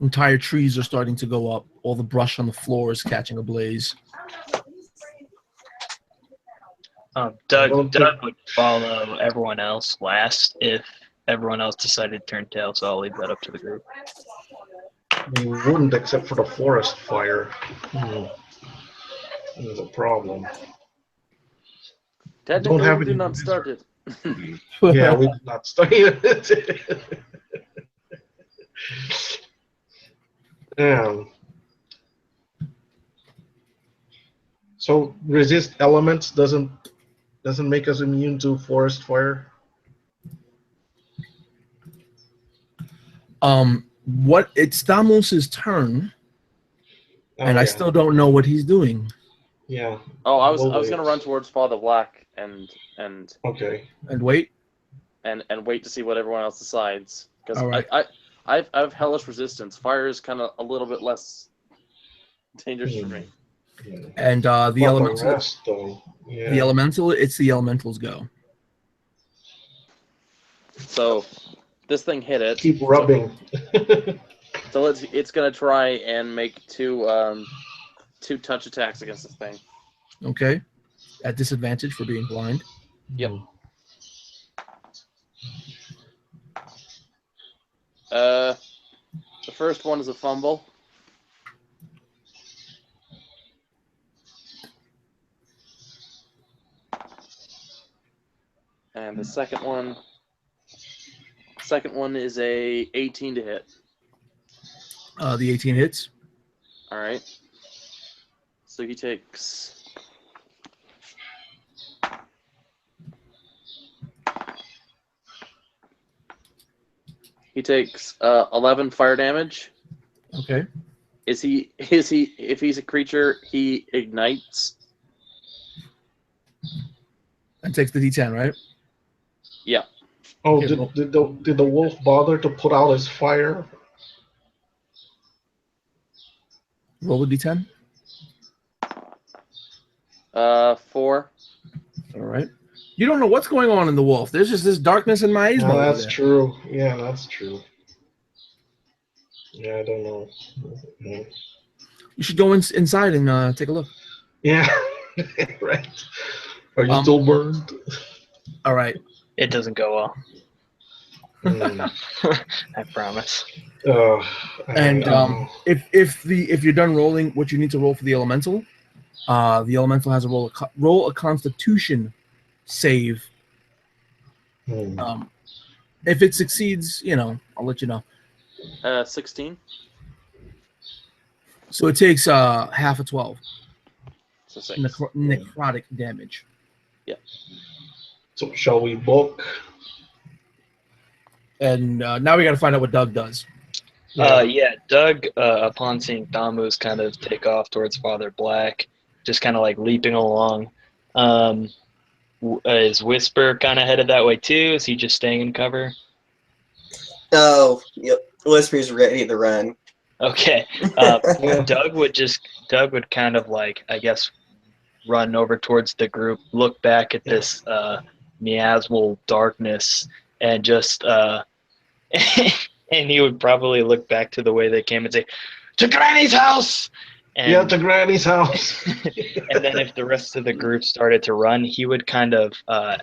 Entire trees are starting to go up. All the brush on the floor is catching ablaze. Doug don't think- would follow everyone else last if everyone else decided to turn tail, so I'll leave that up to the group. we wouldn't, except for the forest fire. There's a problem. Technically, Don't have we any did not wizard. start it. Yeah, we did not start it. Yeah. So resist elements doesn't make us immune to forest fire. It's Thamos' turn, and I yeah. still don't know what he's doing. Yeah. Oh, I was We'll gonna wait. run towards Father Black and Okay. And wait. wait to see what everyone else decides, because All right. I have hellish resistance. Fire is kind of a little bit less dangerous for me. Yeah. And the But the elemental, rest, though. Yeah. it's the elemental's go. So this thing hit it. Keep rubbing. So it's gonna try and make two touch attacks against this thing. Okay, at disadvantage for being blind. Yep. The first one is a fumble. And the second one is a 18 to hit. The 18 hits. All right. So he takes 11 fire damage. Okay. If he's a creature, he ignites. And takes the D10, right? Yeah. Oh, Okay, well- did the wolf bother to put out his fire? Roll a d10. 4. All right. You don't know what's going on in the wolf. There's just this darkness and miasma No, over that's there. true. Yeah, that's true. Yeah, I don't know. Yeah. You should go inside and take a look. Yeah, right. Are you Um, still burned? All right. It doesn't go well. Hmm. I promise. I And don't know. if you're done rolling, what you need to roll for the elemental, the elemental has a roll a Constitution save. Hmm. If it succeeds, I'll let you know. 16. So it takes half a 12 So 6. necrotic damage. So shall we book? And now we got to find out what Doug does. Yeah, Doug, upon seeing Damus kind of take off towards Father Black, just kind of like leaping along. Is Whisper kind of headed that way too? Is he just staying in cover? Oh, yep. Whisper's ready to run. Okay. Yeah. Doug would kind of like, I guess, run over towards the group, look back at this miasmal darkness, and just and he would probably look back to the way they came and say, "To Granny's house!" And, Yeah, to Granny's house. and then if the rest of the group started to run, he would kind of,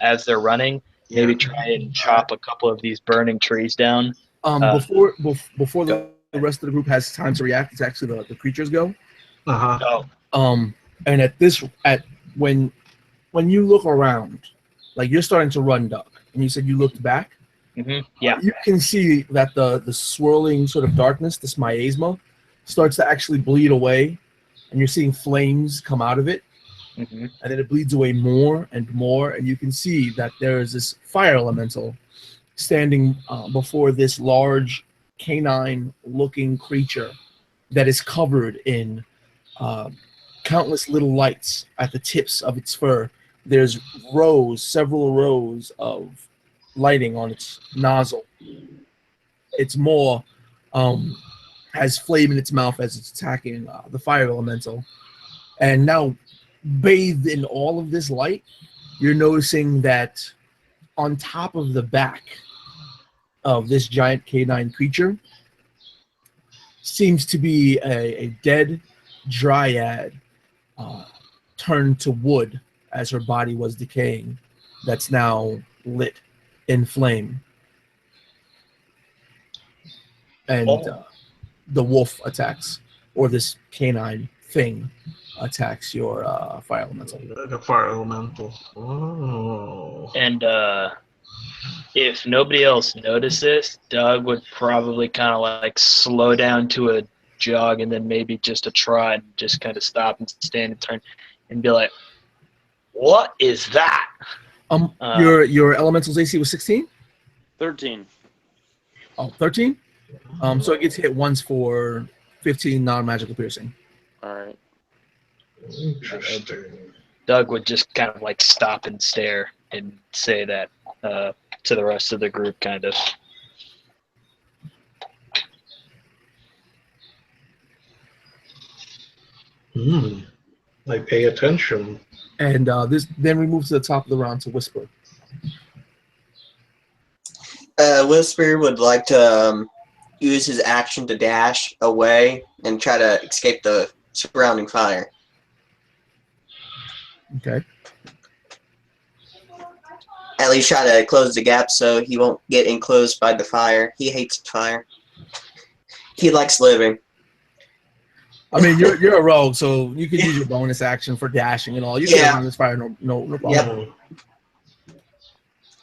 as they're running, maybe try and chop a couple of these burning trees down. Before the rest of the group has time to react, it's actually the creatures go. Uh-huh. Oh, And when you look around, like you're starting to run, Doug, and you said you looked back. yeah. You can see that the swirling sort of darkness, this miasma, starts to actually bleed away, and you're seeing flames come out of it, Mm-hmm. and then it bleeds away more and more, and you can see that there is this fire elemental standing before this large canine-looking creature that is covered in countless little lights at the tips of its fur. There's several rows of lighting on its nozzle. Its maw has flame in its mouth as it's attacking the fire elemental. And now, bathed in all of this light, you're noticing that on top of the back of this giant canine creature seems to be a dead dryad turned to wood as her body was decaying, that's now lit in flame. And the wolf attacks, or this canine thing attacks your fire elemental. The fire elemental. Oh. And if nobody else noticed this, Doug would probably kind of like slow down to a jog and then maybe just a trot and just kind of stop and stand and turn and be like, "What is that?" Your elemental's AC was 16? 13. Oh, 13? So it gets hit once for 15 non-magical piercing. All right. Interesting. Doug would just kind of like stop and stare and say that to the rest of the group, kind of. I pay attention. And then we move to the top of the round to Whisper. Whisper would like to use his action to dash away and try to escape the surrounding fire. Okay. At least try to close the gap so he won't get enclosed by the fire. He hates fire. He likes living. I mean, you're a rogue, so you can use your bonus action for dashing and all. You can run this fire, no problem. Yep.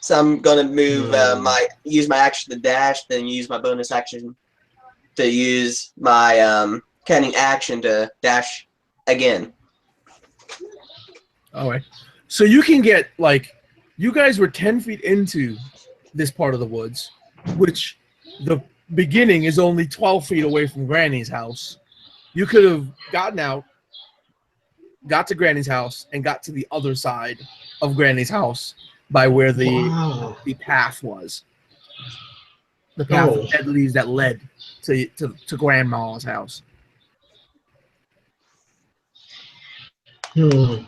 So I'm gonna move use my action to dash, then use my bonus action to use my cunning action to dash again. All right. So you can get, like, you guys were 10 feet into this part of the woods, which the beginning is only 12 feet away from Granny's house. You could have gotten out, got to Granny's house, and got to the other side of Granny's house by where the path was. The path of dead leaves that led to Grandma's house. Hmm.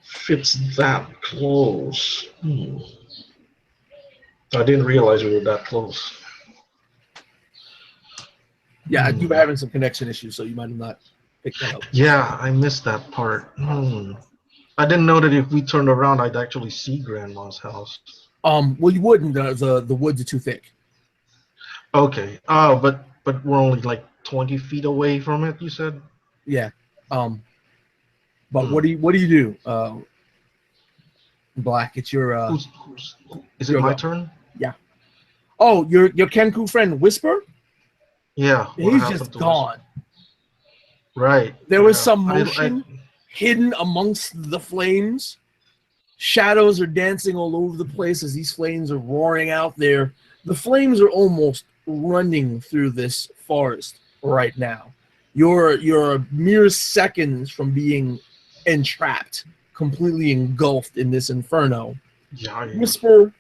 If it's that close. I didn't realize we were that close. Yeah, you were having some connection issues, so you might have not picked that up. Yeah, I missed that part. I didn't know that if we turned around, I'd actually see Grandma's house. Well, you wouldn't. The woods are too thick. Okay. Oh, but we're only like 20 feet away from it. You said. Yeah. But what do you do? Black, it's your Is it your my go. turn? Oh, your Kenku friend Whisper? Yeah. What He's happened just to us? gone. Right. There was yeah. some motion hidden amongst the flames. Shadows are dancing all over the place as these flames are roaring out there. The flames are almost running through this forest right now. You're a mere seconds from being entrapped, completely engulfed in this inferno. Yeah. Whisper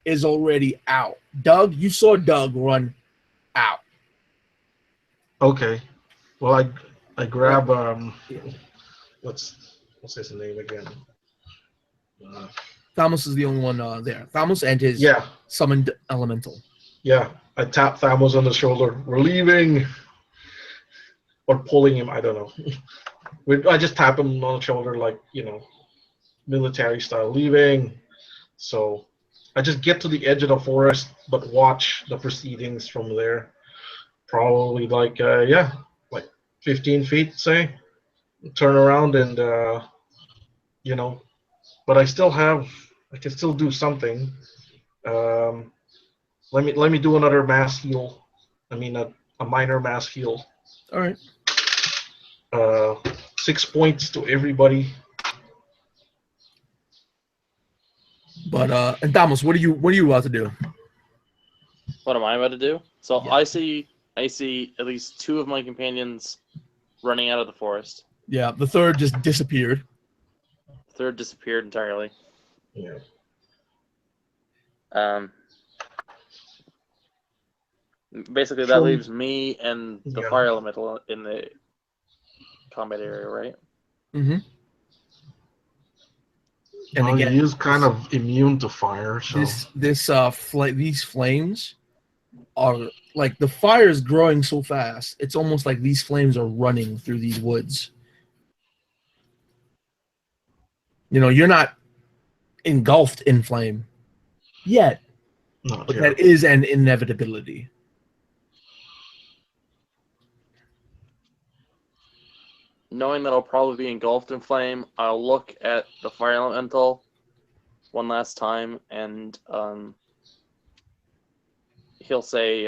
is already out. Doug, you saw Doug run out. Okay. Well, I grab what's his name again? Thamos is the only one there. Thamos and his Yeah. summoned elemental. Yeah. I tap Thamos on the shoulder. We're leaving. Or pulling him. I don't know. I just tap him on the shoulder, like military style, leaving. So I just get to the edge of the forest, but watch the proceedings from there. Probably like 15 feet, say. Turn around and but I can still do something. Let me do another mass heal. I mean a minor mass heal. All right. 6 points to everybody. But and Thamos, what are you about to do? What am I about to do? So Yeah. I see at least two of my companions running out of the forest. Yeah, the third just disappeared. The third disappeared entirely. Yeah. Basically, that leaves me and the fire elemental in the combat area, right? Mm-hmm. And Well, again, he is kind of immune to fire, so these flames are like the fire is growing so fast. It's almost like these flames are running through these woods. You're not engulfed in flame yet, but that is an inevitability. Knowing that I'll probably be engulfed in flame, I'll look at the fire elemental one last time, and he'll say,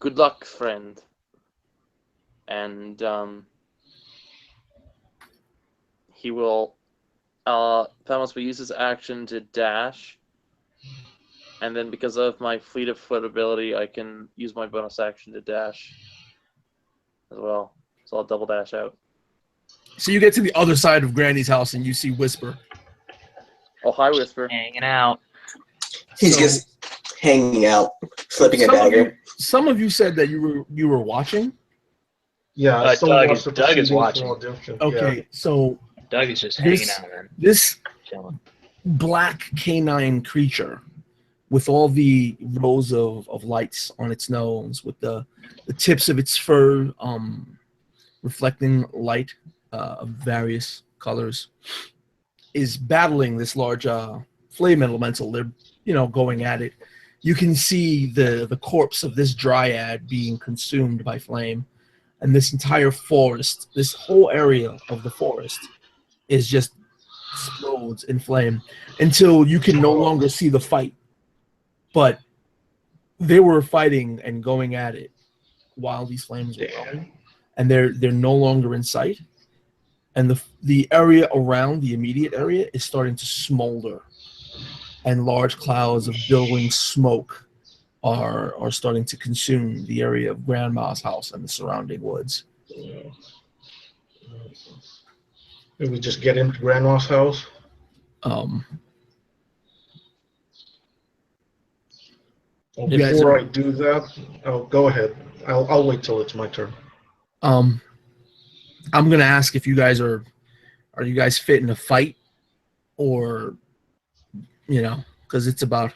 "Good luck, friend." And he will. Thamos will use his action to dash, and then because of my fleet of foot ability, I can use my bonus action to dash as well. So I'll double dash out. So you get to the other side of Granny's house and you see Whisper. Oh, hi, Whisper. Hanging out. He's just hanging out, flipping a dagger. Some of you said that you were watching. Yeah, I still Doug watch the Doug is proceedings watching. from a distance. Okay, so Doug is just hanging out, man. this Chilling. black canine creature with all the rows of lights on its nose, with the tips of its fur reflecting light of various colors, is battling this large flame elemental. They're going at it. You can see the corpse of this dryad being consumed by flame, and this entire forest, this whole area of the forest, is just explodes in flame until you can no longer see the fight. But they were fighting and going at it while these flames were going, and they're no longer in sight. And the area around the immediate area is starting to smolder, and large clouds of billowing smoke are starting to consume the area of Grandma's house and the surrounding woods. Did we just get into Grandma's house? Well, before I do that, go ahead. I'll wait till it's my turn. I'm gonna ask if you guys are you guys fit in a fight, or because it's about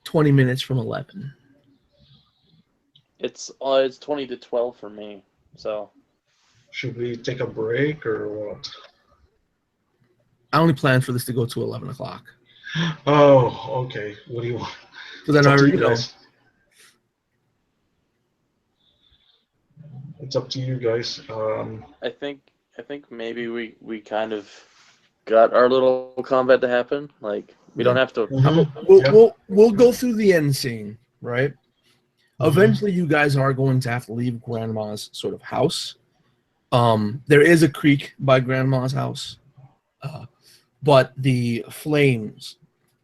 20 minutes from 11. It's 20 to 12 for me. So Should we take a break or what? I only plan for this to go to 11 o'clock. Oh, okay. What do you want? Because It's I up know, to you guys. It's up to you guys. I think maybe we kind of got our little combat to happen. Like we don't have to. We'll go through the end scene, right? Eventually, you guys are going to have to leave Grandma's sort of house. There is a creek by Grandma's house, but the flames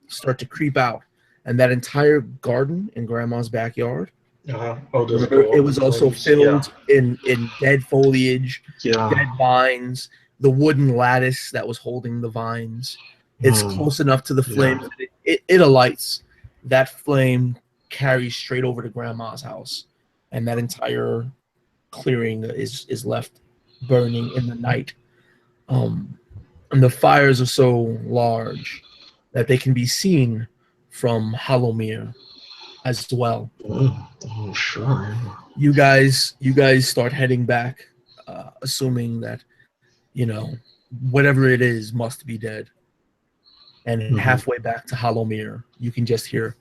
start to creep out, and that entire garden in Grandma's backyard. Oh, It was also filled in dead foliage, Yeah. dead vines, the wooden lattice that was holding the vines. It's close enough to the flame that it alights. That flame carries straight over to Grandma's house, and that entire clearing is left burning in the night. And the fires are so large that they can be seen from Hallowmere as well. Oh, sure. You guys start heading back, assuming that whatever it is must be dead. And halfway back to Hallowmere, you can just hear.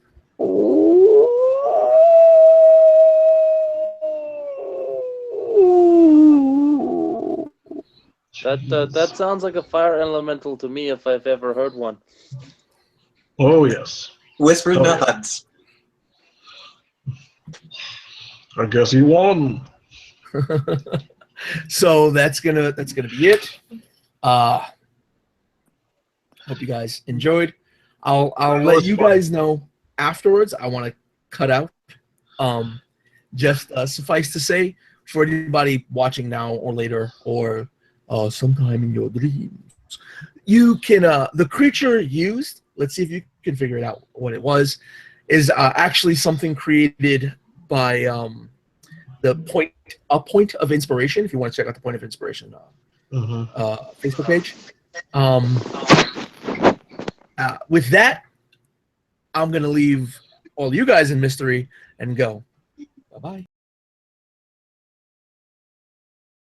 That sounds like a fire elemental to me if I've ever heard one. Oh, yes. Whisper Oh. nods. I guess he won. So that's gonna be it. Hope you guys enjoyed. I'll let you guys know afterwards. I want to cut out. Just suffice to say, for anybody watching now or later or sometime in your dreams, you can the creature used. Let's see if you can figure it out. What it was is actually something created by a point of inspiration. If you want to check out the Point of Inspiration Facebook page. With that, I'm gonna leave all you guys in mystery and go. Bye-bye.